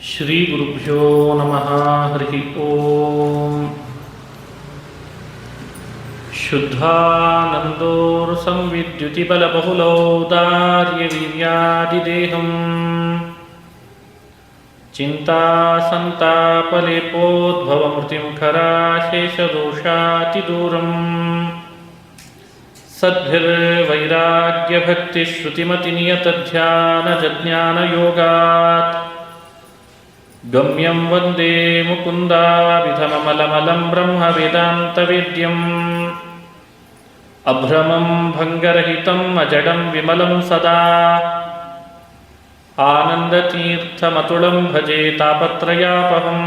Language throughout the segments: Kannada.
ಶ್ರೀ ಗುರುಭ್ಯೋ ನಮಃ. ಹರಿ ಓಂ. ಶುದ್ಧಾನಂದೋರ್ ಸಂವಿದ್ಯುತಿಬಲಬಹುಲೌದಾರ್ಯ ವೀರ್ಯಾದಿದೇಹಂ ಚಿಂತಾಸಂತಾಪಲೇಪೋದ್ಭವಮೃತಿಮುಖರಾಶೇಷದೋಷಾತಿದೂರಂ ಸದ್ಭಿರ್ವೈರಾಗ್ಯಭಕ್ತಿಶ್ರುತಿಮತಿನಿಯತಧ್ಯಾನಜಜ್ಞಾನಯೋಗಾತ್ ಗಮ್ಯಂ ವಂದೇ ಮುಕುಂದಾಭಿಧಮಮಲಮಲಂ ಬ್ರಹ್ಮವೇದಾಂತವೇದ್ಯಂ ಅಭ್ರಮಂ ಭಂಗರಹಿತಂ ಅಜಡಂ ವಿಮಲಂ ಸದಾ ಆನಂದತೀರ್ಥಮತುಳಂ ಭಜೆ ತಾಪತ್ರಯಾಪಹಂ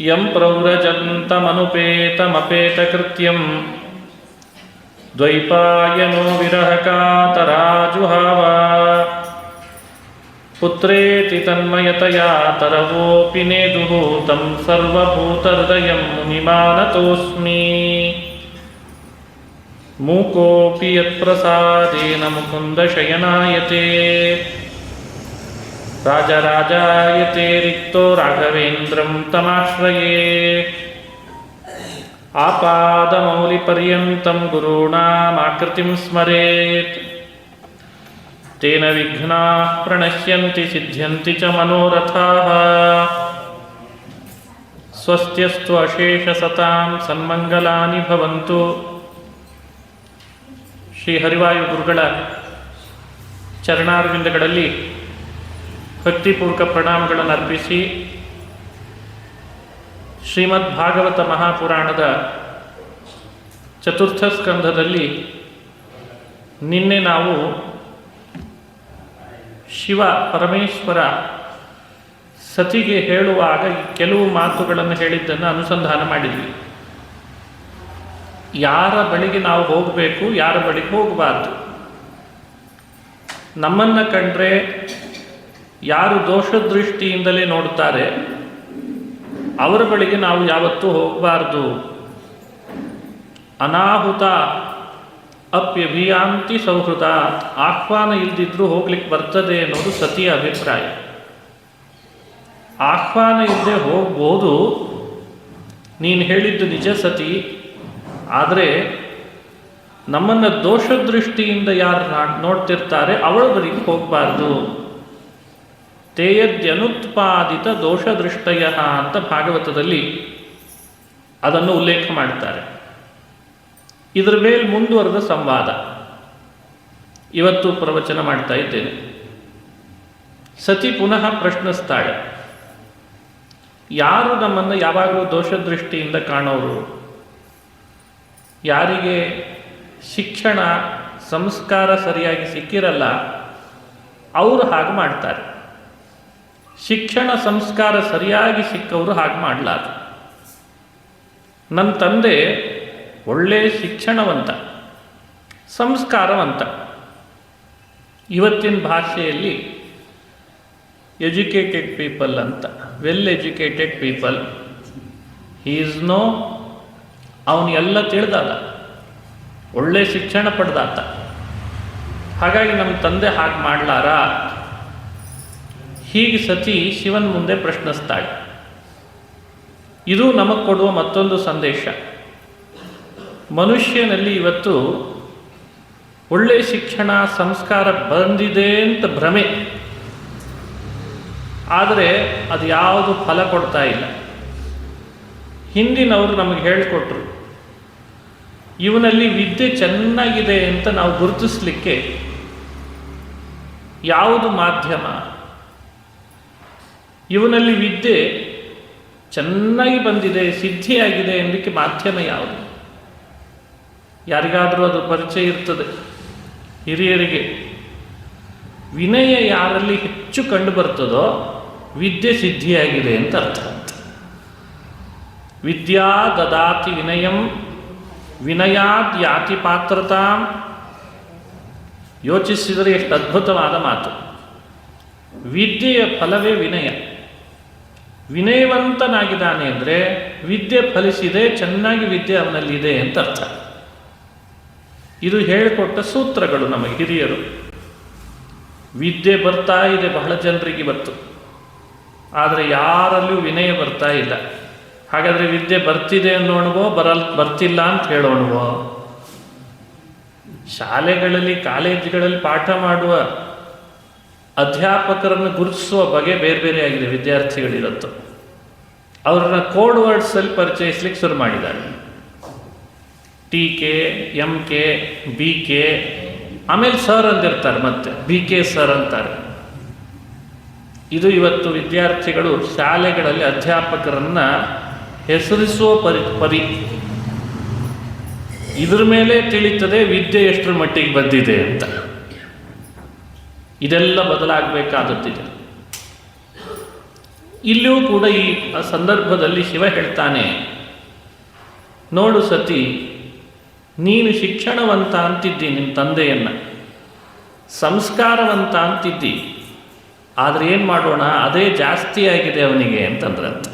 ಯಂ ಪ್ರವ್ರಜಂತಮನುಪೇತಮಪೇತಕೃತ್ಯಂ ದ್ವೈಪಾಯನೋ ವಿರಹಕಾತರಾಜುಹಾವ ಪುತ್ರೇತಿ ತನ್ಮಯತಯಾ ತರವೋಪಿ ನೇದುಃ तं ಸರ್ವಭೂತಹೃದಯಂ ಮುನಿಮಾನತೋಸ್ಮಿ. ಮೂಕೋಪಿ ಯತ್ಪ್ರಸಾದೇನ ಮುಕುಂದಶಯನಾಯತೆ ರಾಜರಾಜಾಯತೆ ರಿಕ್ತೋ ರಾಘವೇಂದ್ರಂ ತಮಾಶ್ರಯೇ. ಆಪಾದಮೌಲಿಪರ್ಯಂತಂ ಗುರುಣಾಮಾಕೃತಿಂ ಸ್ಮರೇತ್ ತೇನ ವಿಘ್ನಾಃ ಪ್ರಣಶ್ಯಂತಿ ಸಿದ್ಧ್ಯಂತಿ ಚ ಮನೋರಥಾಃ. ಸ್ವಸ್ತ್ಯಸ್ತು ಅಶೇಷಸತಾಂ ಸನ್ಮಂಗಲಾನಿ ಭವಂತು. ಶ್ರೀ ಹರಿವಾಯು ಗುರುಗಳ ಚರಣಾರವಿಂದಗಳಲ್ಲಿ ಭಕ್ತಿಪೂರ್ವಕ ಪ್ರಣಾಮಗಳನ್ನು ಅರ್ಪಿಸಿ ಶ್ರೀಮದ್ ಭಾಗವತ ಮಹಾಪುರಾಣದ ಚತುರ್ಥ ಸ್ಕಂಧದಲ್ಲಿ ನಿನ್ನೆ ನಾವು ಶಿವ ಪರಮೇಶ್ವರ ಸತಿಗೆ ಹೇಳುವಾಗ ಕೆಲವು ಮಾತುಗಳನ್ನು ಹೇಳಿದ್ದನ್ನು ಅನುಸಂಧಾನ ಮಾಡಿದ್ವಿ. ಯಾರ ಬಳಿಗೆ ನಾವು ಹೋಗಬೇಕು, ಯಾರ ಬಳಿಗೆ ಹೋಗಬಾರ್ದು, ನಮ್ಮನ್ನು ಕಂಡ್ರೆ ಯಾರು ದೋಷದೃಷ್ಟಿಯಿಂದಲೇ ನೋಡ್ತಾರೆ ಅವರ ಬಳಿಗೆ ನಾವು ಯಾವತ್ತೂ ಹೋಗಬಾರ್ದು. ಅನಾಹುತ ಅಪ್ಯಭಿಯಾಂತಿ ಸೌಹೃದ, ಆಹ್ವಾನ ಇಲ್ದಿದ್ರೂ ಹೋಗ್ಲಿಕ್ಕೆ ಬರ್ತದೆ ಅನ್ನೋದು ಸತಿಯ ಅಭಿಪ್ರಾಯ. ಆಹ್ವಾನ ಇಲ್ಲದೆ ಹೋಗ್ಬೋದು, ನೀನು ಹೇಳಿದ್ದು ನಿಜ ಸತಿ. ಆದರೆ ನಮ್ಮನ್ನು ದೋಷದೃಷ್ಟಿಯಿಂದ ಯಾರು ನೋಡ್ತಿರ್ತಾರೆ ಅವಳ ಬಳಿಗೆ ಹೋಗಬಾರ್ದು. ತೇಯದ್ಯನುತ್ಪಾದಿತ ದೋಷದೃಷ್ಟಯ ಅಂತ ಭಾಗವತದಲ್ಲಿ ಅದನ್ನು ಉಲ್ಲೇಖ ಮಾಡ್ತಾರೆ. ಇದರ ಮೇಲೆ ಮುಂದುವರೆದ ಸಂವಾದ ಇವತ್ತು ಪ್ರವಚನ ಮಾಡ್ತಾ ಇದ್ದೇನೆ. ಸತಿ ಪುನಃ ಪ್ರಶ್ನಿಸ್ತಾಳೆ, ಯಾರು ನಮ್ಮನ್ನು ಯಾವಾಗಲೂ ದೋಷದೃಷ್ಟಿಯಿಂದ ಕಾಣೋರು, ಯಾರಿಗೆ ಶಿಕ್ಷಣ ಸಂಸ್ಕಾರ ಸರಿಯಾಗಿ ಸಿಕ್ಕಿರಲ್ಲ ಅವರು ಹಾಗೆ ಮಾಡ್ತಾರೆ, ಶಿಕ್ಷಣ ಸಂಸ್ಕಾರ ಸರಿಯಾಗಿ ಸಿಕ್ಕವರು ಹಾಗೆ ಮಾಡಲಾರು. ನನ್ನ ತಂದೆ ಒಳ್ಳೆಯ ಶಿಕ್ಷಣವಂತ, ಸಂಸ್ಕಾರವಂತ. ಇವತ್ತಿನ ಭಾಷೆಯಲ್ಲಿ ಎಜುಕೇಟೆಡ್ ಪೀಪಲ್ ಅಂತ, well educated people. He is no, ಅವನು ಎಲ್ಲ ತಿಳಿದಾದ, ಒಳ್ಳೆ ಶಿಕ್ಷಣ ಪಡೆದಾತ. ಹಾಗಾಗಿ ನಮ್ಮ ತಂದೆ ಹಾಗೆ ಮಾಡಲಾರ? ಹೀಗೆ ಸತಿ ಶಿವನ ಮುಂದೆ ಪ್ರಶ್ನಿಸ್ತಾಳೆ. ಇದು ನಮಗೆ ಕೊಡುವ ಮತ್ತೊಂದು ಸಂದೇಶ. ಮನುಷ್ಯನಲ್ಲಿ ಇವತ್ತು ಒಳ್ಳೆ ಶಿಕ್ಷಣ ಸಂಸ್ಕಾರ ಬಂದಿದೆ ಅಂತ ಭ್ರಮೆ, ಆದರೆ ಅದು ಯಾವುದು ಫಲ ಕೊಡ್ತಾ ಇಲ್ಲ. ಹಿಂದಿನವರು ನಮಗೆ ಹೇಳಿಕೊಟ್ರು, ಇವನಲ್ಲಿ ವಿದ್ಯೆ ಚೆನ್ನಾಗಿದೆ ಅಂತ ನಾವು ಗುರುತಿಸಲಿಕ್ಕೆ ಯಾವುದು ಮಾಧ್ಯಮ, ಇವನಲ್ಲಿ ವಿದ್ಯೆ ಚೆನ್ನಾಗಿ ಬಂದಿದೆ, ಸಿದ್ಧಿಯಾಗಿದೆ ಎಂಬಕ್ಕೆ ಮಾಧ್ಯಮ ಯಾವುದು? ಯಾರಿಗಾದರೂ ಅದು ಪರಿಚಯ ಇರ್ತದೆ. ಹಿರಿಯರಿಗೆ ವಿನಯ ಯಾರಲ್ಲಿ ಹೆಚ್ಚು ಕಂಡು ಬರ್ತದೋ ವಿದ್ಯೆ ಸಿದ್ಧಿಯಾಗಿದೆ ಅಂತ ಅರ್ಥ. ವಿದ್ಯಾ ದದಾತಿ ವಿನಯಂ ವಿನಯಾದ್ ಯಾತಿ ಪಾತ್ರತಾಂ. ಯೋಚಿಸಿದರೆ ಎಷ್ಟು ಅದ್ಭುತವಾದ ಮಾತು. ವಿದ್ಯೆಯ ಫಲವೇ ವಿನಯ. ವಿನಯವಂತನಾಗಿದ್ದಾನೆ ಅಂದರೆ ವಿದ್ಯೆ ಫಲಿಸಿದೆ, ಚೆನ್ನಾಗಿ ವಿದ್ಯೆ ಅವನಲ್ಲಿದೆ ಅಂತ ಅರ್ಥ. ಇದು ಹೇಳಿಕೊಟ್ಟ ಸೂತ್ರಗಳು ನಮಗೆ ಹಿರಿಯರು. ವಿದ್ಯೆ ಬರ್ತಾ ಇದೆ ಬಹಳ ಜನರಿಗೆ ಇವತ್ತು. ಆದರೆ ಯಾರಲ್ಲೂ ವಿನಯ ಬರ್ತಾ ಇಲ್ಲ. ಹಾಗಾದರೆ ವಿದ್ಯೆ ಬರ್ತಿದೆ ಅನ್ನೋಣವೋ ಬರ್ತಿಲ್ಲ ಅಂತ ಹೇಳೋಣವೋ? ಶಾಲೆಗಳಲ್ಲಿ ಕಾಲೇಜುಗಳಲ್ಲಿ ಪಾಠ ಮಾಡುವ ಅಧ್ಯಾಪಕರನ್ನು ಗುರುತಿಸುವ ಬಗೆ ಬೇರೆ ಬೇರೆ ಆಗಿದೆ. ವಿದ್ಯಾರ್ಥಿಗಳಿರತ್ತು ಅವ್ರನ್ನ ಕೋಡ್ ವರ್ಡ್ಸಲ್ಲಿ ಪರಿಚಯಿಸ್ಲಿಕ್ಕೆ ಶುರು ಮಾಡಿದ್ದಾರೆ. TK, MK, BK, ಆಮೇಲೆ ಸರ್ ಅಂದಿರ್ತಾರೆ, ಮತ್ತೆ BK ಸರ್ ಅಂತಾರೆ. ಇದು ಇವತ್ತು ವಿದ್ಯಾರ್ಥಿಗಳು ಶಾಲೆಗಳಲ್ಲಿ ಅಧ್ಯಾಪಕರನ್ನ ಹೆಸರಿಸುವ ಪರಿ. ಇದ್ರ ಮೇಲೆ ತಿಳಿತದೆ ವಿದ್ಯೆ ಎಷ್ಟರ ಮಟ್ಟಿಗೆ ಬಂದಿದೆ ಅಂತ. ಇದೆಲ್ಲ ಬದಲಾಗಬೇಕಾದದ್ದಿದೆ. ಇಲ್ಲಿಯೂ ಕೂಡ ಈ ಸಂದರ್ಭದಲ್ಲಿ ಶಿವ ಹೇಳ್ತಾನೆ, ನೋಡು ಸತಿ, ನೀನು ಶಿಕ್ಷಣವಂತ ಅಂತಿದ್ದಿ ನಿಮ್ಮ ತಂದೆಯನ್ನು, ಸಂಸ್ಕಾರವಂತ ಅಂತಿದ್ದಿ, ಆದರೆ ಏನು ಮಾಡೋಣ, ಅದೇ ಜಾಸ್ತಿ ಆಗಿದೆ ಅವನಿಗೆ ಅಂತಂದ್ರಂತ.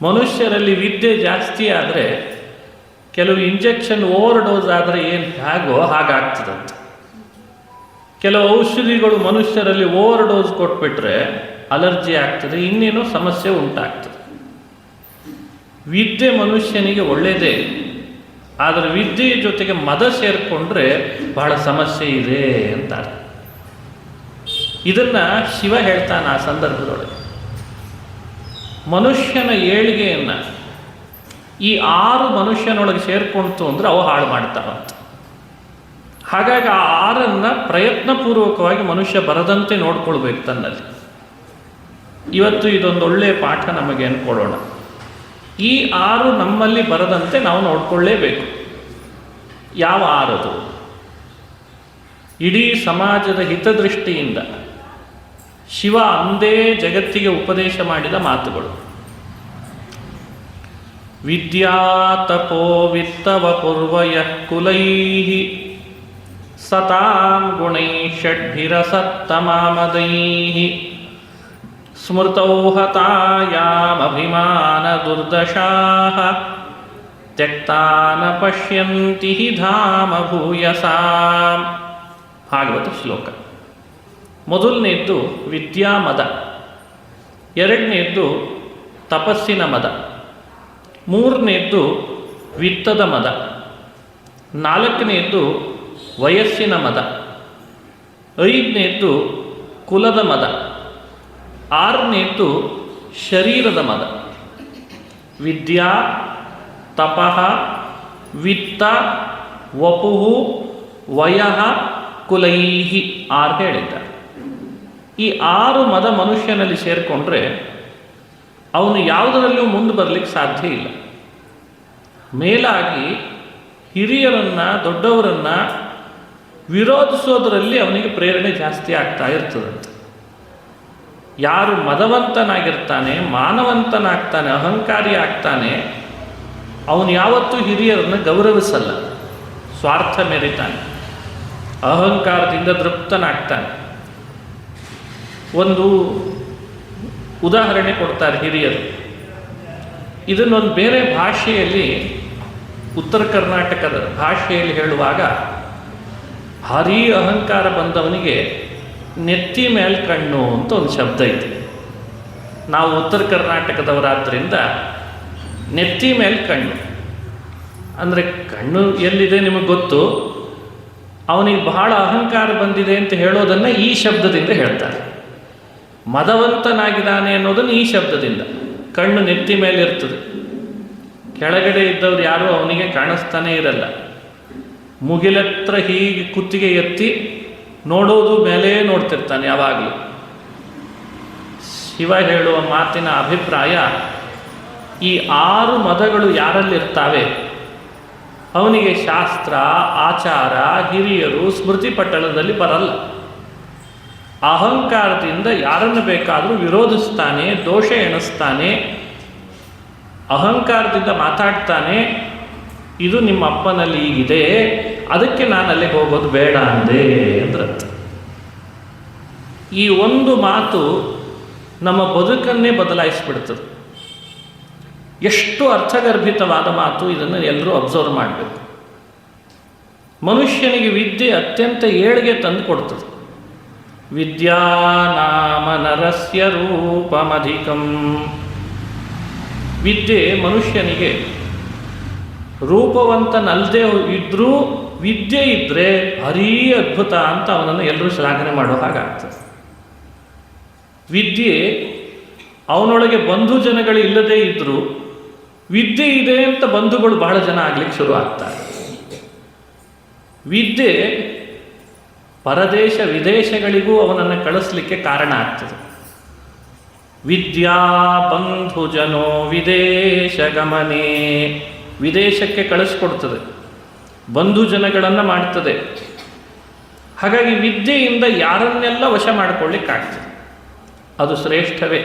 ಮನುಷ್ಯರಲ್ಲಿ ವಿದ್ಯೆ ಜಾಸ್ತಿ ಆದರೆ ಕೆಲವು ಇಂಜೆಕ್ಷನ್ ಓವರ್ ಡೋಸ್ ಆದರೆ ಏನು ಹೇಗೋ ಹಾಗಾಗ್ತದಂತ. ಕೆಲವು ಔಷಧಿಗಳು ಮನುಷ್ಯರಲ್ಲಿ ಓವರ್ ಡೋಸ್ ಕೊಟ್ಬಿಟ್ರೆ ಅಲರ್ಜಿ ಆಗ್ತದೆ, ಇನ್ನೇನೋ ಸಮಸ್ಯೆ ಉಂಟಾಗ್ತದೆ. ವಿದ್ಯೆ ಮನುಷ್ಯನಿಗೆ ಒಳ್ಳೆಯದೇ, ಆದರೆ ವಿದ್ಯೆಯ ಜೊತೆಗೆ ಮದ ಸೇರಿಕೊಂಡ್ರೆ ಬಹಳ ಸಮಸ್ಯೆ ಇದೆ ಅಂತಾರೆ. ಇದನ್ನು ಶಿವ ಹೇಳ್ತಾನೆ ಆ ಸಂದರ್ಭದೊಳಗೆ. ಮನುಷ್ಯನ ಏಳಿಗೆಯನ್ನು ಈ 6 ಮನುಷ್ಯನೊಳಗೆ ಸೇರ್ಕೊಳ್ತು ಅಂದರೆ ಅವು ಹಾಳು ಮಾಡ್ತಾವಂತ. ಹಾಗಾಗಿ ಆ 6 ಪ್ರಯತ್ನಪೂರ್ವಕವಾಗಿ ಮನುಷ್ಯ ಬರದಂತೆ ನೋಡ್ಕೊಳ್ಬೇಕು ತನ್ನಲ್ಲಿ. ಇವತ್ತು ಇದೊಂದು ಒಳ್ಳೆಯ ಪಾಠ ನಮಗೆ ಅನ್ಕೊಳ್ಳೋಣ. ಈ 6 ನಮ್ಮಲ್ಲಿ ಬರದಂತೆ ನಾವು ನೋಡ್ಕೊಳ್ಳೇಬೇಕು. ಯಾವ 6? ಇಡೀ ಸಮಾಜದ ಹಿತದೃಷ್ಟಿಯಿಂದ ಶಿವ ಅಂದೇ ಜಗತ್ತಿಗೆ ಉಪದೇಶ ಮಾಡಿದ ಮಾತುಗಳು. ವಿದ್ಯಾ ತಪೋ ವಿತ್ತವ ಪೂರ್ವಯಃ ಕುಲೈಃ ಸತಾಂ ಗುಣೈಃ ಷಡ್ಭಿರಸತ್ತಮಾಮದೈಃ ಸ್ಮೃತೌ ಹತಾಯಾಮಭಿಮಾನ ದುರ್ದಶಾಃ ತ್ಯಕ್ತಾನ ಪಶ್ಯಂತಿ ಹಿ ಧಾಮ ಭೂಯಸಾಂ. ಭಾಗವತ ಶ್ಲೋಕ. ಮೊದಲನೇದ್ದು ವಿದ್ಯಾಮದ, ಎರಡನೇದ್ದು ತಪಸ್ಸಿನ ಮದ, ಮೂರನೇದ್ದು ವಿತ್ತದ ಮದ, ನಾಲ್ಕನೇದ್ದು ವಯಸ್ಸಿನ ಮದ, ಐದನೇದ್ದು ಕುಲದ ಮದ, ಆರನೇದ್ದು ಶರೀರದ ಮದ. ವಿದ್ಯಾ, ತಪಃ, ವಿತ್ತ, ವಪುಃ, ವಯಃ, ಕುಲೈಹಿ 6 ಹೇಳಿದ್ದಾರೆ. ಈ 6 ಮದ ಮನುಷ್ಯನಲ್ಲಿ ಸೇರಿಕೊಂಡ್ರೆ ಅವನು ಯಾವುದರಲ್ಲೂ ಮುಂದೆ ಬರಲಿಕ್ಕೆ ಸಾಧ್ಯ ಇಲ್ಲ. ಮೇಲಾಗಿ ಹಿರಿಯರನ್ನು, ದೊಡ್ಡವರನ್ನು ವಿರೋಧಿಸೋದರಲ್ಲಿ ಅವನಿಗೆ ಪ್ರೇರಣೆ ಜಾಸ್ತಿ ಆಗ್ತಾ ಇರ್ತದಂತೆ. ಯಾರು ಮದವಂತನಾಗಿರ್ತಾನೆ, ಮಾನವಂತನಾಗ್ತಾನೆ, ಅಹಂಕಾರಿ ಆಗ್ತಾನೆ, ಅವನು ಯಾವತ್ತೂ ಹಿರಿಯರನ್ನು ಗೌರವಿಸಲ್ಲ, ಸ್ವಾರ್ಥ ಮೆರಿತಾನೆ, ಅಹಂಕಾರದಿಂದ ತೃಪ್ತನಾಗ್ತಾನೆ. ಒಂದು ಉದಾಹರಣೆ ಕೊಡ್ತಾರೆ ಹಿರಿಯರು. ಇದನ್ನೊಂದು ಬೇರೆ ಭಾಷೆಯಲ್ಲಿ, ಉತ್ತರ ಕರ್ನಾಟಕದ ಭಾಷೆಯಲ್ಲಿ ಹೇಳುವಾಗ, ಭಾರೀ ಅಹಂಕಾರ ಬಂದವನಿಗೆ ನೆತ್ತಿ ಮೇಲೆ ಕಣ್ಣು ಅಂತ ಒಂದು ಶಬ್ದ ಇದೆ. ನಾವು ಉತ್ತರ ಕರ್ನಾಟಕದವರಾದ್ದರಿಂದ ನೆತ್ತಿ ಮೇಲೆ ಕಣ್ಣು ಅಂದರೆ ಕಣ್ಣು ಎಲ್ಲಿದೆ ನಿಮಗೆ ಗೊತ್ತು, ಅವನಿಗೆ ಬಹಳ ಅಹಂಕಾರ ಬಂದಿದೆ ಅಂತ ಹೇಳೋದನ್ನು ಈ ಶಬ್ದದಿಂದ ಹೇಳ್ತಾರೆ. ಮದವಂತನಾಗಿದ್ದಾನೆ ಅನ್ನೋದನ್ನು ಈ ಶಬ್ದದಿಂದ. ಕಣ್ಣು ನೆತ್ತಿ ಮೇಲೆ ಇರ್ತದೆ, ಕೆಳಗಡೆ ಇದ್ದವ್ರು ಯಾರೂ ಅವನಿಗೆ ಕಾಣಿಸ್ತಾನೆ ಇರಲ್ಲ. ಮುಗಿಲತ್ರ ಹೀಗೆ ಕುತ್ತಿಗೆ ಎತ್ತಿ ನೋಡೋದು ಮೇಲೆ ನೋಡ್ತಿರ್ತಾನೆ ಯಾವಾಗಲೂ. ಶಿವ ಹೇಳುವ ಮಾತಿನ ಅಭಿಪ್ರಾಯ, ಈ 6 ಮದಗಳು ಯಾರಲ್ಲಿರ್ತಾವೆ ಅವನಿಗೆ ಶಾಸ್ತ್ರ, ಆಚಾರ, ಹಿರಿಯರು, ಸ್ಮೃತಿ ಪಟ್ಟಣದಲ್ಲಿ ಬರಲ್ಲ. ಅಹಂಕಾರದಿಂದ ಯಾರನ್ನು ಬೇಕಾದರೂ ವಿರೋಧಿಸ್ತಾನೆ, ದೋಷ ಎಣಿಸ್ತಾನೆ, ಅಹಂಕಾರದಿಂದ ಮಾತಾಡ್ತಾನೆ. ಇದು ನಿಮ್ಮ ಅಪ್ಪನಲ್ಲಿ ಈಗಿದೆ, ಅದಕ್ಕೆ ನಾನು ಅಲ್ಲಿಗೆ ಹೋಗೋದು ಬೇಡ ಅಂದೆ ಅಂದ್ರಂತ. ಈ ಒಂದು ಮಾತು ನಮ್ಮ ಬದುಕನ್ನೇ ಬದಲಾಯಿಸಿಬಿಡ್ತದೆ. ಎಷ್ಟು ಅರ್ಥಗರ್ಭಿತವಾದ ಮಾತು, ಇದನ್ನು ಎಲ್ಲರೂ ಅಬ್ಸರ್ವ್ ಮಾಡಬೇಕು. ಮನುಷ್ಯನಿಗೆ ವಿದ್ಯೆ ಅತ್ಯಂತ ಏಳಿಗೆ ತಂದು ಕೊಡ್ತದೆ. ವಿದ್ಯಾ ನಾಮ ನರಸ್ಯ ರೂಪಮಧಿಕಂ. ವಿದ್ಯೆ ಮನುಷ್ಯನಿಗೆ ರೂಪವಂತನಲ್ಲದೆ ಇದ್ರೂ ವಿದ್ಯೆ ಇದ್ದರೆ ಭಾರೀ ಅದ್ಭುತ ಅಂತ ಅವನನ್ನು ಎಲ್ಲರೂ ಶ್ಲಾಘನೆ ಮಾಡೋ ಹಾಗಾಗ್ತದೆ. ವಿದ್ಯೆ ಅವನೊಳಗೆ ಬಂಧು ಜನಗಳು ಇಲ್ಲದೇ ಇದ್ದರೂ ವಿದ್ಯೆ ಇದೆ ಅಂತ ಬಂಧುಗಳು ಬಹಳ ಜನ ಆಗ್ಲಿಕ್ಕೆ ಶುರು ಆಗ್ತಾರೆ. ವಿದ್ಯೆ ಪರದೇಶ ವಿದೇಶಗಳಿಗೂ ಅವನನ್ನು ಕಳಿಸ್ಲಿಕ್ಕೆ ಕಾರಣ ಆಗ್ತದೆ. ವಿದ್ಯಾ ಬಂಧು ಜನೋ ವಿದೇಶ ಗಮನೆ, ವಿದೇಶಕ್ಕೆ ಕಳಿಸ್ಕೊಡ್ತದೆ, ಬಂಧು ಜನಗಳನ್ನು ಮಾಡ್ತದೆ. ಹಾಗಾಗಿ ವಿದ್ಯೆಯಿಂದ ಯಾರನ್ನೆಲ್ಲ ವಶ ಮಾಡಿಕೊಳ್ಳಿಕ್ಕಾಗ್ತದೆ, ಅದು ಶ್ರೇಷ್ಠವೇ.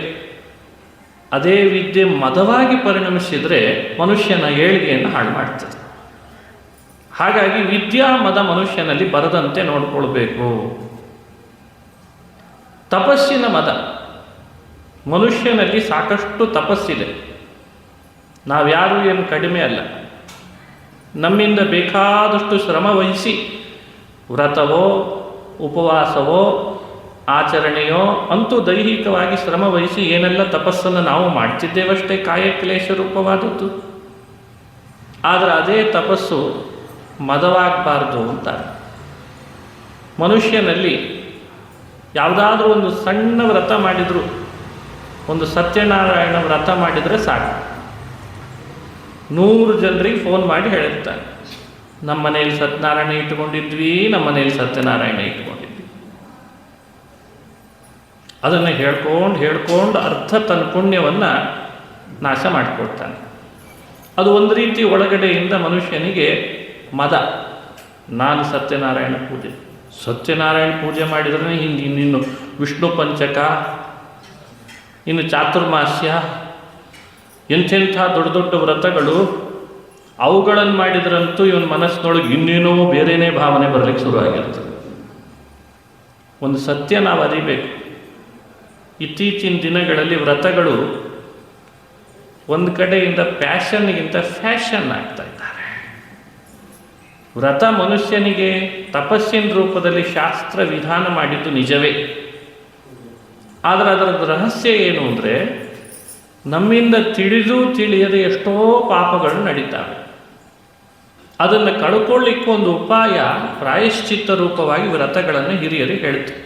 ಅದೇ ವಿದ್ಯೆ ಮದವಾಗಿ ಪರಿಣಮಿಸಿದರೆ ಮನುಷ್ಯನ ಏಳಿಗೆಯನ್ನು ಹಾಳು ಮಾಡ್ತದೆ. ಹಾಗಾಗಿ ವಿದ್ಯಾ ಮದ ಮನುಷ್ಯನಲ್ಲಿ ಬರದಂತೆ ನೋಡಿಕೊಳ್ಬೇಕು. ತಪಸ್ಸಿನ ಮದ, ಮನುಷ್ಯನಲ್ಲಿ ಸಾಕಷ್ಟು ತಪಸ್ಸಿದೆ. ನಾವ್ಯಾರೂ ಏನು ಕಡಿಮೆ ಅಲ್ಲ. ನಮ್ಮಿಂದ ಬೇಕಾದಷ್ಟು ಶ್ರಮ ವಹಿಸಿ ವ್ರತವೋ ಉಪವಾಸವೋ ಆಚರಣೆಯೋ ಅಂತೂ ದೈಹಿಕವಾಗಿ ಶ್ರಮ ವಹಿಸಿ ಏನೆಲ್ಲ ತಪಸ್ಸನ್ನು ನಾವು ಮಾಡ್ತಿದ್ದೇವಷ್ಟೇ, ಕಾಯಕ್ಲೇಶ ರೂಪವಾದದ್ದು. ಆದರೆ ಅದೇ ತಪಸ್ಸು ಮದವಾಗಬಾರ್ದು ಅಂತಾರೆ. ಮನುಷ್ಯನಲ್ಲಿ ಯಾವುದಾದ್ರೂ ಒಂದು ಸಣ್ಣ ವ್ರತ ಮಾಡಿದ್ರು, ಒಂದು ಸತ್ಯನಾರಾಯಣ ವ್ರತ ಮಾಡಿದರೆ ಸಾಕು, 100 ಜನರಿಗೆ ಫೋನ್ ಮಾಡಿ ಹೇಳಿರ್ತಾನೆ, ನಮ್ಮ ಮನೆಯಲ್ಲಿ ಸತ್ಯನಾರಾಯಣ ಇಟ್ಟುಕೊಂಡಿದ್ವಿ, ನಮ್ಮ ಮನೆಯಲ್ಲಿ ಸತ್ಯನಾರಾಯಣ ಇಟ್ಕೊಂಡಿದ್ವಿ. ಅದನ್ನು ಹೇಳ್ಕೊಂಡು ಅರ್ಧ ತನ್ನ ಪುಣ್ಯವನ್ನು ನಾಶ ಮಾಡಿಕೊಡ್ತಾನೆ. ಅದು ಒಂದು ರೀತಿ ಒಳಗಡೆಯಿಂದ ಮನುಷ್ಯನಿಗೆ ಮದ. ನಾನು ಸತ್ಯನಾರಾಯಣ ಪೂಜೆ ಮಾಡಿದ್ರೆ ಇನ್ನು ವಿಷ್ಣು ಪಂಚಕ, ಇನ್ನು ಚಾತುರ್ಮಾಸ್ಯ, ಎಂಥೆಂಥ ದೊಡ್ಡ ದೊಡ್ಡ ವ್ರತಗಳು, ಅವುಗಳನ್ನು ಮಾಡಿದ್ರಂತೂ ಇವನ ಮನಸ್ಸಿನೊಳಗೆ ಇನ್ನೇನೋ ಬೇರೆಯೇ ಭಾವನೆ ಬರಲಿಕ್ಕೆ ಶುರುವಾಗಿರ್ತದೆ. ಒಂದು ಸತ್ಯ ನಾವು ಅರಿಬೇಕು. ಇತ್ತೀಚಿನ ದಿನಗಳಲ್ಲಿ ವ್ರತಗಳು ಒಂದು ಕಡೆಯಿಂದ ಪ್ಯಾಷನ್ಗಿಂತ ಫ್ಯಾಷನ್ ಆಗ್ತಾ ಇದ್ದಾರೆ. ವ್ರತ ಮನುಷ್ಯನಿಗೆ ತಪಸ್ಸಿನ ರೂಪದಲ್ಲಿ ಶಾಸ್ತ್ರ ವಿಧಾನ ಮಾಡಿದ್ದು ನಿಜವೇ. ಆದರೆ ಅದರ ರಹಸ್ಯ ಏನು ಅಂದರೆ, ನಮ್ಮಿಂದ ತಿಳಿಯದೆ ಎಷ್ಟೋ ಪಾಪಗಳು ನಡೀತಾವೆ. ಅದನ್ನು ಕಳ್ಕೊಳ್ಳಿಕ್ಕೆ ಒಂದು ಉಪಾಯ ಪ್ರಾಯಶ್ಚಿತ್ತ ರೂಪವಾಗಿ ವ್ರತಗಳನ್ನು ಹಿರಿಯರು ಹೇಳ್ತಾರೆ,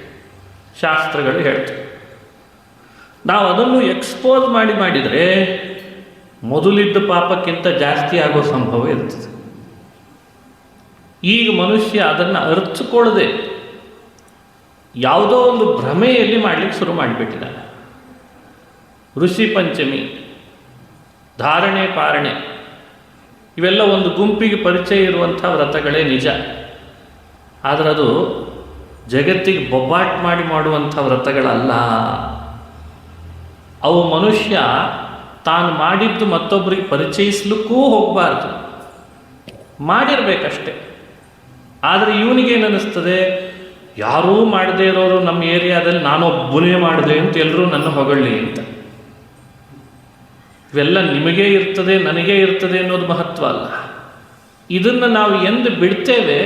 ಶಾಸ್ತ್ರಗಳು ಹೇಳ್ತವೆ. ನಾವು ಅದನ್ನು ಎಕ್ಸ್ಪೋಸ್ ಮಾಡಿದರೆ ಮೊದಲಿದ್ದ ಪಾಪಕ್ಕಿಂತ ಜಾಸ್ತಿ ಆಗೋ ಸಂಭವ ಇರ್ತದೆ. ಈಗ ಮನುಷ್ಯ ಅದನ್ನು ಅರ್ಥಕೊಳ್ಳದೆ ಯಾವುದೋ ಒಂದು ಭ್ರಮೆಯಲ್ಲಿ ಮಾಡಲಿಕ್ಕೆ ಶುರು ಮಾಡಿಬಿಟ್ಟಿದ್ದಾನೆ. ಋಷಿ ಪಂಚಮಿ, ಧಾರಣೆ ಪಾರಣೆ ಇವೆಲ್ಲ ಒಂದು ಗುಂಪಿಗೆ ಪರಿಚಯ ಇರುವಂಥ ವ್ರತಗಳೇ ನಿಜ. ಆದರೆ ಅದು ಜಗತ್ತಿಗೆ ಬೊಬ್ಬಾಟ್ ಮಾಡುವಂಥ ವ್ರತಗಳಲ್ಲ. ಅವು ಮನುಷ್ಯ ತಾನು ಮಾಡಿದ್ದು ಮತ್ತೊಬ್ಬರಿಗೆ ಪರಿಚಯಿಸಲಿಕ್ಕೂ ಹೋಗಬಾರ್ದು, ಮಾಡಿರಬೇಕಷ್ಟೆ. ಆದರೆ ಇವನಿಗೇನಿಸ್ತದೆ, ಯಾರೂ ಮಾಡದೇ ಇರೋರು ನಮ್ಮ ಏರಿಯಾದಲ್ಲಿ ನಾನೊಬ್ಬನೇ ಮಾಡಿದೆ ಅಂತ ಎಲ್ಲರೂ ನನ್ನ ಹೊಗಳ್ಳಿ ಅಂತ. ಇವೆಲ್ಲ ನಿಮಗೇ ಇರ್ತದೆ, ನನಗೇ ಇರ್ತದೆ ಅನ್ನೋದು ಮಹತ್ವ ಅಲ್ಲ. ಇದನ್ನು ನಾವು ಎಂದು ಬಿಡ್ತೇವೆ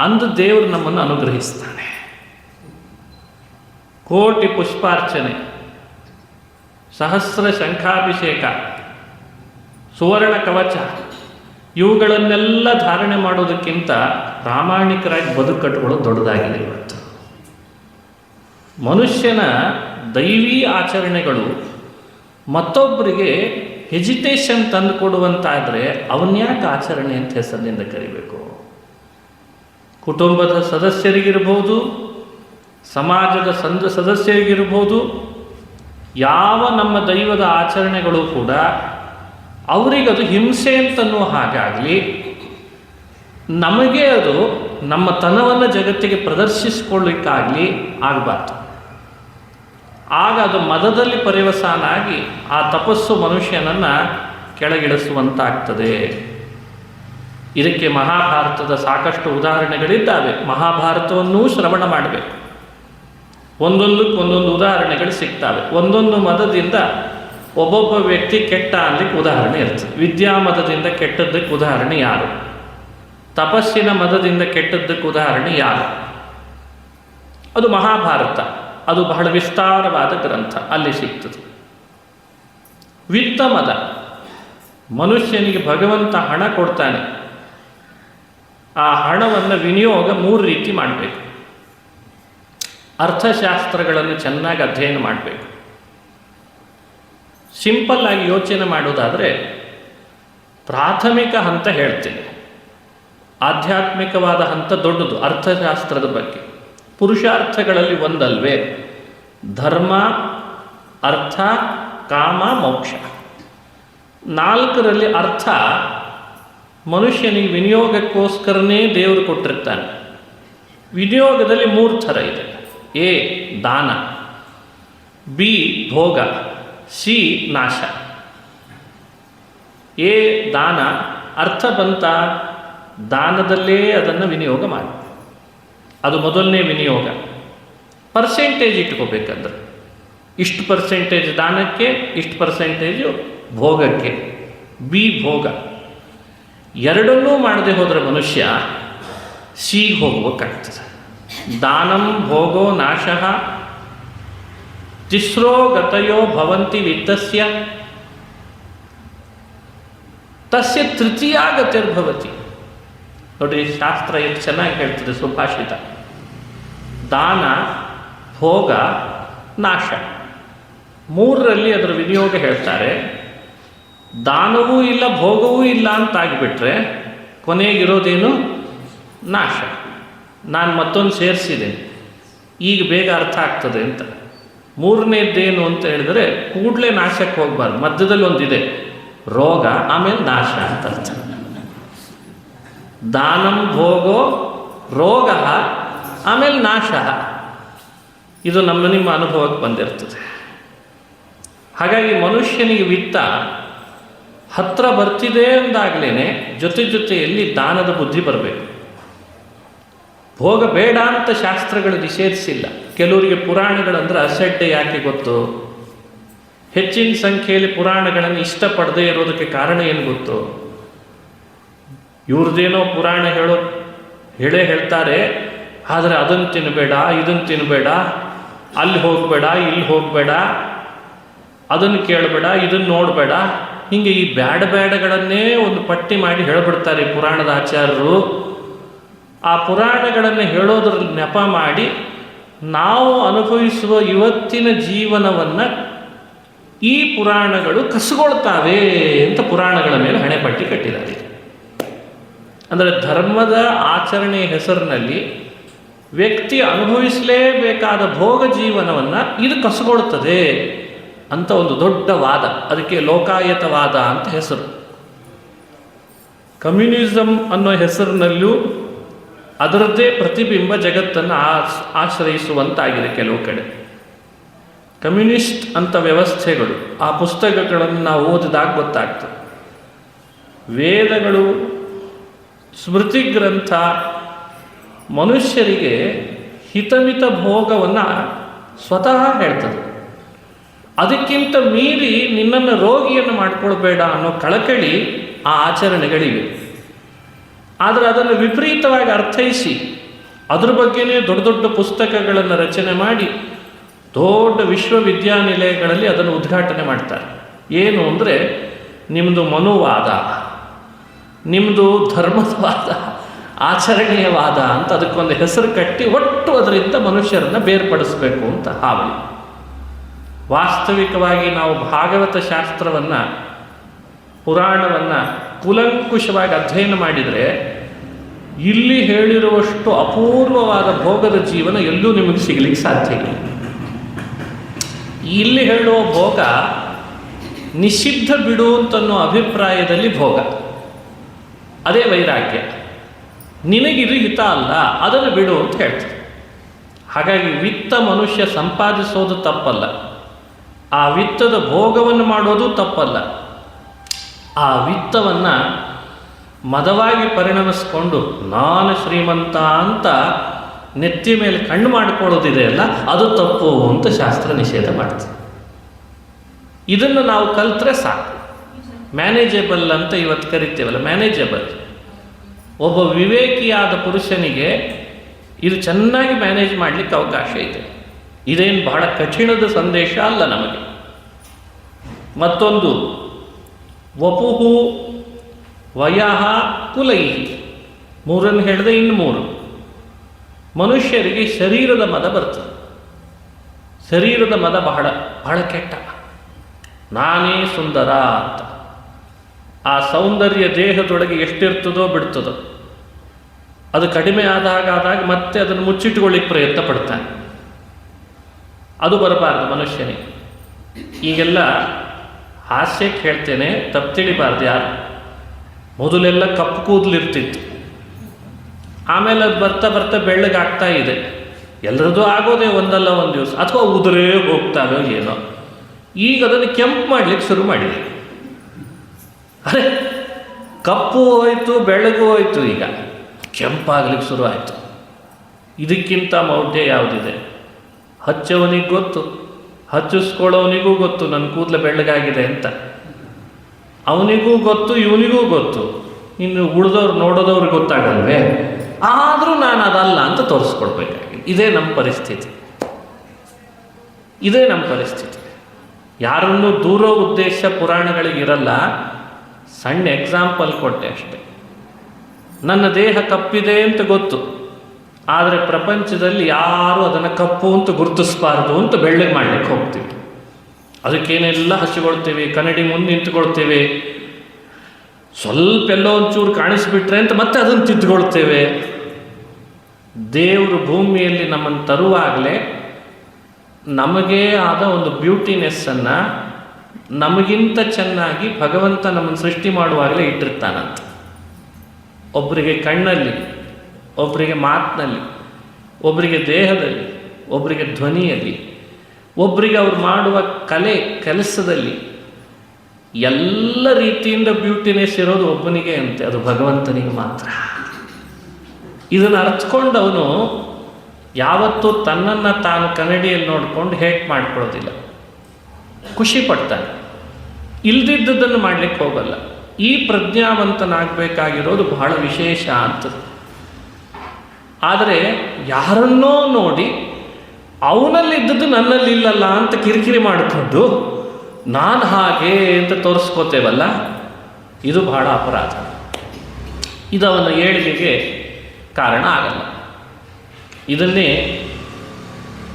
ಅಂದು ದೇವರು ನಮ್ಮನ್ನು ಅನುಗ್ರಹಿಸ್ತಾನೆ. ಕೋಟಿ ಪುಷ್ಪಾರ್ಚನೆ, ಸಹಸ್ರ ಶಂಖಾಭಿಷೇಕ, ಸುವರ್ಣ ಕವಚ ಇವುಗಳನ್ನೆಲ್ಲ ಧಾರಣೆ ಮಾಡೋದಕ್ಕಿಂತ ಪ್ರಾಮಾಣಿಕರಾಗಿ ಬದುಕಟ್ಟುಕೊಳ್ಳೋದು ದೊಡ್ಡದಾಗಿದೆ. ಇವತ್ತು ಮನುಷ್ಯನ ದೈವೀ ಆಚರಣೆಗಳು ಮತ್ತೊಬ್ಬರಿಗೆ ಹೆಜಿಟೇಷನ್ ತಂದು ಕೊಡುವಂತಾದರೆ ಅವನ್ಯಾಕೆ ಆಚರಣೆ ಅಂತ ಹೆಸರಿನಿಂದ ಕರಿಬೇಕು? ಕುಟುಂಬದ ಸದಸ್ಯರಿಗಿರ್ಬೋದು, ಸಮಾಜದ ಸದಸ್ಯರಿಗಿರ್ಬೋದು, ಯಾವ ನಮ್ಮ ದೈವದ ಆಚರಣೆಗಳು ಕೂಡ ಅವರಿಗದು ಹಿಂಸೆ ಅಂತನ್ನೋ ಹಾಗಾಗಲಿ, ನಮಗೆ ಅದು ನಮ್ಮ ತನವನ್ನು ಜಗತ್ತಿಗೆ ಪ್ರದರ್ಶಿಸಿಕೊಳ್ಳಿಕ್ಕಾಗಲಿ ಆಗಬಾರ್ದು. ಆಗ ಅದು ಮದದಲ್ಲಿ ಪರಿವಸಾನ ಆಗಿ ಆ ತಪಸ್ಸು ಮನುಷ್ಯನನ್ನು ಕೆಳಗಿಳಿಸುವಂತಾಗ್ತದೆ. ಇದಕ್ಕೆ ಮಹಾಭಾರತದ ಸಾಕಷ್ಟು ಉದಾಹರಣೆಗಳಿದ್ದಾವೆ. ಮಹಾಭಾರತವನ್ನೂ ಶ್ರವಣ ಮಾಡಬೇಕು. ಒಂದೊಂದಕ್ಕೊಂದೊಂದು ಉದಾಹರಣೆಗಳು ಸಿಗ್ತವೆ. ಒಂದೊಂದು ಮದದಿಂದ ಒಬ್ಬೊಬ್ಬ ವ್ಯಕ್ತಿ ಕೆಟ್ಟ ಅನ್ಲಿಕ್ಕೆ ಉದಾಹರಣೆ ಇರ್ತದೆ. ವಿದ್ಯಾಮದದಿಂದ ಕೆಟ್ಟದ್ದಕ್ಕೆ ಉದಾಹರಣೆ ಯಾರು? ತಪಸ್ಸಿನ ಮದದಿಂದ ಕೆಟ್ಟದ್ದಕ್ಕೆ ಉದಾಹರಣೆ ಯಾರು? ಅದು ಮಹಾಭಾರತ, ಅದು ಬಹಳ ವಿಸ್ತಾರವಾದ ಗ್ರಂಥ, ಅಲ್ಲಿ ಸಿಗ್ತದೆ. ವಿತ್ತಮದ, ಮನುಷ್ಯನಿಗೆ ಭಗವಂತ ಹಣ ಕೊಡ್ತಾನೆ, ಆ ಹಣವನ್ನು ವಿನಿಯೋಗ 3 ರೀತಿ ಮಾಡಬೇಕು. ಅರ್ಥಶಾಸ್ತ್ರಗಳನ್ನು ಚೆನ್ನಾಗಿ ಅಧ್ಯಯನ ಮಾಡಬೇಕು. ಸಿಂಪಲ್ ಆಗಿ ಯೋಚನೆ ಮಾಡೋದಾದರೆ ಪ್ರಾಥಮಿಕ ಹಂತ ಹೇಳ್ತೇನೆ, ಆಧ್ಯಾತ್ಮಿಕವಾದ ಹಂತ ದೊಡ್ಡದು. ಅರ್ಥಶಾಸ್ತ್ರದ ಬಗ್ಗೆ ಪುರುಷಾರ್ಥಗಳಲ್ಲಿ ಒಂದಲ್ವೇ ಧರ್ಮ, ಅರ್ಥ, ಕಾಮ, ಮೋಕ್ಷ. 4ರಲ್ಲಿ ಅರ್ಥ ಮನುಷ್ಯನಿಗೆ ವಿನಿಯೋಗಕ್ಕೋಸ್ಕರನೇ ದೇವರು ಕೊಟ್ಟಿರ್ತಾನೆ. ವಿನಿಯೋಗದಲ್ಲಿ 3 ಥರ ಇದೆ. ಎ ದಾನ, ಬಿ ಭೋಗ, ಸಿ ನಾಶ. ಎ ದಾನ, ಅರ್ಥ ಬಂತ, ದಾನದಲ್ಲೇ ಅದನ್ನು ವಿನಿಯೋಗ ಮಾಡಿ, ಅದು ಮೊದಲನೇ ವಿನಿಯೋಗ. ಪರ್ಸೆಂಟೇಜ್ ಇಟ್ಕೋಬೇಕಂದ್ರೆ ಇಷ್ಟು ಪರ್ಸೆಂಟೇಜ್ ದಾನಕ್ಕೆ, ಇಷ್ಟು ಪರ್ಸೆಂಟೇಜು ಭೋಗಕ್ಕೆ. ಬಿ ಭೋಗ. ಎರಡನ್ನೂ ಮಾಡದೆ ಹೋದರೆ ಮನುಷ್ಯ ಸಿಗೆ ಹೋಗ್ಬೇಕಾಗ್ತದೆ. ದಾನಂ ಭೋಗೋ ನಾಶಃ ತಿಸ್ರೋ ಗತಯೋ ಭವಂತಿ ವಿತ್ತಸ್ಯ ತಸ್ಯ ತೃತೀಯ ಗತಿರ್ಭವತಿ. ನೋಡ್ರಿ, ಶಾಸ್ತ್ರ ಎಷ್ಟು ಚೆನ್ನಾಗಿ ಹೇಳ್ತದೆ, ಸುಭಾಷಿತ. ದಾನ, ಭೋಗ, ನಾಶ, 3ರಲ್ಲಿ ಅದರ ವಿನಿಯೋಗ ಹೇಳ್ತಾರೆ. ದಾನವೂ ಇಲ್ಲ, ಭೋಗವೂ ಇಲ್ಲ ಅಂತಾಗಿಬಿಟ್ರೆ ಕೊನೆಗಿರೋದೇನು? ನಾಶ. ನಾನು ಮತ್ತೊಂದು ಸೇರಿಸಿದ್ದೇನೆ, ಈಗ ಬೇಗ ಅರ್ಥ ಆಗ್ತದೆ ಅಂತ. 3ನೇದ್ದೇನು ಅಂತ ಹೇಳಿದರೆ ಕೂಡಲೇ ನಾಶಕ್ಕೆ ಹೋಗಬಾರ್ದು, ಮಧ್ಯದಲ್ಲಿ ಒಂದಿದೆ, ರೋಗ, ಆಮೇಲೆ ನಾಶ ಅಂತ ಅರ್ಥ. ದಾನಂ ಭೋಗೋ ರೋಗ, ಆಮೇಲೆ ನಾಶ. ಇದು ನಿಮ್ಮ ಅನುಭವಕ್ಕೆ ಬಂದಿರ್ತದೆ. ಹಾಗಾಗಿ ಮನುಷ್ಯನಿಗೆ ವಿತ್ತ ಹತ್ರ ಬರ್ತಿದೆ ಅಂದಾಗಲೇ ಜೊತೆಯಲ್ಲಿ ದಾನದ ಬುದ್ಧಿ ಬರಬೇಕು. ಭೋಗ ಬೇಡ ಅಂತ ಶಾಸ್ತ್ರಗಳು ನಿಷೇಧಿಸಿಲ್ಲ. ಕೆಲವರಿಗೆ ಪುರಾಣಗಳಂದ್ರೆ ಅಸಡ್ಡೆ ಯಾಕೆ ಗೊತ್ತು? ಹೆಚ್ಚಿನ ಸಂಖ್ಯೆಯಲ್ಲಿ ಪುರಾಣಗಳನ್ನು ಇಷ್ಟಪಡದೇ ಇರೋದಕ್ಕೆ ಕಾರಣ ಏನು ಗೊತ್ತು? ಇವ್ರದ್ದೇನೋ ಪುರಾಣ ಹೇಳ್ತಾರೆ, ಆದರೆ ಅದನ್ನು ತಿನ್ನಬೇಡ, ಇದನ್ನು ತಿನ್ನಬೇಡ, ಅಲ್ಲಿ ಹೋಗಬೇಡ, ಇಲ್ಲಿ ಹೋಗಬೇಡ, ಅದನ್ನು ಕೇಳಬೇಡ, ಇದನ್ನು ನೋಡಬೇಡ, ಹೀಗೆ ಈ ಬೇಡಗಳನ್ನೇ ಒಂದು ಪಟ್ಟಿ ಮಾಡಿ ಹೇಳಿಬಿಡ್ತಾರೆ ಪುರಾಣದ ಆಚಾರ್ಯರು. ಆ ಪುರಾಣಗಳನ್ನು ಹೇಳೋದ್ರ ನೆಪ ಮಾಡಿ ನಾವು ಅನುಭವಿಸುವ ಇವತ್ತಿನ ಜೀವನವನ್ನು ಈ ಪುರಾಣಗಳು ಕಸಗೊಳ್ತಾವೆ ಅಂತ ಪುರಾಣಗಳ ಮೇಲೆ ಹಣೆಪಟ್ಟಿ ಕಟ್ಟಿದ್ದಾರೆ. ಅಂದರೆ ಧರ್ಮದ ಆಚರಣೆಯ ಹೆಸರಿನಲ್ಲಿ ವ್ಯಕ್ತಿ ಅನುಭವಿಸಲೇಬೇಕಾದ ಭೋಗ ಜೀವನವನ್ನು ಇದು ಕಸಗೊಳ್ತದೆ ಅಂತ ಒಂದು ದೊಡ್ಡ ವಾದ. ಅದಕ್ಕೆ ಲೋಕಾಯತವಾದ ಅಂತ ಹೆಸರು. ಕಮ್ಯುನಿಸಮ್ ಅನ್ನೋ ಹೆಸರಿನಲ್ಲೂ ಅದರದ್ದೇ ಪ್ರತಿಬಿಂಬ ಜಗತ್ತನ್ನು ಆಶ್ರಯಿಸುವಂತಾಗಿದೆ ಕೆಲವು ಕಡೆ. ಕಮ್ಯುನಿಸ್ಟ್ ಅಂತ ವ್ಯವಸ್ಥೆಗಳು, ಆ ಪುಸ್ತಕಗಳನ್ನು ನಾವು ಓದಿದಾಗ ಗೊತ್ತಾಗ್ತದೆ. ವೇದಗಳು, ಸ್ಮೃತಿ ಗ್ರಂಥ ಮನುಷ್ಯರಿಗೆ ಹಿತಮಿತ ಭೋಗವನ್ನು ಸ್ವತಃ ಹೇಳ್ತದೆ. ಅದಕ್ಕಿಂತ ಮೀರಿ ನಿನ್ನನ್ನು ರೋಗಿಯನ್ನು ಮಾಡಿಕೊಳ್ಬೇಡ ಅನ್ನೋ ಕಳಕಳಿ ಆ ಆಚರಣೆಗಳಿವೆ. ಆದರೆ ಅದನ್ನು ವಿಪರೀತವಾಗಿ ಅರ್ಥೈಸಿ ಅದ್ರ ಬಗ್ಗೆನೇ ದೊಡ್ಡ ದೊಡ್ಡ ಪುಸ್ತಕಗಳನ್ನು ರಚನೆ ಮಾಡಿ ದೊಡ್ಡ ವಿಶ್ವವಿದ್ಯಾನಿಲಯಗಳಲ್ಲಿ ಅದನ್ನು ಉದ್ಘಾಟನೆ ಮಾಡ್ತಾರೆ. ಏನು ಅಂದರೆ ನಿಮ್ಮದು ಮನುವಾದ, ನಿಮ್ಮದು ಧರ್ಮದವಾದ, ಆಚರಣೀಯವಾದ ಅಂತ ಅದಕ್ಕೊಂದು ಹೆಸರು ಕಟ್ಟಿ ಒಟ್ಟು ಅದರಿಂದ ಮನುಷ್ಯರನ್ನು ಬೇರ್ಪಡಿಸಬೇಕು ಅಂತ ಹಾವಳಿ. ವಾಸ್ತವಿಕವಾಗಿ ನಾವು ಭಾಗವತ ಶಾಸ್ತ್ರವನ್ನು, ಪುರಾಣವನ್ನು ಕೂಲಂಕುಷವಾಗಿ ಅಧ್ಯಯನ ಮಾಡಿದರೆ ಇಲ್ಲಿ ಹೇಳಿರುವಷ್ಟು ಅಪೂರ್ವವಾದ ಭೋಗದ ಜೀವನ ಎಲ್ಲೂ ನಿಮಗೆ ಸಿಗಲಿಕ್ಕೆ ಸಾಧ್ಯ ಇಲ್ಲ. ಇಲ್ಲಿ ಹೇಳುವ ಭೋಗ ನಿಷಿದ್ಧ ಬಿಡು ಅಂತನ್ನೋ ಅಭಿಪ್ರಾಯದಲ್ಲಿ ಭೋಗ, ಅದೇ ವೈರಾಗ್ಯ. ನಿನಗಿದು ಹಿತ ಅಲ್ಲ, ಅದನ್ನು ಬಿಡು ಅಂತ ಹೇಳ್ತದೆ. ಹಾಗಾಗಿ ವಿತ್ತ ಮನುಷ್ಯ ಸಂಪಾದಿಸೋದು ತಪ್ಪಲ್ಲ, ಆ ವಿತ್ತದ ಭೋಗವನ್ನು ಮಾಡೋದು ತಪ್ಪಲ್ಲ. ಆ ವಿತ್ತವನ್ನು ಮದವಾಗಿ ಪರಿಣಮಿಸ್ಕೊಂಡು ನಾನು ಶ್ರೀಮಂತ ಅಂತ ನೆತ್ತಿ ಮೇಲೆ ಕಣ್ಣು ಮಾಡಿಕೊಳ್ಳೋದಿದೆ ಅಲ್ಲ, ಅದು ತಪ್ಪು ಅಂತ ಶಾಸ್ತ್ರ ನಿಷೇಧ ಮಾಡ್ತದೆ. ಇದನ್ನು ನಾವು ಕಲ್ತ್ರೆ ಸಾಕು. ಮ್ಯಾನೇಜಬಲ್ ಅಂತ ಇವತ್ತು ಕರಿತೀವಲ್ಲ, ಮ್ಯಾನೇಜಬಲ್. ಒಬ್ಬ ವಿವೇಕಿಯಾದ ಪುರುಷನಿಗೆ ಇದು ಚೆನ್ನಾಗಿ ಮ್ಯಾನೇಜ್ ಮಾಡಲಿಕ್ಕೆ ಅವಕಾಶ ಇದೆ. ಇದೇನು ಬಹಳ ಕಠಿಣದ ಸಂದೇಶ ಅಲ್ಲ ನಮಗೆ. ಮತ್ತೊಂದು ವಪುಹು ವಯಃ ಕುಲೈಹಿ, ಮೂರನ್ನು ಹೇಳಿದೆ. ಇನ್ನು ಮೂರು, ಮನುಷ್ಯರಿಗೆ ಶರೀರದ ಮದ ಬರ್ತದೆ. ಶರೀರದ ಮದ ಬಹಳ ಬಹಳ ಕೆಟ್ಟ. ನಾನೇ ಸುಂದರ ಅಂತ. ಆ ಸೌಂದರ್ಯ ದೇಹದೊಳಗೆ ಎಷ್ಟಿರ್ತದೋ ಬಿಡ್ತದೋ, ಅದು ಕಡಿಮೆ ಆದಾಗ ಮತ್ತೆ ಅದನ್ನು ಮುಚ್ಚಿಟ್ಟುಕೊಳ್ಳಿಕ್ಕೆ ಪ್ರಯತ್ನ ಪಡ್ತಾನೆ. ಅದು ಬರಬಾರ್ದು ಮನುಷ್ಯನಿಗೆ. ಈಗೆಲ್ಲ ಹಾಸ್ಯಕ್ಕೆ ಹೇಳ್ತೇನೆ, ತಪ್ಪು ತಿಳಿಬಾರ್ದು ಯಾರು. ಮೊದಲೆಲ್ಲ ಕಪ್ಪು ಕೂದಲಿರ್ತಿತ್ತು, ಆಮೇಲೆ ಅದು ಬರ್ತಾ ಬರ್ತಾ ಬೆಳ್ಳಗಾಗ್ತಾ ಇದೆ. ಎಲ್ಲರದ್ದು ಆಗೋದೇ ಒಂದಲ್ಲ ಒಂದು ದಿವಸ, ಅಥವಾ ಉದುರೇ ಹೋಗ್ತಾರೋ ಏನೋ. ಈಗ ಅದನ್ನು ಕೆಂಪು ಮಾಡಲಿಕ್ಕೆ ಶುರು ಮಾಡಿದೆ. ಅರೆ, ಕಪ್ಪು ಹೋಯಿತು, ಬೆಳಗು ಹೋಯಿತು, ಈಗ ಕೆಂಪಾಗ್ಲಿಕ್ಕೆ ಶುರು ಆಯಿತು. ಇದಕ್ಕಿಂತ ಮೌಢ್ಯ ಯಾವುದಿದೆ? ಹಚ್ಚವನಿಗೆ ಗೊತ್ತು, ಹಚ್ಚಿಸ್ಕೊಳ್ಳೋವನಿಗೂ ಗೊತ್ತು ನನ್ನ ಕೂದಲು ಬೆಳ್ಳಗಾಗಿದೆ ಅಂತ. ಅವನಿಗೂ ಗೊತ್ತು, ಇವನಿಗೂ ಗೊತ್ತು. ಇನ್ನು ಉಳಿದವ್ರು ನೋಡೋದವ್ರಿಗೆ ಗೊತ್ತಾಗಲ್ವೇ? ಆದರೂ ನಾನು ಅದಲ್ಲ ಅಂತ ತೋರಿಸ್ಕೊಡ್ಬೇಕಾಗಿದೆ. ಇದೇ ನಮ್ಮ ಪರಿಸ್ಥಿತಿ. ಇದೇ ನಮ್ಮ ಪರಿಸ್ಥಿತಿ. ಯಾರನ್ನೂ ದೂರೋ ಉದ್ದೇಶ ಪುರಾಣಗಳಿಗಿರಲ್ಲ. ಸಣ್ಣ ಎಕ್ಸಾಂಪಲ್ ಕೊಟ್ಟೆ ಅಷ್ಟೆ. ನನ್ನ ದೇಹ ಕಪ್ಪಿದೆ ಅಂತ ಗೊತ್ತು, ಆದರೆ ಪ್ರಪಂಚದಲ್ಲಿ ಯಾರೂ ಅದನ್ನು ಕಪ್ಪು ಅಂತ ಗುರುತಿಸಬಾರ್ದು ಅಂತ ಬೆಳ್ಳಗೆ ಮಾಡಲಿಕ್ಕೆ ಹೋಗ್ತೀವಿ. ಅದಕ್ಕೇನೆಲ್ಲ ಹಚ್ಚಿಕೊಳ್ತೇವೆ, ಕನ್ನಡಿ ಮುಂದೆ ನಿಂತುಕೊಳ್ತೇವೆ. ಸ್ವಲ್ಪ ಎಲ್ಲೋ ಒಂಚೂರು ಕಾಣಿಸ್ಬಿಟ್ರೆ ಅಂತ ಮತ್ತೆ ಅದನ್ನು ತಿದ್ದುಕೊಳ್ತೇವೆ. ದೇವರು ಭೂಮಿಯಲ್ಲಿ ನಮ್ಮನ್ನು ತರುವಾಗಲೇ ನಮಗೇ ಆದ ಒಂದು ಬ್ಯೂಟಿನೆಸ್ಸನ್ನು ನಮಗಿಂತ ಚೆನ್ನಾಗಿ ಭಗವಂತ ನಮ್ಮನ್ನು ಸೃಷ್ಟಿ ಮಾಡುವಾಗಲೇ ಇಟ್ಟಿರ್ತಾನಂತ. ಒಬ್ಬರಿಗೆ ಕಣ್ಣಲ್ಲಿ, ಒಬ್ಬರಿಗೆ ಮಾತಿನಲ್ಲಿ, ಒಬ್ಬರಿಗೆ ದೇಹದಲ್ಲಿ, ಒಬ್ಬರಿಗೆ ಧ್ವನಿಯಲ್ಲಿ, ಒಬ್ಬರಿಗೆ ಅವ್ರು ಮಾಡುವ ಕೆಲಸದಲ್ಲಿ, ಎಲ್ಲ ರೀತಿಯಿಂದ ಬ್ಯೂಟಿನೆಸ್ ಇರೋದು ಒಬ್ಬನಿಗೆ ಅಂತೆ. ಅದು ಭಗವಂತನಿಗೆ ಮಾತ್ರ. ಇದನ್ನು ಅರ್ಥಕೊಂಡವನು ಯಾವತ್ತೂ ತನ್ನನ್ನು ತಾನು ಕನ್ನಡಿಯಲ್ಲಿ ನೋಡಿಕೊಂಡು ಹೇಟ್ ಮಾಡ್ಕೊಳ್ಳೋದಿಲ್ಲ, ಖುಷಿ ಪಡ್ತಾನೆ. ಇಲ್ದಿದ್ದನ್ನು ಮಾಡಲಿಕ್ಕೆ ಹೋಗಲ್ಲ. ಈ ಪ್ರಜ್ಞಾವಂತನಾಗಬೇಕಾಗಿರೋದು ಬಹಳ ವಿಶೇಷ ಅಂತ. ಆದರೆ ಯಾರನ್ನೋ ನೋಡಿ ಅವನಲ್ಲಿದ್ದದ್ದು ನನ್ನಲ್ಲಿ ಇಲ್ಲಲ್ಲ ಅಂತ ಕಿರಿಕಿರಿ ಮಾಡಿಕೊಂಡು ನಾನು ಹಾಗೆ ಅಂತ ತೋರಿಸ್ಕೋತೇವಲ್ಲ, ಇದು ಬಹಳ ಅಪರಾಧ. ಇದು ಅವನ ಏಳಿಗೆಗೆ ಕಾರಣ ಆಗಲ್ಲ. ಇದನ್ನೇ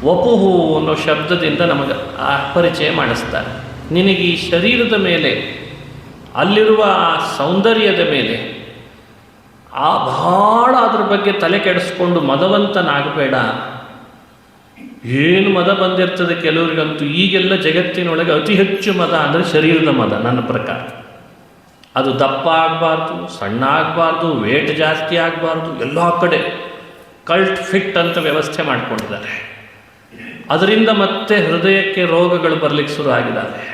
ವಪುಹು ಅನ್ನೋ ಶಬ್ದದಿಂದ ನಮಗೆ ಪರಿಚಯ ಮಾಡಿಸ್ತಾರೆ. ನಿನಗೆ ಈ ಶರೀರದ ಮೇಲೆ, ಅಲ್ಲಿರುವ ಸೌಂದರ್ಯದ ಮೇಲೆ ಬಹಳ ಅದ್ರ ಬಗ್ಗೆ ತಲೆ ಕೆಡಿಸ್ಕೊಂಡು ಮದವಂತನಾಗಬೇಡ. ಏನು ಮದ ಬಂದಿರ್ತದೆ ಕೆಲವರಿಗಂತೂ. ಈಗೆಲ್ಲ ಜಗತ್ತಿನೊಳಗೆ ಅತಿ ಹೆಚ್ಚು ಮದ ಅಂದರೆ ಶರೀರದ ಮದ. ನನ್ನ ಪ್ರಕಾರ ಅದು ದಪ್ಪ ಆಗಬಾರ್ದು, ಸಣ್ಣ ಆಗಬಾರ್ದು, ವೇಟ್ ಜಾಸ್ತಿ ಆಗಬಾರ್ದು. ಎಲ್ಲ ಕಡೆ ಕಲ್ಟ್ ಫಿಟ್ ಅಂತ ವ್ಯವಸ್ಥೆ ಮಾಡಿಕೊಂಡಿದ್ದಾರೆ. ಅದರಿಂದ ಮತ್ತೆ ಹೃದಯಕ್ಕೆ ರೋಗಗಳು ಬರಲಿಕ್ಕೆ ಶುರು ಆಗಿದ್ದಾವೆ.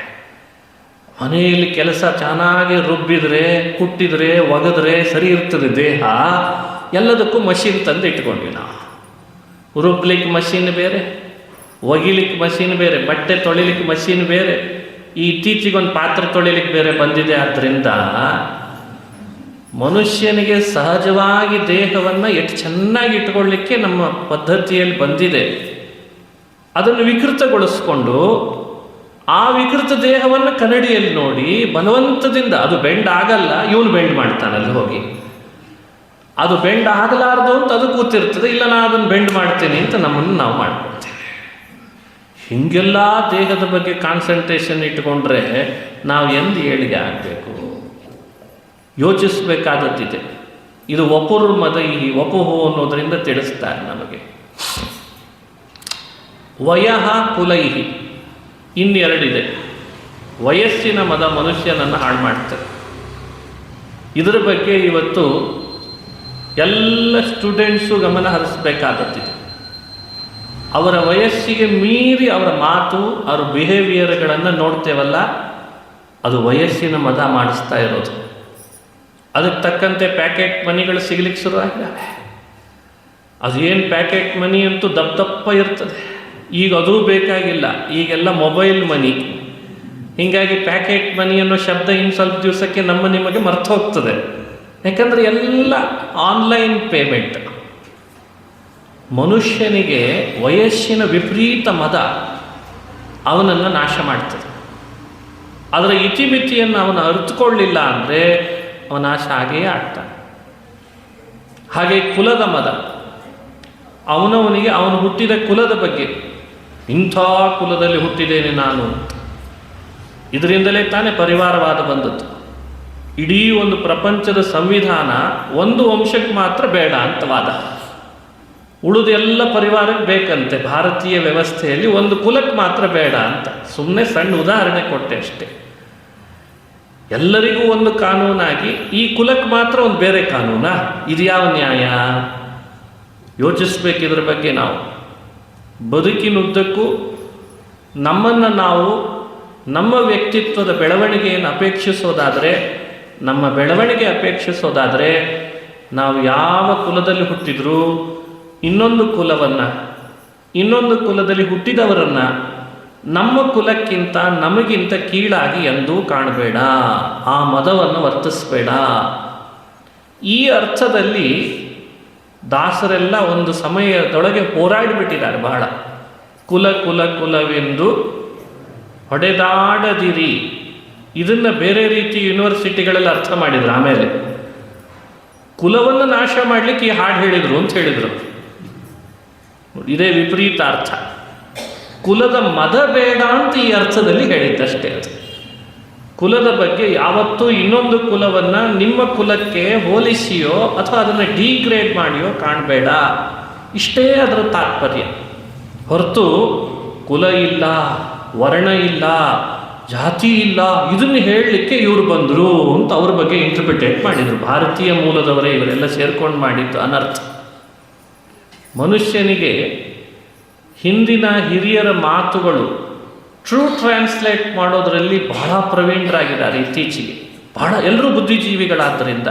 ಮನೆಯಲ್ಲಿ ಕೆಲಸ ಚೆನ್ನಾಗಿ ರುಬ್ಬಿದರೆ, ಕುಟ್ಟಿದರೆ, ಒಗೆದ್ರೆ ಸರಿ ಇರ್ತದೆ ದೇಹ. ಎಲ್ಲದಕ್ಕೂ ಮಷೀನ್ ತಂದು ಇಟ್ಕೊಂಡ್ವಿ ನಾವು. ರುಬ್ಲಿಕ್ಕೆ ಮಷೀನ್ ಬೇರೆ, ಒಗಿಲಿಕ್ಕೆ ಮಷೀನ್ ಬೇರೆ, ಬಟ್ಟೆ ತೊಳಿಲಿಕ್ಕೆ ಮಷೀನ್ ಬೇರೆ, ಈ ಇತ್ತೀಚೆಗೊಂದು ಪಾತ್ರೆ ತೊಳಿಲಿಕ್ಕೆ ಬೇರೆ ಬಂದಿದೆ. ಆದ್ದರಿಂದ ಮನುಷ್ಯನಿಗೆ ಸಹಜವಾಗಿ ದೇಹವನ್ನು ಎಷ್ಟು ಚೆನ್ನಾಗಿ ಇಟ್ಕೊಳ್ಳಿಕ್ಕೆ ನಮ್ಮ ಪದ್ಧತಿಯಲ್ಲಿ ಬಂದಿದೆ. ಅದನ್ನು ವಿಕೃತಗೊಳಿಸ್ಕೊಂಡು ಆ ವಿಕೃತ ದೇಹವನ್ನು ಕನ್ನಡಿಯಲ್ಲಿ ನೋಡಿ ಬಲವಂತದಿಂದ, ಅದು ಬೆಂಡ್ ಆಗಲ್ಲ, ಇವನು ಬೆಂಡ್ ಮಾಡ್ತಾನಲ್ಲಿ ಹೋಗಿ. ಅದು ಬೆಂಡ್ ಆಗಲಾರ್ದು ಅಂತ ಅದು ಕೂತಿರ್ತದೆ. ಇಲ್ಲ, ನಾನು ಅದನ್ನು ಬೆಂಡ್ ಮಾಡ್ತೇನೆ ಅಂತ ನಮ್ಮನ್ನು ನಾವು ಮಾಡ್ಕೊಳ್ತೇವೆ. ಹೀಗೆಲ್ಲ ದೇಹದ ಬಗ್ಗೆ ಕಾನ್ಸಂಟ್ರೇಷನ್ ಇಟ್ಕೊಂಡ್ರೆ ನಾವು ಎಂದು ಏಳಿಗೆ ಆಗಬೇಕು? ಯೋಚಿಸಬೇಕಾದದ್ದಿದೆ. ಇದು ವಪುರ್ ಮದೈಹಿ, ವಪುಹು ಅನ್ನೋದರಿಂದ ತಿಳಿಸ್ತಾರೆ ನಮಗೆ. ವಯಃ ಕುಲೈಹಿ, ಇನ್ನೆರಡಿದೆ. ವಯಸ್ಸಿನ ಮದ ಮನುಷ್ಯನನ್ನು ಹಾಳು ಮಾಡ್ತಾರೆ. ಇದರ ಬಗ್ಗೆ ಇವತ್ತು ಎಲ್ಲ ಸ್ಟೂಡೆಂಟ್ಸು ಗಮನ ಹರಿಸಬೇಕಾದದ್ದಿದೆ. ಅವರ ವಯಸ್ಸಿಗೆ ಮೀರಿ ಅವರ ಮಾತು, ಅವರ ಬಿಹೇವಿಯರ್ಗಳನ್ನು ನೋಡ್ತೇವಲ್ಲ, ಅದು ವಯಸ್ಸಿನ ಮದ ಮಾಡಿಸ್ತಾ ಇರೋದು. ಅದಕ್ಕೆ ತಕ್ಕಂತೆ ಪ್ಯಾಕೆಟ್ ಮನಿಗಳು ಸಿಗ್ಲಿಕ್ಕೆ ಶುರು ಆಗಿದ್ದಾವೆ. ಅದು ಏನು ಪ್ಯಾಕೆಟ್ ಮನಿ ಅಂತೂ ದಪ್ಪ ಇರ್ತದೆ. ಈಗ ಅದೂ ಬೇಕಾಗಿಲ್ಲ, ಈಗೆಲ್ಲ ಮೊಬೈಲ್ ಮನಿ. ಹೀಗಾಗಿ ಪ್ಯಾಕೆಟ್ ಮನಿ ಅನ್ನೋ ಶಬ್ದ ಇನ್ನು ಸ್ವಲ್ಪ ದಿವಸಕ್ಕೆ ನಿಮಗೆ ಮರ್ತು ಹೋಗ್ತದೆ. ಯಾಕಂದರೆ ಎಲ್ಲ ಆನ್ಲೈನ್ ಪೇಮೆಂಟ್. ಮನುಷ್ಯನಿಗೆ ವಯಸ್ಸಿನ ವಿಪರೀತ ಮದ ಅವನನ್ನು ನಾಶ ಮಾಡ್ತದೆ. ಅದರ ಇತಿಮಿತಿಯನ್ನು ಅವನು ಅರಿತುಕೊಳ್ಳಿಲ್ಲ ಅಂದರೆ ಅವನ ನಾಶ ಆಗೇ ಆಗ್ತಾನೆ. ಹಾಗೆ ಕುಲದ ಮದ, ಅವನವನಿಗೆ ಅವನು ಹುಟ್ಟಿದ ಕುಲದ ಬಗ್ಗೆ, ಇಂಥ ಕುಲದಲ್ಲಿ ಹುಟ್ಟಿದ್ದೇನೆ ನಾನು, ಇದರಿಂದಲೇ ತಾನೇ ಪರಿವಾರವಾದ ಬಂದದ್ದು. ಇಡೀ ಒಂದು ಪ್ರಪಂಚದ ಸಂವಿಧಾನ ಒಂದು ವಂಶಕ್ಕೆ ಮಾತ್ರ ಬೇಡ ಅಂತ ವಾದ, ಉಳಿದೆಲ್ಲ ಪರಿವಾರಕ್ಕೆ ಬೇಕಂತೆ. ಭಾರತೀಯ ವ್ಯವಸ್ಥೆಯಲ್ಲಿ ಒಂದು ಕುಲಕ್ಕೆ ಮಾತ್ರ ಬೇಡ ಅಂತ. ಸುಮ್ಮನೆ ಸಣ್ಣ ಉದಾಹರಣೆ ಕೊಟ್ಟೆ ಅಷ್ಟೇ. ಎಲ್ಲರಿಗೂ ಒಂದು ಕಾನೂನಾಗಿ ಈ ಕುಲಕ್ಕೆ ಮಾತ್ರ ಒಂದು ಬೇರೆ ಕಾನೂನಾ? ಇದು ಯಾವ ನ್ಯಾಯ? ಯೋಚಿಸ್ಬೇಕು ಇದ್ರ ಬಗ್ಗೆ. ನಾವು ಬದುಕಿನುದ್ದಕ್ಕೂ ನಮ್ಮನ್ನು ನಾವು ನಮ್ಮ ವ್ಯಕ್ತಿತ್ವದ ಬೆಳವಣಿಗೆಯನ್ನು ಅಪೇಕ್ಷಿಸೋದಾದರೆ, ನಮ್ಮ ಬೆಳವಣಿಗೆ ಅಪೇಕ್ಷಿಸೋದಾದರೆ, ನಾವು ಯಾವ ಕುಲದಲ್ಲಿ ಹುಟ್ಟಿದ್ರೂ ಇನ್ನೊಂದು ಕುಲದಲ್ಲಿ ಹುಟ್ಟಿದವರನ್ನು ನಮ್ಮ ಕುಲಕ್ಕಿಂತ ನಮಗಿಂತ ಕೀಳಾಗಿ ಎಂದೂ ಕಾಣಬೇಡ, ಆ ಮದವನ್ನು ವರ್ತಿಸಬೇಡ. ಈ ಅರ್ಥದಲ್ಲಿ ದಾಸರೆಲ್ಲ ಒಂದು ಸಮಯದೊಳಗೆ ಹೋರಾಡಿಬಿಟ್ಟಿದ್ದಾರೆ ಬಹಳ. ಕುಲವೆಂದು ಹೊಡೆದಾಡದಿರಿ. ಇದನ್ನು ಬೇರೆ ರೀತಿ ಯೂನಿವರ್ಸಿಟಿಗಳಲ್ಲಿ ಅರ್ಥ ಮಾಡಿದ್ರು. ಆಮೇಲೆ ಕುಲವನ್ನು ನಾಶ ಮಾಡಲಿಕ್ಕೆ ಈ ಹಾಡು ಹೇಳಿದರು ಅಂತ ಹೇಳಿದರು. ಇದೇ ವಿಪರೀತ ಅರ್ಥ. ಕುಲದ ಮದ ಬೇಡ ಅಂತ ಈ ಅರ್ಥದಲ್ಲಿ ಹೇಳಿದ್ದಷ್ಟೇ. ಅದು ಕುಲದ ಬಗ್ಗೆ ಯಾವತ್ತೂ ಇನ್ನೊಂದು ಕುಲವನ್ನು ನಿಮ್ಮ ಕುಲಕ್ಕೆ ಹೋಲಿಸಿಯೋ ಅಥವಾ ಅದನ್ನು ಡಿಗ್ರೇಡ್ ಮಾಡಿಯೋ ಕಾಣಬೇಡ, ಇಷ್ಟೇ ಅದರ ತಾತ್ಪರ್ಯ. ಹೊರತು ಕುಲ ಇಲ್ಲ, ವರ್ಣ ಇಲ್ಲ, ಜಾತಿ ಇಲ್ಲ, ಇದನ್ನು ಹೇಳಲಿಕ್ಕೆ ಇವರು ಬಂದರು ಅಂತ ಅವ್ರ ಬಗ್ಗೆ ಇಂಟರ್ಪ್ರಿಟೇಟ್ ಮಾಡಿದರು. ಭಾರತೀಯ ಮೂಲದವರೇ ಇವರೆಲ್ಲ ಸೇರ್ಕೊಂಡು ಮಾಡಿದ್ದು ಅನರ್ಥ. ಮನುಷ್ಯನಿಗೆ ಹಿಂದಿನ ಹಿರಿಯರ ಮಾತುಗಳು ಟ್ರೂ ಟ್ರಾನ್ಸ್ಲೇಟ್ ಮಾಡೋದರಲ್ಲಿ ಬಹಳ ಪ್ರವೀಣರಾಗಿದ್ದಾರೆ ಇತ್ತೀಚೆಗೆ. ಎಲ್ಲರೂ ಬುದ್ಧಿಜೀವಿಗಳಾದ್ದರಿಂದ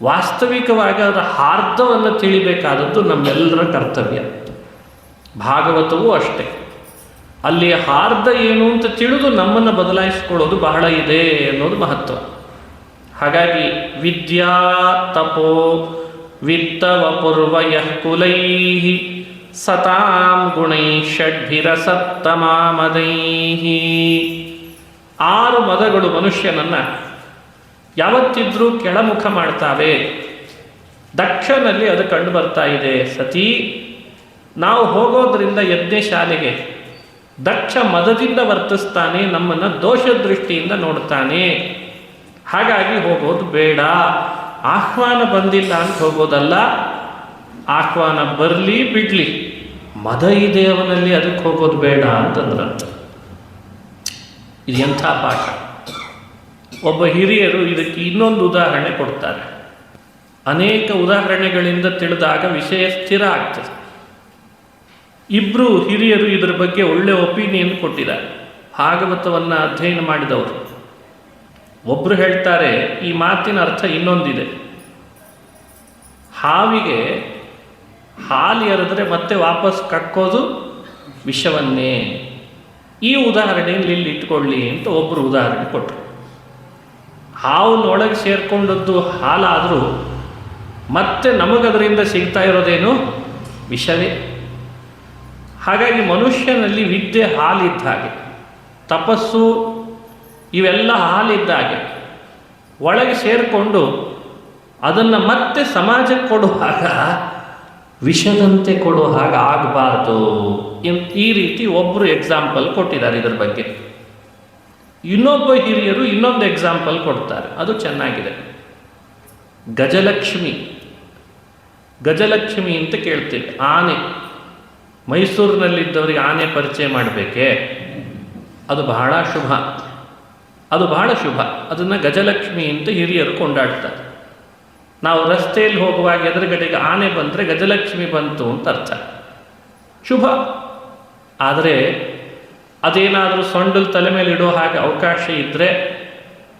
ವಾಸ್ತವಿಕವಾಗಿ ಅದರ ಹಾರ್ದವನ್ನು ತಿಳಿಬೇಕಾದದ್ದು ನಮ್ಮೆಲ್ಲರ ಕರ್ತವ್ಯ. ಭಾಗವತವೂ ಅಷ್ಟೇ. ಅಲ್ಲಿ ಹಾರ್ದ ಏನು ಅಂತ ತಿಳಿದು ನಮ್ಮನ್ನು ಬದಲಾಯಿಸಿಕೊಳ್ಳೋದು ಬಹಳ ಇದೆ ಅನ್ನೋದು ಮಹತ್ವ. ಹಾಗಾಗಿ ವಿದ್ಯಾ ತಪೋ ವಿತ್ತವಪೂರ್ವಯಃ ಕುಲೈಃ ಸತಾಂ ಗುಣೈ ಷಡ್ಭಿರಸತ್ತಮಾಮದೈಃ. 6 ಮದಗಳು ಮನುಷ್ಯನನ್ನು ಯಾವತ್ತಿದ್ರೂ ಕೆಳಮುಖ ಮಾಡ್ತಾವೆ. ದಕ್ಷನಲ್ಲಿ ಅದು ಕಂಡು ಬರ್ತಾ ಇದೆ. ಸತಿ ನಾವು ಹೋಗೋದ್ರಿಂದ ಯಜ್ಞಶಾಲೆಗೆ ದಕ್ಷ ಮದದಿಂದ ವರ್ತಿಸ್ತಾನೆ, ನಮ್ಮನ್ನು ದೋಷ ದೃಷ್ಟಿಯಿಂದ ನೋಡ್ತಾನೆ. ಹಾಗಾಗಿ ಹೋಗೋದು ಬೇಡ. ಆಹ್ವಾನ ಬಂದಿಲ್ಲ ಅಂತ ಹೋಗೋದಲ್ಲ, ಆಹ್ವಾನ ಬರಲಿ ಬಿಡಲಿ, ಮದ ಇದೆ ಅವನಲ್ಲಿ, ಅದಕ್ಕೆ ಹೋಗೋದು ಬೇಡ ಅಂತಂದ್ರಂತ. ಇದು ಎಂಥ ಪಾಠ! ಒಬ್ಬ ಹಿರಿಯರು ಇದಕ್ಕೆ ಇನ್ನೊಂದು ಉದಾಹರಣೆ ಕೊಡ್ತಾರೆ. ಅನೇಕ ಉದಾಹರಣೆಗಳಿಂದ ತಿಳಿದಾಗ ವಿಷಯ ಸ್ಥಿರ ಆಗ್ತದೆ. ಇಬ್ಬರು ಹಿರಿಯರು ಇದರ ಬಗ್ಗೆ ಒಳ್ಳೆ ಒಪಿನಿಯನ್ ಕೊಟ್ಟಿದ್ದಾರೆ, ಭಾಗವತವನ್ನು ಅಧ್ಯಯನ ಮಾಡಿದವರು. ಒಬ್ಬರು ಹೇಳ್ತಾರೆ, ಈ ಮಾತಿನ ಅರ್ಥ ಇನ್ನೊಂದಿದೆ. ಹಾವಿಗೆ ಹಾಲು ಎರೆದ್ರೆ ಮತ್ತೆ ವಾಪಸ್ ಕಕ್ಕೋದು ವಿಷವನ್ನೇ. ಈ ಉದಾಹರಣೆಯಲ್ಲಿ ಇಲ್ಲಿ ಇಟ್ಕೊಳ್ಳಿ ಅಂತ ಒಬ್ಬರು ಉದಾಹರಣೆ ಕೊಟ್ಟರು. ಹಾವಿನೊಳಗೆ ಸೇರ್ಕೊಂಡದ್ದು ಹಾಲಾದರೂ ಮತ್ತೆ ನಮಗದರಿಂದ ಸಿಗ್ತಾ ಇರೋದೇನು? ವಿಷವೇ. ಹಾಗಾಗಿ ಮನುಷ್ಯನಲ್ಲಿ ವಿದ್ಯೆ ಹಾಲಿದ್ದ ಹಾಗೆ, ತಪಸ್ಸು ಇವೆಲ್ಲ ಹಾಲಿದ್ದ ಹಾಗೆ. ಒಳಗೆ ಸೇರಿಕೊಂಡು ಅದನ್ನು ಮತ್ತೆ ಸಮಾಜಕ್ಕೆ ಕೊಡುವಾಗ ವಿಷದಂತೆ ಕೊಡುವ ಹಾಗೆ ಆಗಬಾರ್ದು. ಈ ರೀತಿ ಒಬ್ಬರು ಎಕ್ಸಾಂಪಲ್ ಕೊಟ್ಟಿದ್ದಾರೆ ಇದರ ಬಗ್ಗೆ. ಇನ್ನೊಬ್ಬ ಹಿರಿಯರು ಇನ್ನೊಂದು ಎಕ್ಸಾಂಪಲ್ ಕೊಡ್ತಾರೆ, ಅದು ಚೆನ್ನಾಗಿದೆ. ಗಜಲಕ್ಷ್ಮಿ ಅಂತ ಕೇಳ್ತೀವಿ. ಆನೆ, ಮೈಸೂರಿನಲ್ಲಿದ್ದವರಿಗೆ ಆನೆ ಪರಿಚಯ ಮಾಡಬೇಕೇ? ಅದು ಬಹಳ ಶುಭ. ಅದನ್ನು ಗಜಲಕ್ಷ್ಮಿ ಅಂತ ಹಿರಿಯರು ಕೊಂಡಾಡ್ತಾರೆ. ನಾವು ರಸ್ತೆಯಲ್ಲಿ ಹೋಗುವಾಗ ಎದುರುಗಡೆಗೆ ಆನೆ ಬಂದರೆ ಗಜಲಕ್ಷ್ಮಿ ಬಂತು ಅಂತ ಅರ್ಥ, ಶುಭ. ಆದರೆ ಅದೇನಾದರೂ ಸೊಂಡಲ್ ತಲೆ ಮೇಲೆ ಇಡೋ ಹಾಗೆ ಅವಕಾಶ ಇದ್ದರೆ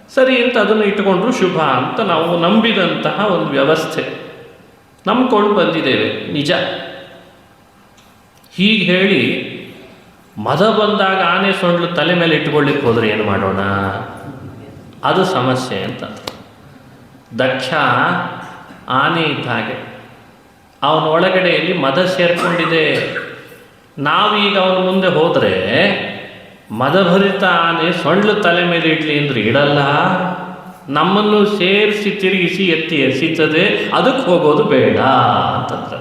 ಸರಿ ಅಂತ ಅದನ್ನು ಇಟ್ಟುಕೊಂಡ್ರು ಶುಭ ಅಂತ ನಾವು ನಂಬಿದಂತಹ ಒಂದು ವ್ಯವಸ್ಥೆ ನಂಬ್ಕೊಂಡು ಬಂದಿದ್ದೇವೆ, ನಿಜ. ಹೀಗೆ ಹೇಳಿ ಮದ ಬಂದಾಗ ಆನೆ ಸೊಂಡ್ಲು ತಲೆ ಮೇಲೆ ಇಟ್ಕೊಳ್ಳಿಕ್ಕೆ ಹೋದರೆ ಏನು ಮಾಡೋಣ? ಅದು ಸಮಸ್ಯೆ ಅಂತ. ದಕ್ಷ ಆನೆ ಇದ್ದ ಹಾಗೆ, ಅವನ ಒಳಗಡೆಯಲ್ಲಿ ಮದ ಸೇರಿಕೊಂಡಿದೆ. ನಾವೀಗ ಅವನ ಮುಂದೆ ಹೋದರೆ ಮದಭರಿತ ಆನೆ ಸೊಳ್ಳು ತಲೆ ಮೇಲೆ ಇಡಲಿ ಅಂದರೆ ಇಡಲ್ಲ, ನಮ್ಮನ್ನು ಸೇರಿಸಿ ತಿರುಗಿಸಿ ಎತ್ತಿ ಎಸಿತದೆ, ಅದಕ್ಕೆ ಹೋಗೋದು ಬೇಡ ಅಂತಂದ್ರೆ.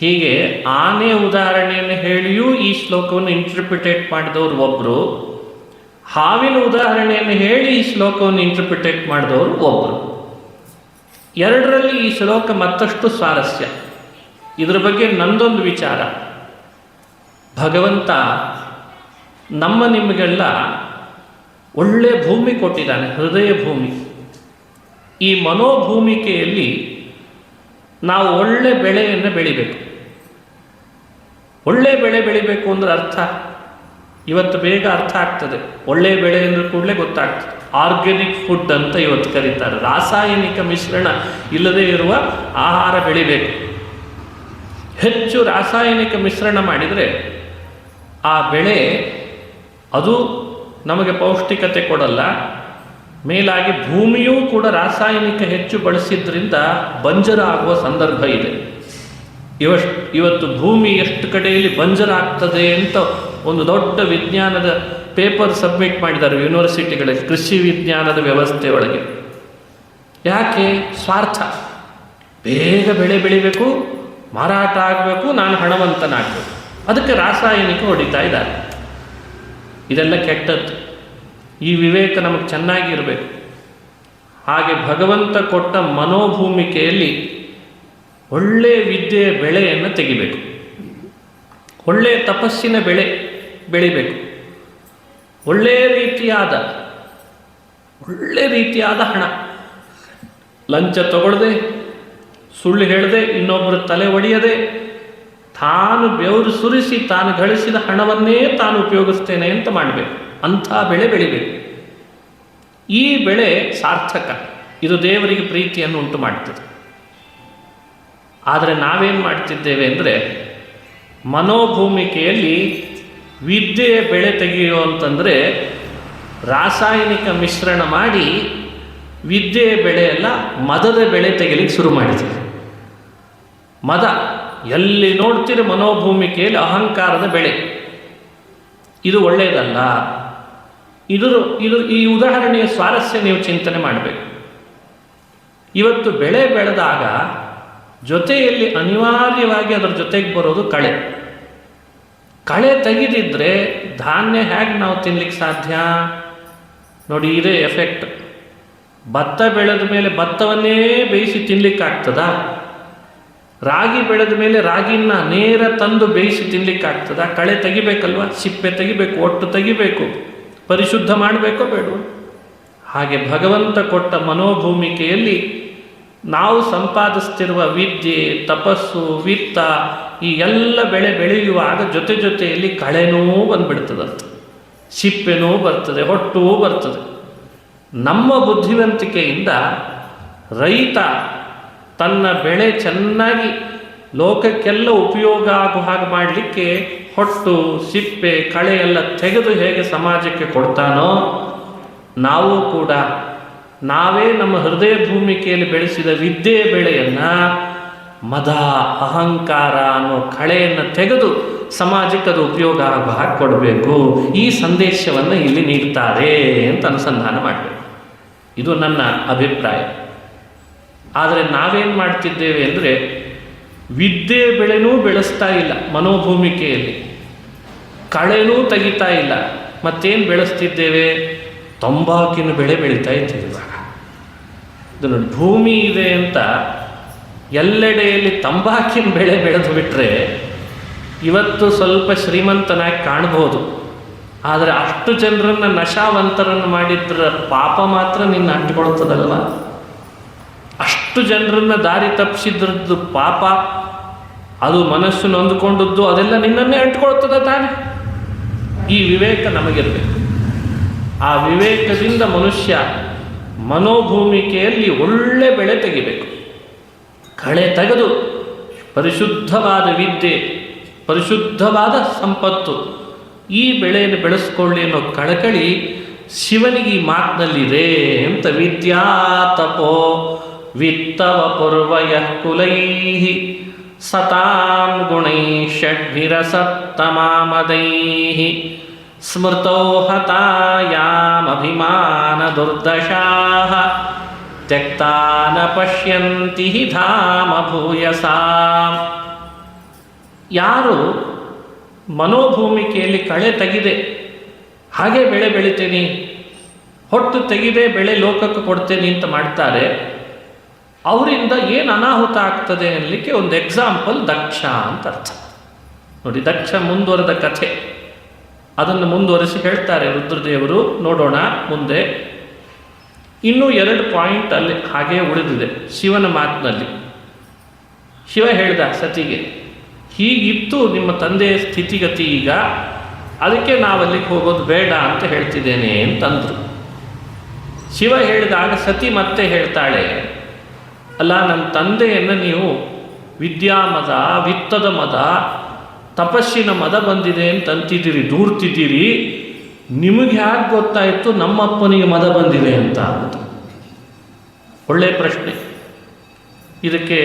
ಹೀಗೆ ಆನೆ ಉದಾಹರಣೆಯನ್ನು ಹೇಳಿಯೂ ಈ ಶ್ಲೋಕವನ್ನು ಇಂಟರ್ಪ್ರಿಟೇಟ್ ಮಾಡಿದವರು ಒಬ್ಬರು, ಹಾವಿನ ಉದಾಹರಣೆಯನ್ನು ಹೇಳಿ ಈ ಶ್ಲೋಕವನ್ನು ಇಂಟರ್ಪ್ರಿಟೇಟ್ ಮಾಡಿದವರು ಒಬ್ಬರು. ಎರಡರಲ್ಲಿ ಈ ಶ್ಲೋಕ ಮತ್ತಷ್ಟು ಸ್ವಾರಸ್ಯ. ಇದರ ಬಗ್ಗೆ ನಂದೊಂದು ವಿಚಾರ. ಭಗವಂತ ನಿಮಗೆಲ್ಲ ಒಳ್ಳೆ ಭೂಮಿ ಕೊಟ್ಟಿದ್ದಾನೆ, ಹೃದಯ ಭೂಮಿ. ಈ ಮನೋಭೂಮಿಕೆಯಲ್ಲಿ ನಾವು ಒಳ್ಳೆ ಬೆಳೆಯನ್ನು ಬೆಳಿಬೇಕು. ಒಳ್ಳೆ ಬೆಳೆ ಬೆಳಿಬೇಕು ಅಂದ್ರೆ ಅರ್ಥ ಇವತ್ತು ಬೇಗ ಅರ್ಥ ಆಗ್ತದೆ. ಒಳ್ಳೆ ಬೆಳೆ ಅಂದ್ರೆ ಕೂಡಲೇ ಗೊತ್ತಾಗ್ತದೆ. ಆರ್ಗ್ಯಾನಿಕ್ ಫುಡ್ ಅಂತ ಇವತ್ತು ಕರೀತಾರೆ. ರಾಸಾಯನಿಕ ಮಿಶ್ರಣ ಇಲ್ಲದೇ ಇರುವ ಆಹಾರ ಬೆಳಿಬೇಕು. ಹೆಚ್ಚು ರಾಸಾಯನಿಕ ಮಿಶ್ರಣ ಮಾಡಿದರೆ ಆ ಬೆಳೆ ಅದು ನಮಗೆ ಪೌಷ್ಟಿಕತೆ ಕೊಡಲ್ಲ. ಮೇಲಾಗಿ ಭೂಮಿಯೂ ಕೂಡ ರಾಸಾಯನಿಕ ಹೆಚ್ಚು ಬಳಸಿದ್ರಿಂದ ಬಂಜರ ಆಗುವ ಸಂದರ್ಭ ಇದೆ. ಇವತ್ತು ಭೂಮಿ ಎಷ್ಟು ಕಡೆಯಲ್ಲಿ ಬಂಜರ ಆಗ್ತದೆ ಅಂತ ಒಂದು ದೊಡ್ಡ ವಿಜ್ಞಾನದ ಪೇಪರ್ ಸಬ್ಮಿಟ್ ಮಾಡಿದ್ದಾರೆ ಯೂನಿವರ್ಸಿಟಿಗಳಲ್ಲಿ, ಕೃಷಿ ವಿಜ್ಞಾನದ ವ್ಯವಸ್ಥೆ ಒಳಗೆ. ಯಾಕೆ? ಸ್ವಾರ್ಥ. ಬೇಗ ಬೆಳೆ ಬೆಳಿಬೇಕು, ಮಾರಾಟ ಆಗಬೇಕು, ನಾನು ಹಣವಂತನಾಗಬೇಕು, ಅದಕ್ಕೆ ರಾಸಾಯನಿಕ ಹೊಡಿತಾ ಇದ್ದಾರೆ. ಇದೆಲ್ಲ ಕೆಟ್ಟದ್ದು. ಈ ವಿವೇಕ ನಮಗೆ ಚೆನ್ನಾಗಿರಬೇಕು. ಹಾಗೆ ಭಗವಂತ ಕೊಟ್ಟ ಮನೋಭೂಮಿಕೆಯಲ್ಲಿ ಒಳ್ಳೆಯ ವಿದ್ಯೆಯ ಬೆಳೆಯನ್ನು ತೆಗಿಬೇಕು. ಒಳ್ಳೆಯ ತಪಸ್ಸಿನ ಬೆಳಿಬೇಕು. ಒಳ್ಳೆಯ ರೀತಿಯಾದ ಹಣ, ಲಂಚ ತಗೊಳ್ಳದೆ, ಸುಳ್ಳು ಹೇಳದೆ, ಇನ್ನೊಬ್ಬರ ತಲೆ ಒಡೆಯದೆ, ತಾನು ಬೆವರು ಸುರಿಸಿ ತಾನು ಗಳಿಸಿದ ಹಣವನ್ನೇ ತಾನು ಉಪಯೋಗಿಸ್ತೇನೆ ಅಂತ ಮಾಡಬೇಕು. ಅಂಥ ಬೆಳೆ ಬೆಳಿಬೇಕು. ಈ ಬೆಳೆ ಸಾರ್ಥಕ. ಇದು ದೇವರಿಗೆ ಪ್ರೀತಿಯನ್ನು ಉಂಟು ಮಾಡ್ತದೆ. ಆದರೆ ನಾವೇನು ಮಾಡ್ತಿದ್ದೇವೆ ಅಂದರೆ, ಮನೋಭೂಮಿಕೆಯಲ್ಲಿ ವಿದ್ಯೆಯ ಬೆಳೆ ತೆಗೆಯೋ ಅಂತಂದರೆ ರಾಸಾಯನಿಕ ಮಿಶ್ರಣ ಮಾಡಿ ವಿದ್ಯೆಯ ಬೆಳೆಯೆಲ್ಲ ಮದದ ಬೆಳೆ ತೆಗಿಲಿಕ್ಕೆ ಶುರು ಮಾಡಿದ್ದೀವಿ. ಮದ ಎಲ್ಲಿ ನೋಡ್ತೀರಿ ಮನೋಭೂಮಿಕೆಯಲ್ಲಿ ಅಹಂಕಾರದ ಬೆಳೆ. ಇದು ಒಳ್ಳೆಯದಲ್ಲ. ಈ ಉದಾಹರಣೆಯ ಸ್ವಾರಸ್ಯ ನೀವು ಚಿಂತನೆ ಮಾಡಬೇಕು. ಇವತ್ತು ಬೆಳೆ ಬೆಳೆದಾಗ ಜೊತೆಯಲ್ಲಿ ಅನಿವಾರ್ಯವಾಗಿ ಅದರ ಜೊತೆಗೆ ಬರೋದು ಕಳೆ. ಕಳೆ ತೆಗೆದಿದ್ರೆ ಧಾನ್ಯ ಹೇಗೆ ನಾವು ತಿನ್ಲಿಕ್ಕೆ ಸಾಧ್ಯ? ನೋಡಿ, ಇದೇ ಎಫೆಕ್ಟ್. ಭತ್ತ ಬೆಳೆದ ಮೇಲೆ ಭತ್ತವನ್ನೇ ಬೇಯಿಸಿ ತಿನ್ಲಿಕ್ಕಾಗ್ತದಾ? ರಾಗಿ ಬೆಳೆದ ಮೇಲೆ ರಾಗಿನ ನೇರ ತಂದು ಬೇಯಿಸಿ ತಿನ್ಲಿಕ್ಕಾಗ್ತದಾ? ಕಳೆ ತೆಗಿಬೇಕಲ್ವ? ಸಿಪ್ಪೆ ತೆಗಿಬೇಕು, ಒಟ್ಟು ತೆಗಿಬೇಕು, ಪರಿಶುದ್ಧ ಮಾಡಬೇಕೋ ಬೇಡವೋ? ಹಾಗೆ ಭಗವಂತ ಕೊಟ್ಟ ಮನೋಭೂಮಿಕೆಯಲ್ಲಿ ನಾವು ಸಂಪಾದಿಸ್ತಿರುವ ವಿದ್ಯೆ, ತಪಸ್ಸು, ವಿತ್ತ, ಈ ಎಲ್ಲ ಬೆಳೆ ಬೆಳೆಯುವಾಗ ಜೊತೆಯಲ್ಲಿ ಕಳೆನೂ ಬಂದುಬಿಡ್ತದಂತ, ಸಿಪ್ಪೆನೂ ಬರ್ತದೆ, ಹೊಟ್ಟೂ ಬರ್ತದೆ. ನಮ್ಮ ಬುದ್ಧಿವಂತಿಕೆಯಿಂದ ರೈತ ತನ್ನ ಬೆಳೆ ಚೆನ್ನಾಗಿ ಲೋಕಕ್ಕೆಲ್ಲ ಉಪಯೋಗ ಆಗೋ ಹಾಗೆ ಮಾಡಲಿಕ್ಕೆ ಹೊಟ್ಟು, ಸಿಪ್ಪೆ, ಕಳೆ ಎಲ್ಲ ತೆಗೆದು ಹೇಗೆ ಸಮಾಜಕ್ಕೆ ಕೊಡ್ತಾನೋ, ನಾವು ಕೂಡ ನಾವೇ ನಮ್ಮ ಹೃದಯ ಭೂಮಿಕೆಯಲ್ಲಿ ಬೆಳೆಸಿದ ವಿದ್ಯೆಯ ಬೆಳೆಯನ್ನು, ಮದ, ಅಹಂಕಾರ ಅನ್ನೋ ಕಳೆಯನ್ನು ತೆಗೆದು ಸಮಾಜಕ್ಕೆ ಅದು ಉಪಯೋಗ ಆಗೋ ಹಾಗೆ ಕೊಡಬೇಕು. ಈ ಸಂದೇಶವನ್ನು ಇಲ್ಲಿ ನೀಡ್ತಾರೆ ಅಂತ ಅನುಸಂಧಾನ ಮಾಡಬೇಕು. ಇದು ನನ್ನ ಅಭಿಪ್ರಾಯ. ಆದರೆ ನಾವೇನು ಮಾಡ್ತಿದ್ದೇವೆ ಅಂದರೆ, ವಿದ್ಯೆ ಬೆಳೆನೂ ಬೆಳೆಸ್ತಾ ಇಲ್ಲ, ಮನೋಭೂಮಿಕೆಯಲ್ಲಿ ಕಳೆನೂ ತೆಗಿತಾ ಇಲ್ಲ. ಮತ್ತೇನು ಬೆಳೆಸ್ತಿದ್ದೇವೆ? ತಂಬಾಕಿನ ಬೆಳೆ ಬೆಳೀತಾ ಇದ್ದೇವೆ. ಇದು ನೋಡಿ, ಭೂಮಿ ಇದೆ ಅಂತ ಎಲ್ಲೆಡೆಯಲ್ಲಿ ತಂಬಾಕಿನ ಬೆಳೆ ಬೆಳೆದು ಬಿಟ್ಟರೆ ಇವತ್ತು ಸ್ವಲ್ಪ ಶ್ರೀಮಂತನಾಗಿ ಕಾಣಬಹುದು. ಆದರೆ ಅಷ್ಟು ಜನರನ್ನು ನಶಾವಂತರನ್ನು ಮಾಡಿದ್ರ ಪಾಪ ಮಾತ್ರ ನಿನ್ನ ಅಂಟಿಕೊಳ್ತದಲ್ವ? ಅಷ್ಟು ಜನರನ್ನು ದಾರಿ ತಪ್ಪಿಸಿದ್ರದ್ದು ಪಾಪ, ಅದು ಮನಸ್ಸು ನೊಂದುಕೊಂಡದ್ದು, ಅದೆಲ್ಲ ನಿನ್ನನ್ನೇ ಅಂಟ್ಕೊಳ್ತದ ತಾನೆ? ಈ ವಿವೇಕ ನಮಗಿರಬೇಕು. ಆ ವಿವೇಕದಿಂದ ಮನುಷ್ಯ ಮನೋಭೂಮಿಕೆಯಲ್ಲಿ ಒಳ್ಳೆ ಬೆಳೆ ತೆಗಿಬೇಕು. ಕಳೆ ತೆಗೆದು ಪರಿಶುದ್ಧವಾದ ವಿದ್ಯೆ, ಪರಿಶುದ್ಧವಾದ ಸಂಪತ್ತು, ಈ ಬೆಳೆಯನ್ನು ಬೆಳೆಸ್ಕೊಳ್ಳಿ ಅನ್ನೋ ಕಳಕಳಿ ಶಿವನಿಗೆ ಈ ಮಾತಿನಲ್ಲಿದೆ ಅಂತ. ವಿದ್ಯಾ ತಪೋ ವಿತ್ತವ ಪೂರ್ವಯಃ ಕುಲೈಃ ಸತಾಂ ಗುಣೈಃ ಷಡ್ಭಿರಸತ್ತಮಾಮದೈಃ ಸ್ಮೃತೋ ಹತಾಯಾಮಭಿಮಾನ ದುರ್ದಶಾಃ ತ್ಯಕ್ತಾ ನ ಪಶ್ಯಂತಿ ಹಿ ಧಾಮ ಭೂಯಸಾ. ಯಾರು ಮನೋಭೂಮಿಕೆಯಲ್ಲಿ ಕಳೆ ತೆಗೆದೆ ಹಾಗೆ ಬೆಳೆ ಬೆಳಿತೇನೆ, ಹೊಟ್ಟು ತೆಗೆದೇ ಬೆಳೆ ಲೋಕಕ್ಕೆ ಕೊಡ್ತೇನೆ ಅಂತ ಮಾಡ್ತಾರೆ, ಅವರಿಂದ ಏನು ಅನಾಹುತ ಆಗ್ತದೆ ಅನ್ನಲಿಕ್ಕೆ ಒಂದು ಎಕ್ಸಾಂಪಲ್ ದಕ್ಷ ಅಂತ ಅರ್ಥ. ನೋಡಿ, ದಕ್ಷ ಮುಂದುವರೆದ ಕಥೆ, ಅದನ್ನು ಮುಂದುವರಿಸಿ ಹೇಳ್ತಾರೆ ರುದ್ರದೇವರು. ನೋಡೋಣ ಮುಂದೆ. ಇನ್ನೂ 2 ಪಾಯಿಂಟ್ ಅಲ್ಲಿ ಹಾಗೇ ಉಳಿದಿದೆ ಶಿವನ ಮಾತಿನಲ್ಲಿ. ಶಿವ ಹೇಳ್ದ ಸತಿಗೆ, ಹೀಗಿತ್ತು ನಿಮ್ಮ ತಂದೆಯ ಸ್ಥಿತಿಗತಿ, ಈಗ ಅದಕ್ಕೆ ನಾವಲ್ಲಿಗೆ ಹೋಗೋದು ಬೇಡ ಅಂತ ಹೇಳ್ತಿದ್ದೇನೆ ಅಂತಂದರು. ಶಿವ ಹೇಳಿದಾಗ ಸತಿ ಮತ್ತೆ ಹೇಳ್ತಾಳೆ, ಅಲ್ಲ, ನನ್ನ ತಂದೆಯನ್ನು ನೀವು ವಿದ್ಯಾಮದ, ವಿತ್ತದ ಮದ, ತಪಸ್ಸಿನ ಮದ ಬಂದಿದೆ ಅಂತ ಅಂತಿದ್ದೀರಿ, ದೂರ್ತಿದ್ದೀರಿ. ನಿಮಗೆ ಯಾಕೆ ಗೊತ್ತಾಯಿತು ನಮ್ಮಪ್ಪನಿಗೆ ಮದ ಬಂದಿದೆ ಅಂತ? ಒಳ್ಳೆಯ ಪ್ರಶ್ನೆ. ಇದಕ್ಕೆ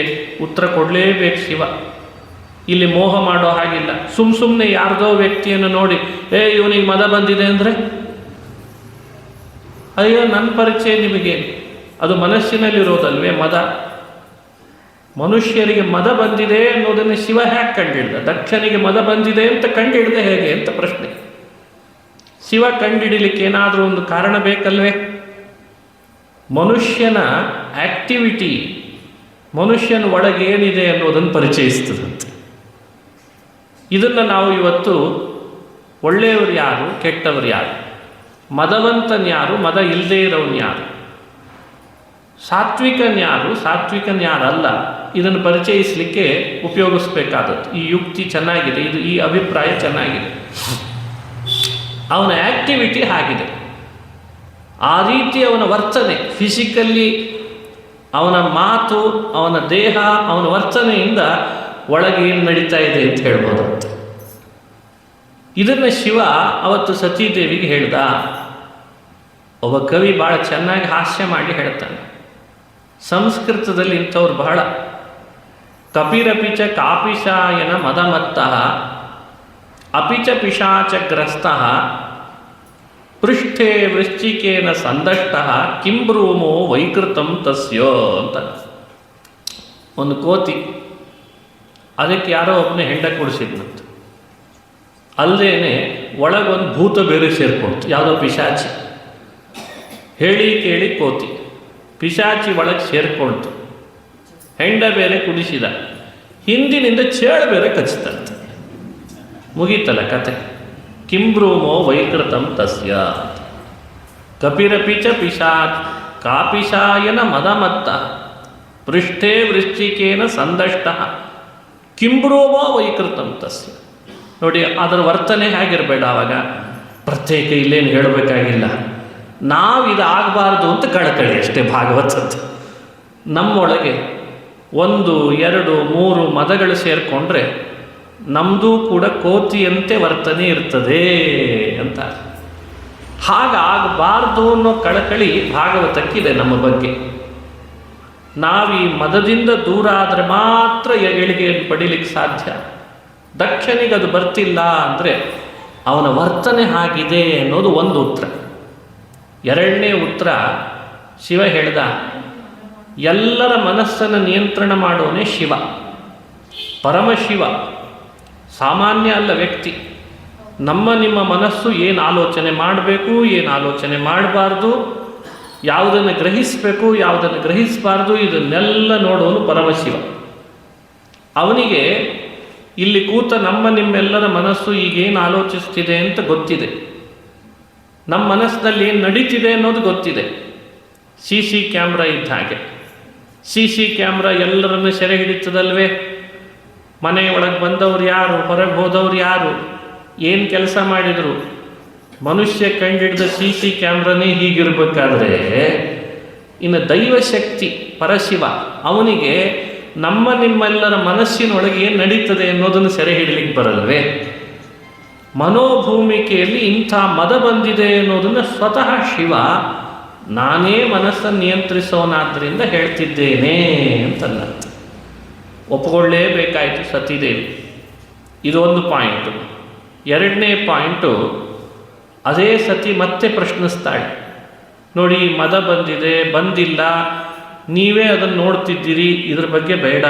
ಉತ್ತರ ಕೊಡಲೇಬೇಕು ಶಿವ. ಇಲ್ಲಿ ಮೋಹ ಮಾಡೋ ಹಾಗಿಲ್ಲ. ಸುಮ್ಮನೆ ಯಾರ್ದೋ ವ್ಯಕ್ತಿಯನ್ನು ನೋಡಿ ಇವನಿಗೆ ಮದ ಬಂದಿದೆ ಅಂದರೆ, ಅಯ್ಯೋ ನನ್ನ ಪರಿಚಯ ನಿಮಗೆ, ಅದು ಮನಸ್ಸಿನಲ್ಲಿರೋದಲ್ವೇ ಮದ. ಮನುಷ್ಯರಿಗೆ ಮದ ಬಂದಿದೆ ಅನ್ನೋದನ್ನು ಶಿವ ಹ್ಯಾಕೆ ಕಂಡಿಡ್ದ? ದಕ್ಷನಿಗೆ ಮದ ಬಂದಿದೆ ಅಂತ ಕಂಡಿಡ್ದೆ ಹೇಗೆ ಅಂತ ಪ್ರಶ್ನೆ. ಶಿವ ಕಂಡಿಡಿಲಿಕ್ಕೆ ಏನಾದರೂ ಒಂದು ಕಾರಣ ಬೇಕಲ್ವೇ? ಮನುಷ್ಯನ ಆಕ್ಟಿವಿಟಿ, ಮನುಷ್ಯನ ಒಳಗೆ ಏನಿದೆ ಅನ್ನೋದನ್ನು ಪರಿಚಯಿಸ್ತದಂತೆ. ಇದನ್ನು ನಾವು ಇವತ್ತು ಒಳ್ಳೆಯವರು ಯಾರು, ಕೆಟ್ಟವರು ಯಾರು, ಮದವಂತನ್ಯಾರು, ಮದ ಇಲ್ಲದೇ ಇರೋನ್ಯಾರು, ಸಾತ್ವಿಕನ್ಯಾರು, ಸಾತ್ವಿಕನ್ಯಾರಲ್ಲ, ಇದನ್ನು ಪರಿಚಯಿಸಲಿಕ್ಕೆ ಉಪಯೋಗಿಸ್ಬೇಕಾದದ್ದು. ಈ ಯುಕ್ತಿ ಚೆನ್ನಾಗಿದೆ, ಈ ಅಭಿಪ್ರಾಯ ಚೆನ್ನಾಗಿದೆ. ಅವನ ಆ್ಯಕ್ಟಿವಿಟಿ ಆಗಿದೆ, ಆ ರೀತಿ ಅವನ ವರ್ತನೆ, ಫಿಸಿಕಲ್ಲಿ ಅವನ ಮಾತು, ಅವನ ದೇಹ, ಅವನ ವರ್ತನೆಯಿಂದ ಒಳಗೆ ಏನು ನಡೀತಾ ಇದೆ ಅಂತ ಹೇಳ್ಬೋದಂತೆ. ಇದನ್ನು ಶಿವ ಅವತ್ತು ಸತೀದೇವಿಗೆ ಹೇಳ್ದ. ಒಬ್ಬ ಕವಿ ಭಾಳ ಚೆನ್ನಾಗಿ ಹಾಸ್ಯ ಮಾಡಿ ಹೇಳ್ತಾನೆ. ಸಂಸ್ಕೃತದಲ್ಲಿ ಇಂಥವ್ರು ಬಹಳ. ಕಪಿರಪಿಚ ಕಾಪಿಶಾಯನ ಮದಮತ್ತಃ ಅಪಿಚ ಪಿಶಾಚಗ್ರಸ್ತಃ ಪೃಷ್ಠೆ ವೃಶ್ಚಿಕೇನ ಸಂದಷ್ಟಃ ಕಿಂಬ್ರೂಮೋ ವೈಕೃತಂ ತಸ್ಯೋ ಅಂತ. ಒಂದು ಕೋತಿ, ಅದಕ್ಕೆ ಯಾರೋ ಒಬ್ಬನೇ ಹೆಂಡ ಕೊಡಿಸಿದ್ನಂತೆ. ಅಲ್ಲದೇನೆ ಒಳಗೊಂದು ಭೂತ ಬೇರೆ ಸೇರ್ಕೊಳ್ತು, ಯಾವುದೋ ಪಿಶಾಚಿ. ಹೇಳಿ ಕೇಳಿ ಕೋತಿ ಪಿಶಾಚಿ ಒಳಗೆ ಸೇರ್ಕೊಳ್ತು. ಹೆಂಡ ಬೇರೆ ಕುಡಿಸಿದ, ಹಿಂದಿನಿಂದ ಚೇಳು ಬೇರೆ ಕಚ್ಚಿತಂತೆ. ಮುಗೀತಲ್ಲ ಕತೆ. ಕಿಂಬ್ರೂಮೋ ವೈಕೃತಂ ತಸ್ಯ. ಕಪಿರಪಿಚ ಕಾಪಿಶಾಯನ ಮದಮತ್ತ ಪೃಷ್ಠೆ ವೃಶ್ಚಿಕೇನ ಸಂದಷ್ಟ ಕಿಂಬ್ರೂಮೋ ವೈಕೃತಂ ತಸ್ಯ. ನೋಡಿ, ಅದರ ವರ್ತನೆ ಹೇಗಿರಬೇಡ. ಆವಾಗ ಪ್ರತ್ಯೇಕ ಇಲ್ಲೇನು ಹೇಳಬೇಕಾಗಿಲ್ಲ. ನಾವಿದಾಗಬಾರ್ದು ಅಂತ ಕಳಕಳಿ ಅಷ್ಟೇ ಭಾಗವತದ್ದು. ನಮ್ಮೊಳಗೆ 1, 2, 3 ಮದಗಳು ಸೇರಿಕೊಂಡ್ರೆ ನಮ್ಮದು ಕೂಡ ಕೋತಿಯಂತೆ ವರ್ತನೆ ಇರ್ತದೆ ಅಂತ. ಹಾಗಾಗಬಾರ್ದು ಅನ್ನೋ ಕಳಕಳಿ ಭಾಗವತಕ್ಕಿದೆ ನಮ್ಮ ಬಗ್ಗೆ. ನಾವೀ ಮದದಿಂದ ದೂರ ಆದರೆ ಮಾತ್ರ ಏಳಿಗೆಯನ್ನು ಪಡೀಲಿಕ್ಕೆ ಸಾಧ್ಯ. ದಕ್ಷನಿಗೆ ಅದು ಬರ್ತಿಲ್ಲ ಅಂದರೆ ಅವನ ವರ್ತನೆ ಆಗಿದೆ ಅನ್ನೋದು ಒಂದು ಉತ್ತರ. ಎರಡನೇ ಉತ್ತರ, ಶಿವ ಹೇಳ್ದ, ಎಲ್ಲರ ಮನಸ್ಸನ್ನು ನಿಯಂತ್ರಣ ಮಾಡೋನೇ ಶಿವ, ಪರಮಶಿವ, ಸಾಮಾನ್ಯ ಅಲ್ಲ ವ್ಯಕ್ತಿ. ನಿಮ್ಮ ಮನಸ್ಸು ಏನು ಆಲೋಚನೆ ಮಾಡಬೇಕು, ಏನು ಆಲೋಚನೆ ಮಾಡಬಾರ್ದು, ಯಾವುದನ್ನು ಗ್ರಹಿಸಬೇಕು, ಯಾವುದನ್ನು ಗ್ರಹಿಸಬಾರ್ದು, ಇದನ್ನೆಲ್ಲ ನೋಡೋನು ಪರಮಶಿವ. ಅವನಿಗೆ ಇಲ್ಲಿ ಕೂತ ನಿಮ್ಮೆಲ್ಲರ ಮನಸ್ಸು ಈಗೇನು ಆಲೋಚಿಸ್ತಿದೆ ಅಂತ ಗೊತ್ತಿದೆ. ನಮ್ಮ ಮನಸ್ಸಿನಲ್ಲಿ ಏನು ನಡೀತಿದೆ ಅನ್ನೋದು ಗೊತ್ತಿದೆ. CC ಕ್ಯಾಮ್ರಾ ಇದ್ದ ಹಾಗೆ. CC ಕ್ಯಾಮ್ರಾ ಎಲ್ಲರನ್ನು ಸೆರೆ ಹಿಡಿತದಲ್ವೇ? ಮನೆಯೊಳಗೆ ಬಂದವರು ಯಾರು, ಹೊರಗೆ ಹೋದವ್ರು ಯಾರು, ಏನು ಕೆಲಸ ಮಾಡಿದರು, ಮನುಷ್ಯ ಕಂಡಿಡಿದ CC ಕ್ಯಾಮ್ರಾನೇ ಹೀಗಿರಬೇಕಾದ್ರೆ ಇನ್ನು ದೈವಶಕ್ತಿ ಪರಶಿವ ಅವನಿಗೆ ನಿಮ್ಮೆಲ್ಲರ ಮನಸ್ಸಿನೊಳಗೆ ಏನು ನಡೀತದೆ ಅನ್ನೋದನ್ನು ಸೆರೆ ಹಿಡಲಿಕ್ಕೆ ಬರಲ್ವೇ? ಮನೋಭೂಮಿಕೆಯಲ್ಲಿ ಇಂಥ ಮದ ಬಂದಿದೆ ಅನ್ನೋದನ್ನು ಸ್ವತಃ ಶಿವ ನಾನೇ ಮನಸ್ಸನ್ನು ನಿಯಂತ್ರಿಸೋನಾದ್ದರಿಂದ ಹೇಳ್ತಿದ್ದೇನೆ ಅಂತಲ್ಲ. ಒಪ್ಪಿಕೊಳ್ಳೇಬೇಕಾಯಿತು ಸತೀದೇವಿ. ಇದೊಂದು ಪಾಯಿಂಟು. ಎರಡನೇ ಪಾಯಿಂಟು, ಅದೇ ಸತಿ ಮತ್ತೆ ಪ್ರಶ್ನಿಸ್ತಾಳೆ. ನೋಡಿ, ಮದ ಬಂದಿದೆ, ಬಂದಿಲ್ಲ, ನೀವೇ ಅದನ್ನು ನೋಡ್ತಿದ್ದೀರಿ, ಇದ್ರ ಬಗ್ಗೆ ಬೇಡ.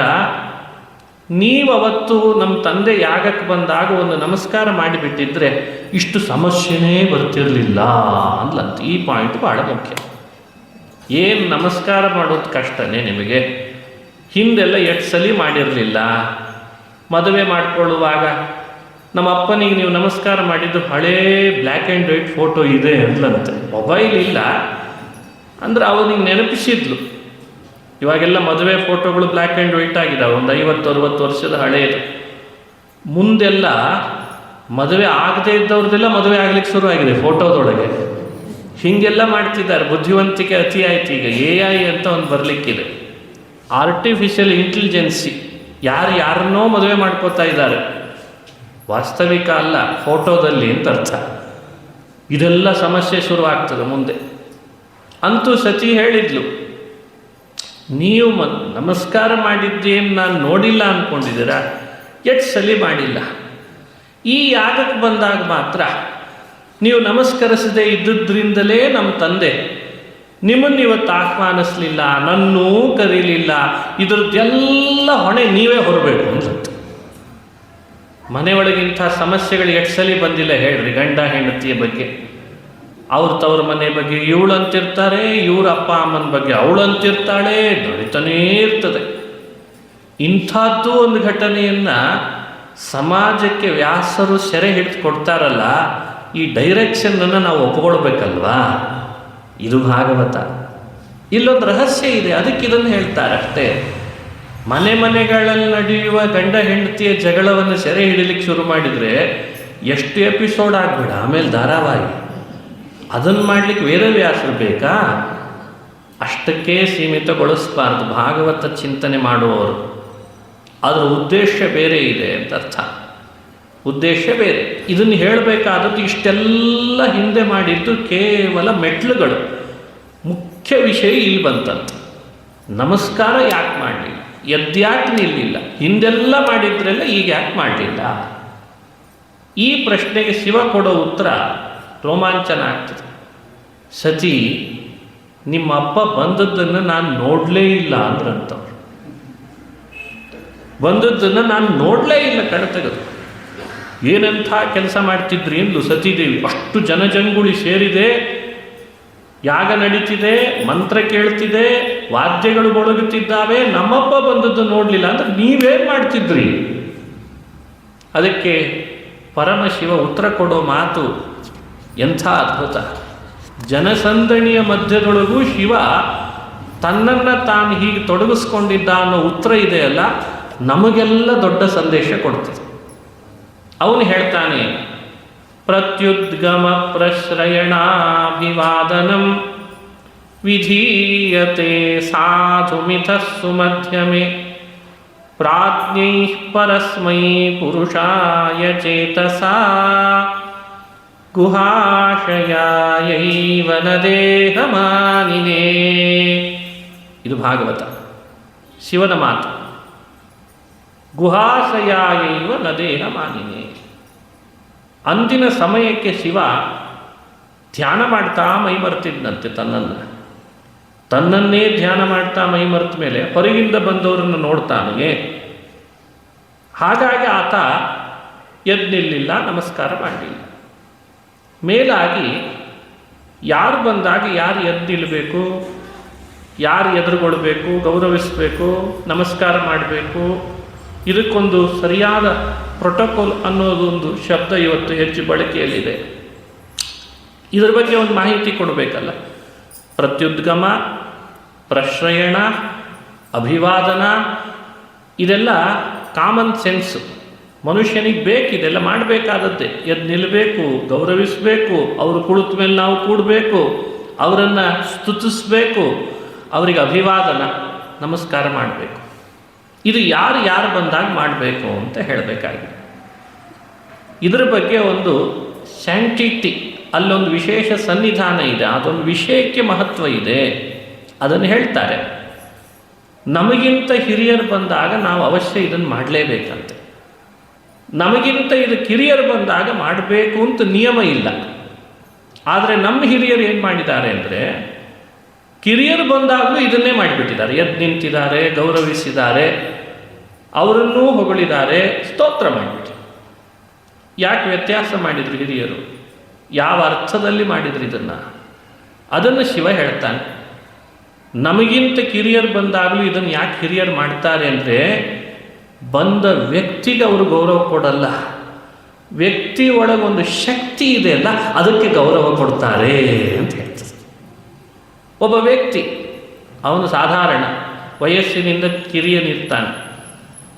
ನೀವವತ್ತು ನಮ್ಮ ತಂದೆ ಯಾಗಕ್ಕೆ ಬಂದಾಗ ಒಂದು ನಮಸ್ಕಾರ ಮಾಡಿಬಿಟ್ಟಿದ್ರೆ ಇಷ್ಟು ಸಮಸ್ಯೆನೇ ಬರ್ತಿರಲಿಲ್ಲ ಅಂದ್ಲಂತ. ಈ ಪಾಯಿಂಟ್ ಭಾಳ ಮುಖ್ಯ. ಏನು ನಮಸ್ಕಾರ ಮಾಡೋದು ಕಷ್ಟನೇ ನಿಮಗೆ? ಹಿಂದೆಲ್ಲ ಎಷ್ಟು ಸಲ ಮಾಡಿರಲಿಲ್ಲ. ಮದುವೆ ಮಾಡಿಕೊಳ್ಳುವಾಗ ನಮ್ಮ ಅಪ್ಪನಿಗೆ ನೀವು ನಮಸ್ಕಾರ ಮಾಡಿದ್ದು ಹಳೇ ಬ್ಲ್ಯಾಕ್ ಆ್ಯಂಡ್ ವೈಟ್ ಫೋಟೋ ಇದೆ ಅಂದ್ಲಂತೆ. ಮೊಬೈಲ್ ಇಲ್ಲ ಅಂದ್ರೆ ಅವನಿಗೆ ನೆನಪಿಸಿದ್ಲು. ಇವಾಗೆಲ್ಲ ಮದುವೆ ಫೋಟೋಗಳು ಬ್ಲ್ಯಾಕ್ ಆ್ಯಂಡ್ ವೈಟ್ ಆಗಿದ್ದಾವೆ, ಒಂದು 50-60 ವರ್ಷದ ಹಳೆಯದು. ಮುಂದೆಲ್ಲ ಮದುವೆ ಆಗದೇ ಇದ್ದವ್ರದ್ದೆಲ್ಲ ಮದುವೆ ಆಗ್ಲಿಕ್ಕೆ ಶುರುವಾಗಿದೆ ಫೋಟೋದೊಳಗೆ. ಹೀಗೆಲ್ಲ ಮಾಡ್ತಿದ್ದಾರೆ. ಬುದ್ಧಿವಂತಿಕೆ ಅತಿ ಆಯ್ತು. ಈಗ AI ಅಂತ ಒಂದು ಬರಲಿಕ್ಕಿದೆ, ಆರ್ಟಿಫಿಷಿಯಲ್ ಇಂಟೆಲಿಜೆನ್ಸಿ. ಯಾರನ್ನೋ ಮದುವೆ ಮಾಡ್ಕೋತಾ ಇದ್ದಾರೆ, ವಾಸ್ತವಿಕ ಅಲ್ಲ, ಫೋಟೋದಲ್ಲಿ ಅಂತ ಅರ್ಥ. ಇದೆಲ್ಲ ಸಮಸ್ಯೆ ಶುರುವಾಗ್ತದೆ ಮುಂದೆ. ಅಂತೂ ಸತಿ ಹೇಳಿದ್ಲು, ನೀವು ನಮಸ್ಕಾರ ಮಾಡಿದ್ದೇನು ನಾನು ನೋಡಿಲ್ಲ ಅಂದ್ಕೊಂಡಿದ್ದೀರಾ? ಎಷ್ಟು ಸಲ ಮಾಡಿಲ್ಲ. ಈ ಯಾಗಕ್ಕೆ ಬಂದಾಗ ಮಾತ್ರ ನೀವು ನಮಸ್ಕರಿಸದೇ ಇದ್ದುದರಿಂದಲೇ ನಮ್ಮ ತಂದೆ ನಿಮ್ಮನ್ನು ಇವತ್ತು ಆಹ್ವಾನಿಸಲಿಲ್ಲ, ನನ್ನೂ ಕರೀಲಿಲ್ಲ. ಇದ್ರದ್ದೆಲ್ಲ ಹೊಣೆ ನೀವೇ ಹೊರಬೇಕು ಅನ್ಸುತ್ತೆ. ಮನೆಯೊಳಗಿಂಥ ಸಮಸ್ಯೆಗಳು ಎಷ್ಟು ಸಲ ಬಂದಿಲ್ಲ ಹೇಳ್ರಿ? ಗಂಡ ಹೆಂಡತಿಯ ಬಗ್ಗೆ, ಅವ್ರ ತವ್ರ ಮನೆ ಬಗ್ಗೆ ಇವಳು ಅಂತಿರ್ತಾರೆ, ಇವ್ರ ಅಪ್ಪ ಅಮ್ಮನ ಬಗ್ಗೆ ಅವಳು ಅಂತಿರ್ತಾಳೆ, ನಡೀತಾನೇ ಇರ್ತದೆ. ಇಂಥದ್ದು ಒಂದು ಘಟನೆಯನ್ನು ಸಮಾಜಕ್ಕೆ ವ್ಯಾಸರು ಸೆರೆ ಹಿಡಿದು ಕೊಡ್ತಾರಲ್ಲ, ಈ ಡೈರೆಕ್ಷನನ್ನು ನಾವು ಒಪ್ಕೊಳ್ಬೇಕಲ್ವಾ? ಇದು ಭಾಗವತ. ಇಲ್ಲೊಂದು ರಹಸ್ಯ ಇದೆ, ಅದಕ್ಕೆ ಇದನ್ನು ಹೇಳ್ತಾರೆ ಅಷ್ಟೇ. ಮನೆಗಳಲ್ಲಿ ನಡೆಯುವ ಗಂಡ ಹೆಂಡತಿಯ ಜಗಳವನ್ನು ಸೆರೆ ಹಿಡಿಲಿಕ್ಕೆ ಶುರು ಮಾಡಿದರೆ ಎಷ್ಟು ಎಪಿಸೋಡ್ ಆಗ್ಬೇಡ, ಆಮೇಲೆ ಧಾರಾವಾಹಿ. ಅದನ್ನು ಮಾಡಲಿಕ್ಕೆ ವೇದವ್ಯಾಸರು ಬೇಕಾ? ಅಷ್ಟಕ್ಕೆ ಸೀಮಿತಗೊಳಿಸಬಾರ್ದು ಭಾಗವತ ಚಿಂತನೆ ಮಾಡುವವರು. ಅದರ ಉದ್ದೇಶ ಬೇರೆ ಇದೆ ಅಂತ ಅರ್ಥ. ಉದ್ದೇಶ ಬೇರೆ. ಇದನ್ನು ಹೇಳಬೇಕಾದದ್ದು ಇಷ್ಟೆಲ್ಲ ಹಿಂದೆ ಮಾಡಿದ್ದು ಕೇವಲ ಮೆಟ್ಲುಗಳು. ಮುಖ್ಯ ವಿಷಯ ಇಲ್ಲಿ ಬಂತಂತ. ನಮಸ್ಕಾರ ಯಾಕೆ ಮಾಡಲಿಲ್ಲ? ಎದ್ಯಾಕೆ ನಿಲ್ಲಿಲ್ಲ? ಹಿಂದೆಲ್ಲ ಮಾಡಿದ್ರೆಲ್ಲ ಈಗ ಯಾಕೆ ಮಾಡಲಿಲ್ಲ? ಈ ಪ್ರಶ್ನೆಗೆ ಶಿವ ಕೊಡೋ ಉತ್ತರ ರೋಮಾಂಚನ ಆಗ್ತದೆ. ಸತಿ, ನಿಮ್ಮ ಅಪ್ಪ ಬಂದದ್ದನ್ನು ನಾನು ನೋಡಲೇ ಇಲ್ಲ ಅಂದ್ರಂತವ್ರು. ಬಂದದ್ದನ್ನು ನಾನು ನೋಡಲೇ ಇಲ್ಲ ಕಣ್ತೆಗೆದು. ಏನಂಥ ಕೆಲಸ ಮಾಡ್ತಿದ್ರಿ ಎಂದು ಸತೀದೇವಿ. ಅಷ್ಟು ಜನಜಂಗುಳಿ ಸೇರಿದೆ, ಯಾಗ ನಡೀತಿದೆ, ಮಂತ್ರ ಕೇಳ್ತಿದೆ, ವಾದ್ಯಗಳು ಮೊಳಗುತ್ತಿದ್ದಾವೆ, ನಮ್ಮಪ್ಪ ಬಂದದ್ದು ನೋಡಲಿಲ್ಲ ಅಂದ್ರೆ ನೀವೇನು ಮಾಡ್ತಿದ್ರಿ? ಅದಕ್ಕೆ ಪರಮಶಿವ ಉತ್ತರ ಕೊಡೋ ಮಾತು ಎಂಥ ಅದ್ಭುತ. ಜನಸಂದಣಿಯ ಮಧ್ಯದೊಳಗೂ ಶಿವ ತನ್ನನ್ನು ತಾನು ಹೀಗೆ ತೊಡಗಿಸ್ಕೊಂಡಿದ್ದ ಅನ್ನೋ ಉತ್ತರ ಇದೆಯಲ್ಲ, ನಮಗೆಲ್ಲ ದೊಡ್ಡ ಸಂದೇಶ ಕೊಡ್ತದೆ. ಅವನು ಹೇಳ್ತಾನೆ, ಪ್ರತ್ಯುದ್ಗಮ ಪ್ರಶ್ರಯಣಾಭಿವಾದನಂ ವಿಧೀಯತೆ ಸಾಧುಮಿಥಸ್ಸು ಮಧ್ಯಮೆ ಪ್ರಾಜ್ಞೈಃ ಪರಸ್ಮೈ ಪುರುಷಾಯ ಚೇತಸಾ ಗುಹಾಶಯಾಯೈವ ನ ದೇಹಮಾನಿನೇ. ಇದು ಭಾಗವತ, ಶಿವನ ಮಾತು. ಗುಹಾಶಯಾಯೈವ ನ ದೇಹಮಾನಿನೇ. ಅಂದಿನ ಸಮಯಕ್ಕೆ ಶಿವ ಧ್ಯಾನ ಮಾಡ್ತಾ ಮೈಮರ್ತಿದ್ದಂತೆ. ತನ್ನನ್ನೇ ಧ್ಯಾನ ಮಾಡ್ತಾ ಮೈಮರ್ತ ಮೇಲೆ ಹೊರಗಿಂದ ಬಂದವರನ್ನು ನೋಡ್ತಾನೆ. ಹಾಗಾಗಿ ಆತ ಎದ್ನಿಲ್ಲಿಲ್ಲ, ನಮಸ್ಕಾರ ಮಾಡಲಿಲ್ಲ. ಮೇಲಾಗಿ ಯಾರು ಬಂದಾಗ ಯಾರು ಎದ್ದಿಲ್ಲಬೇಕು, ಯಾರು ಎದುರುಗೊಳ್ಬೇಕು, ಗೌರವಿಸಬೇಕು, ನಮಸ್ಕಾರ ಮಾಡಬೇಕು, ಇದಕ್ಕೊಂದು ಸರಿಯಾದ ಪ್ರೋಟೋಕಾಲ್ ಅನ್ನೋದೊಂದು ಶಬ್ದ ಇವತ್ತು ಹೆಚ್ಚು ಬಳಕೆಯಲ್ಲಿದೆ. ಇದರ ಬಗ್ಗೆ ಒಂದು ಮಾಹಿತಿ ಕೊಡಬೇಕಲ್ಲ. ಪ್ರತ್ಯುದ್ಗಮ, ಪ್ರಶ್ರಯಣ, ಅಭಿವಾದನ, ಇದೆಲ್ಲ ಕಾಮನ್ ಸೆನ್ಸು. ಮನುಷ್ಯನಿಗೆ ಬೇಕಿದೆಲ್ಲ ಮಾಡಬೇಕಾದದ್ದೇ. ಎದ್ದು ನಿಲ್ಲಬೇಕು, ಗೌರವಿಸಬೇಕು, ಅವರು ಕುಳಿತ ಮೇಲೆ ನಾವು ಕೂಡಬೇಕು, ಅವರನ್ನು ಸ್ತುತಿಸಬೇಕು, ಅವರಿಗೆ ಅಭಿವಾದನ, ನಮಸ್ಕಾರ ಮಾಡಬೇಕು. ಇದು ಯಾರು ಬಂದಾಗ ಮಾಡಬೇಕು ಅಂತ ಹೇಳಬೇಕಾಗಿದೆ. ಇದರ ಬಗ್ಗೆ ಒಂದು ಸೈಂಟಿಫಿಕ್ ಅಲ್ಲೊಂದು ವಿಶೇಷ ಸನ್ನಿಧಾನ ಇದೆ, ಅದೊಂದು ವಿಷಯಕ್ಕೆ ಮಹತ್ವ ಇದೆ, ಅದನ್ನು ಹೇಳ್ತಾರೆ. ನಮಗಿಂತ ಹಿರಿಯರು ಬಂದಾಗ ನಾವು ಅವಶ್ಯ ಇದನ್ನು ಮಾಡಲೇಬೇಕಂತೆ. ನಮಗಿಂತ ಇದು ಕಿರಿಯರು ಬಂದಾಗ ಮಾಡಬೇಕು ಅಂತ ನಿಯಮ ಇಲ್ಲ. ಆದರೆ ನಮ್ಮ ಹಿರಿಯರು ಏನು ಮಾಡಿದ್ದಾರೆ ಅಂದರೆ, ಕಿರಿಯರು ಬಂದಾಗಲೂ ಇದನ್ನೇ ಮಾಡಿಬಿಟ್ಟಿದ್ದಾರೆ. ಎದ್ದು ನಿಂತಿದ್ದಾರೆ, ಗೌರವಿಸಿದ್ದಾರೆ, ಅವರನ್ನೂ ಹೊಗಳಿದ್ದಾರೆ, ಸ್ತೋತ್ರ ಮಾಡಿಬಿಟ್ಟು. ಯಾಕೆ ವ್ಯತ್ಯಾಸ ಮಾಡಿದ್ರು ಹಿರಿಯರು? ಯಾವ ಅರ್ಥದಲ್ಲಿ ಮಾಡಿದ್ರು ಅದನ್ನು ಶಿವ ಹೇಳ್ತಾನೆ. ನಮಗಿಂತ ಕಿರಿಯರು ಬಂದಾಗಲೂ ಇದನ್ನು ಯಾಕೆ ಹಿರಿಯರು ಮಾಡ್ತಾರೆ ಅಂದರೆ, ಬಂದ ವ್ಯಕ್ತಿಗೆ ಅವರು ಗೌರವ ಕೊಡಲ್ಲ, ವ್ಯಕ್ತಿ ಒಳಗೊಂದು ಶಕ್ತಿ ಇದೆ ಅಲ್ಲ, ಅದಕ್ಕೆ ಗೌರವ ಕೊಡ್ತಾರೆ ಅಂತ ಹೇಳ್ತಾರೆ. ಒಬ್ಬ ವ್ಯಕ್ತಿ ಅವನು ಸಾಧಾರಣ ವಯಸ್ಸಿನಿಂದ ಕಿರಿಯನಿರ್ತಾನೆ,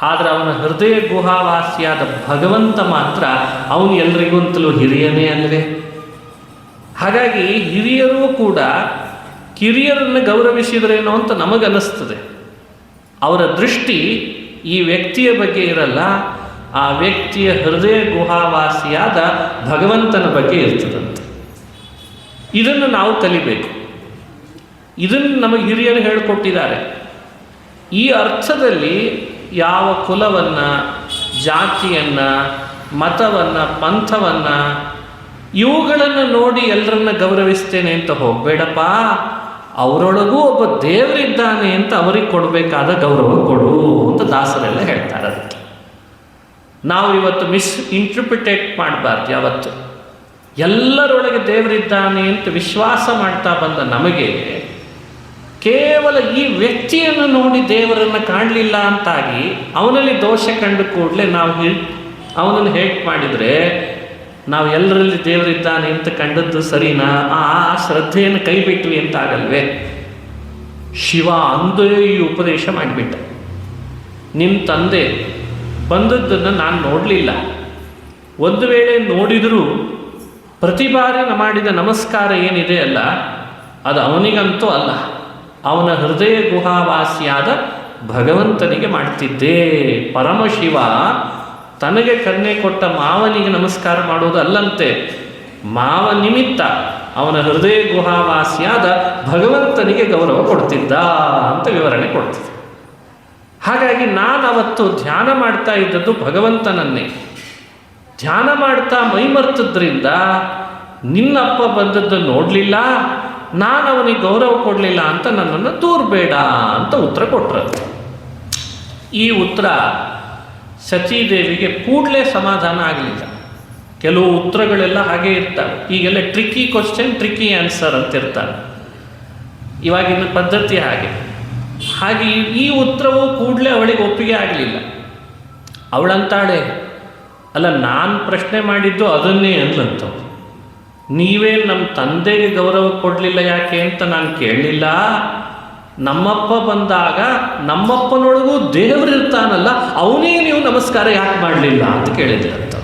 ಆದರೆ ಅವನ ಹೃದಯ ಗುಹಾವಾಸಿಯಾದ ಭಗವಂತ ಮಾತ್ರ ಅವನು ಎಲ್ರಿಗಂತಲೂ ಹಿರಿಯನೇ ಅಲ್ಲವೇ? ಹಾಗಾಗಿ ಹಿರಿಯರೂ ಕೂಡ ಕಿರಿಯರನ್ನು ಗೌರವಿಸಿದ್ರೇನೋ ಅಂತ ನಮಗನ್ನಿಸ್ತದೆ. ಅವರ ದೃಷ್ಟಿ ಈ ವ್ಯಕ್ತಿಯ ಬಗ್ಗೆ ಇರಲ್ಲ, ಆ ವ್ಯಕ್ತಿಯ ಹೃದಯ ಗುಹಾವಾಸಿಯಾದ ಭಗವಂತನ ಬಗ್ಗೆ ಇರ್ತದಂತೆ. ಇದನ್ನು ನಾವು ಕಲಿಬೇಕು. ಇದನ್ನು ನಮಗೆ ಹಿರಿಯರು ಹೇಳಿಕೊಟ್ಟಿದ್ದಾರೆ. ಈ ಅರ್ಥದಲ್ಲಿ ಯಾವ ಕುಲವನ್ನು, ಜಾತಿಯನ್ನು, ಮತವನ್ನು, ಪಂಥವನ್ನು ಇವುಗಳನ್ನು ನೋಡಿ ಎಲ್ಲರನ್ನ ಗೌರವಿಸ್ತೇನೆ ಅಂತ ಹೋಗಬೇಡಪ್ಪ. ಅವರೊಳಗೂ ಒಬ್ಬ ದೇವರಿದ್ದಾನೆ ಅಂತ ಅವರಿಗೆ ಕೊಡಬೇಕಾದ ಗೌರವ ಕೊಡು ಅಂತ ದಾಸರೆಲ್ಲ ಹೇಳ್ತಾರೆ. ಅದಕ್ಕೆ ನಾವು ಇವತ್ತು ಇಂಟರ್ಪ್ರಿಟೇಟ್ ಮಾಡಬಾರ್ದು. ಯಾವತ್ತು ಎಲ್ಲರೊಳಗೆ ದೇವರಿದ್ದಾನೆ ಅಂತ ವಿಶ್ವಾಸ ಮಾಡ್ತಾ ಬಂದ ನಮಗೆ ಕೇವಲ ಈ ವ್ಯಕ್ತಿಯನ್ನು ನೋಡಿ ದೇವರನ್ನು ಕಾಣಲಿಲ್ಲ ಅಂತಾಗಿ ಅವನಲ್ಲಿ ದೋಷ ಕಂಡು ಕೂಡಲೇ ನಾವು ಅವನನ್ನು ಹೇಟ್ ಮಾಡಿದರೆ ನಾವು ಎಲ್ಲರಲ್ಲಿ ದೇವರಿದ್ದಾನೆ ಅಂತ ಕಂಡದ್ದು ಸರಿನಾ? ಆ ಶ್ರದ್ಧೆಯನ್ನು ಕೈ ಬಿಟ್ವಿ ಅಂತ ಆಗಲ್ವೇ? ಶಿವ ಅಂದೇ ಈ ಉಪದೇಶ ಮಾಡಿಬಿಟ್ಟ. ನಿಮ್ಮ ತಂದೆ ಬಂದದ್ದನ್ನು ನಾನು ನೋಡಲಿಲ್ಲ, ಒಂದು ವೇಳೆ ನೋಡಿದರೂ ಪ್ರತಿ ಬಾರಿ ಮಾಡಿದ ನಮಸ್ಕಾರ ಏನಿದೆ ಅಲ್ಲ, ಅದು ಅವನಿಗಂತೂ ಅಲ್ಲ, ಅವನ ಹೃದಯ ಗುಹಾವಾಸಿಯಾದ ಭಗವಂತನಿಗೆ ಮಾಡ್ತಿದ್ದೆ. ಪರಮಶಿವ ತನಗೆ ಕನ್ನೆ ಕೊಟ್ಟ ಮಾವನಿಗೆ ನಮಸ್ಕಾರ ಮಾಡೋದು ಅಲ್ಲಂತೆ, ಮಾವ ನಿಮಿತ್ತ ಅವನ ಹೃದಯ ಗುಹಾವಾಸಿಯಾದ ಭಗವಂತನಿಗೆ ಗೌರವ ಕೊಡ್ತಿದ್ದ ಅಂತ ವಿವರಣೆ ಕೊಡ್ತಿದ್ದ. ಹಾಗಾಗಿ ನಾನು ಅವತ್ತು ಧ್ಯಾನ ಮಾಡ್ತಾ ಇದ್ದದ್ದು ಭಗವಂತನನ್ನೇ. ಧ್ಯಾನ ಮಾಡ್ತಾ ಮೈಮರ್ತದ್ರಿಂದ ನಿನ್ನಪ್ಪ ಬಂದದ್ದು ನೋಡಲಿಲ್ಲ, ನಾನು ಅವನಿಗೆ ಗೌರವ ಕೊಡಲಿಲ್ಲ ಅಂತ ನನ್ನನ್ನು ದೂರಬೇಡ ಅಂತ ಉತ್ತರ ಕೊಟ್ಟರು. ಈ ಉತ್ತರ ಸತೀದೇವಿಗೆ ಕೂಡಲೇ ಸಮಾಧಾನ ಆಗಲಿಲ್ಲ. ಕೆಲವು ಉತ್ತರಗಳೆಲ್ಲ ಹಾಗೇ ಇರ್ತವೆ. ಈಗೆಲ್ಲ ಟ್ರಿಕ್ಕಿ ಕ್ವಶನ್ ಟ್ರಿಕ್ಕಿ ಆನ್ಸರ್ ಅಂತ ಇರ್ತಾರೆ, ಇವಾಗಿನ ಪದ್ಧತಿ ಹಾಗೆ. ಈ ಉತ್ತರವು ಕೂಡಲೇ ಅವಳಿಗೆ ಒಪ್ಪಿಗೆ ಆಗಲಿಲ್ಲ. ಅವಳಂತಾಳೆ, ಅಲ್ಲ ನಾನು ಪ್ರಶ್ನೆ ಮಾಡಿದ್ದು ಅದನ್ನೇ ಅಂದ್ಲಂತ, ನೀವೇ ನಮ್ಮ ತಂದೆಗೆ ಗೌರವ ಕೊಡಲಿಲ್ಲ ಯಾಕೆ ಅಂತ ನಾನು ಕೇಳಲಿಲ್ಲ. ನಮ್ಮಪ್ಪ ಬಂದಾಗ ನಮ್ಮಪ್ಪನೊಳಗೂ ದೇವರಿರ್ತಾನಲ್ಲ, ಅವನೇ ನೀವು ನಮಸ್ಕಾರ ಯಾಕೆ ಮಾಡಲಿಲ್ಲ ಅಂತ ಕೇಳಿದ್ದೆ ಅಂತ.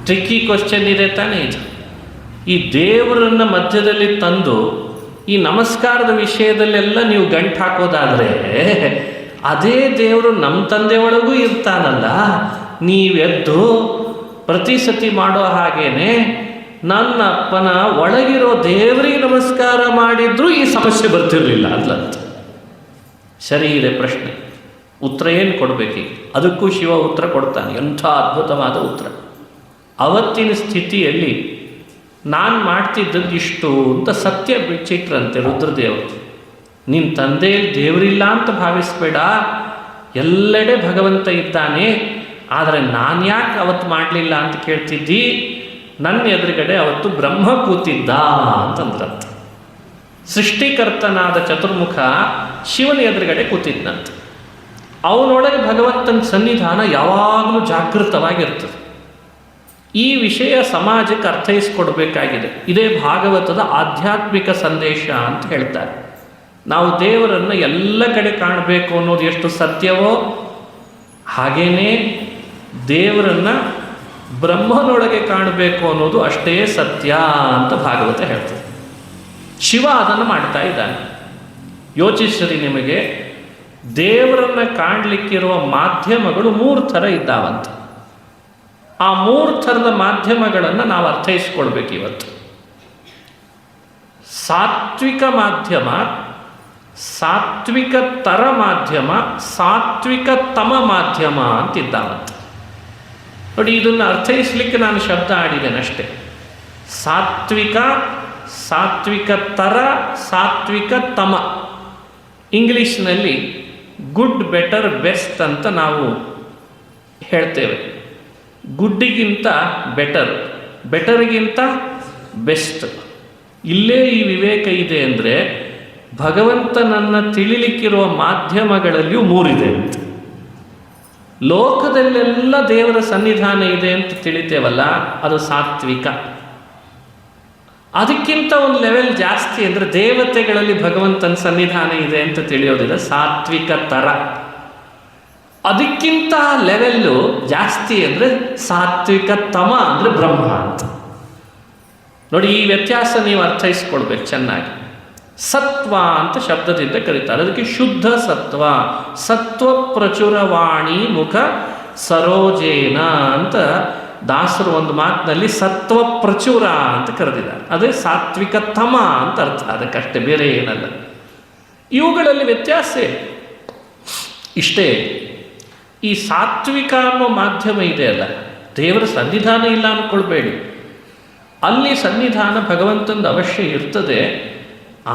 ಟ್ರಿಕ್ಕಿ ಕ್ವಶನ್ ಇದೆ ತಾನೇ ಇದು. ಈ ದೇವರನ್ನು ಮಧ್ಯದಲ್ಲಿ ತಂದು ಈ ನಮಸ್ಕಾರದ ವಿಷಯದಲ್ಲೆಲ್ಲ ನೀವು ಗಂಟು ಹಾಕೋದಾದರೆ, ಅದೇ ದೇವರು ನಮ್ಮ ತಂದೆ ಒಳಗೂ ಇರ್ತಾನಲ್ಲ, ನೀವೆದ್ದು ಪ್ರತಿ ಸತಿ ಮಾಡೋ ಹಾಗೇನೆ ನನ್ನ ಅಪ್ಪನ ಒಳಗಿರೋ ದೇವರಿಗೆ ನಮಸ್ಕಾರ ಮಾಡಿದ್ರೂ ಈ ಸಮಸ್ಯೆ ಬರ್ತಿರಲಿಲ್ಲ ಅಲ್ಲಂತ. ಸರಿ ಇದೆ ಪ್ರಶ್ನೆ, ಉತ್ತರ ಏನು ಕೊಡಬೇಕು? ಅದಕ್ಕೂ ಶಿವ ಉತ್ತರ ಕೊಡ್ತಾನೆ. ಎಂಥ ಅದ್ಭುತವಾದ ಉತ್ತರ. ಅವತ್ತಿನ ಸ್ಥಿತಿಯಲ್ಲಿ ನಾನು ಮಾಡ್ತಿದ್ದದ್ದು ಇಷ್ಟು ಅಂತ ಸತ್ಯ ಬಿಚ್ಚಿಟ್ರಂತೆ ರುದ್ರದೇವರು. ನಿನ್ನ ತಂದೆಯಲ್ಲಿ ದೇವರಿಲ್ಲ ಅಂತ ಭಾವಿಸ್ಬೇಡ, ಎಲ್ಲೆಡೆ ಭಗವಂತ ಇದ್ದಾನೆ. ಆದರೆ ನಾನು ಯಾಕೆ ಅವತ್ತು ಮಾಡಲಿಲ್ಲ ಅಂತ ಕೇಳ್ತಿದ್ದಿ? ನನ್ನ ಎದುರುಗಡೆ ಅವತ್ತು ಬ್ರಹ್ಮ ಕೂತಿದ್ದ ಅಂತಂದ್ರಂತ. ಸೃಷ್ಟಿಕರ್ತನಾದ ಚತುರ್ಮುಖ ಶಿವನ ಎದುರುಗಡೆ ಕೂತಿದ್ದಂತೆ. ಅವನೊಳಗೆ ಭಗವಂತನ ಸನ್ನಿಧಾನ ಯಾವಾಗಲೂ ಜಾಗೃತವಾಗಿರ್ತದೆ. ಈ ವಿಷಯ ಸಮಾಜಕ್ಕೆ ಅರ್ಥೈಸಿಕೊಡ್ಬೇಕಾಗಿದೆ. ಇದೇ ಭಾಗವತದ ಆಧ್ಯಾತ್ಮಿಕ ಸಂದೇಶ ಅಂತ ಹೇಳ್ತಾರೆ. ನಾವು ದೇವರನ್ನು ಎಲ್ಲ ಕಡೆ ಕಾಣಬೇಕು ಅನ್ನೋದು ಎಷ್ಟು ಸತ್ಯವೋ, ಹಾಗೇನೇ ದೇವರನ್ನು ಬ್ರಹ್ಮನೊಳಗೆ ಕಾಣಬೇಕು ಅನ್ನೋದು ಅಷ್ಟೇ ಸತ್ಯ ಅಂತ ಭಾಗವತ ಹೇಳ್ತದೆ. ಶಿವ ಅದನ್ನು ಮಾಡ್ತಾ ಇದ್ದಾನೆ. ಯೋಚಿಸ್ರಿ, ನಿಮಗೆ ದೇವರನ್ನು ಕಾಣಲಿಕ್ಕಿರುವ ಮಾಧ್ಯಮಗಳು 3 ಥರ ಇದ್ದಾವಂತ. ಆ 3 ಥರದ ಮಾಧ್ಯಮಗಳನ್ನು ನಾವು ಅರ್ಥೈಸ್ಕೊಳ್ಬೇಕು ಇವತ್ತು. ಸಾತ್ವಿಕ ಮಾಧ್ಯಮ, ಸಾತ್ವಿಕತರ ಮಾಧ್ಯಮ, ಸಾತ್ವಿಕತಮ ಮಾಧ್ಯಮ ಅಂತಿದ್ದಾವಂತೆ. ನೋಡಿ, ಇದನ್ನು ಅರ್ಥೈಸಲಿಕ್ಕೆ ನಾನು ಶಬ್ದ ಆಡಿದ್ದೇನೆ ಅಷ್ಟೇ. ಸಾತ್ವಿಕ, ಸಾತ್ವಿಕತರ, ಸಾತ್ವಿಕತಮ. ಇಂಗ್ಲೀಷ್ನಲ್ಲಿ ಗುಡ್, ಬೆಟರ್, ಬೆಸ್ಟ್ ಅಂತ ನಾವು ಹೇಳ್ತೇವೆ. ಗುಡ್ಡಿಗಿಂತ ಬೆಟರ್, ಬೆಟರ್ಗಿಂತ ಬೆಸ್ಟ್. ಇಲ್ಲೇ ಈ ವಿವೇಕ ಇದೆ ಅಂದರೆ ಭಗವಂತನನ್ನು ತಿಳಿಲಿಕ್ಕಿರುವ ಮಾಧ್ಯಮಗಳಲ್ಲಿಯೂ 3 ಇದೆ ಅಂತ. ಲೋಕದಲ್ಲೆಲ್ಲ ದೇವರ ಸನ್ನಿಧಾನ ಇದೆ ಅಂತ ತಿಳಿತೇವಲ್ಲ, ಅದು ಸಾತ್ವಿಕ. ಅದಕ್ಕಿಂತ ಒಂದು ಲೆವೆಲ್ ಜಾಸ್ತಿ ಅಂದರೆ ದೇವತೆಗಳಲ್ಲಿ ಭಗವಂತನ ಸನ್ನಿಧಾನ ಇದೆ ಅಂತ ತಿಳಿಯೋದಿಲ್ಲ, ಸಾತ್ವಿಕ ತರ. ಅದಕ್ಕಿಂತ ಲೆವೆಲ್ಲು ಜಾಸ್ತಿ ಅಂದರೆ ಸಾತ್ವಿಕ ತಮ ಅಂದರೆ ಬ್ರಹ್ಮ ಅಂತ. ನೋಡಿ, ಈ ವ್ಯತ್ಯಾಸ ನೀವು ಅರ್ಥೈಸ್ಕೊಳ್ಬೇಕು ಚೆನ್ನಾಗಿ. ಸತ್ವ ಅಂತ ಶಬ್ದದಿಂದ ಕರೀತಾರೆ, ಅದಕ್ಕೆ ಶುದ್ಧ ಸತ್ವ, ಸತ್ವ ಪ್ರಚುರವಾಣಿ ಮುಖ ಸರೋಜೇನ ಅಂತ ದಾಸರು ಒಂದು ಮಾತಿನಲ್ಲಿ ಸತ್ವ ಪ್ರಚುರ ಅಂತ ಕರೆದಿದ್ದಾರೆ. ಅದೇ ಸಾತ್ವಿಕ ತಮ ಅಂತ ಅರ್ಥ, ಅದಕ್ಕಷ್ಟೇ, ಬೇರೆ ಏನಲ್ಲ. ಇವುಗಳಲ್ಲಿ ವ್ಯತ್ಯಾಸ ಇಷ್ಟೇ. ಈ ಸಾತ್ವಿಕ ಅನ್ನೋ ಮಾಧ್ಯಮ ಇದೆಯಲ್ಲ, ದೇವರ ಸನ್ನಿಧಾನ ಇಲ್ಲ ಅಂದ್ಕೊಳ್ಬೇಡಿ. ಅಲ್ಲಿ ಸನ್ನಿಧಾನ ಭಗವಂತಂದು ಅವಶ್ಯ ಇರ್ತದೆ.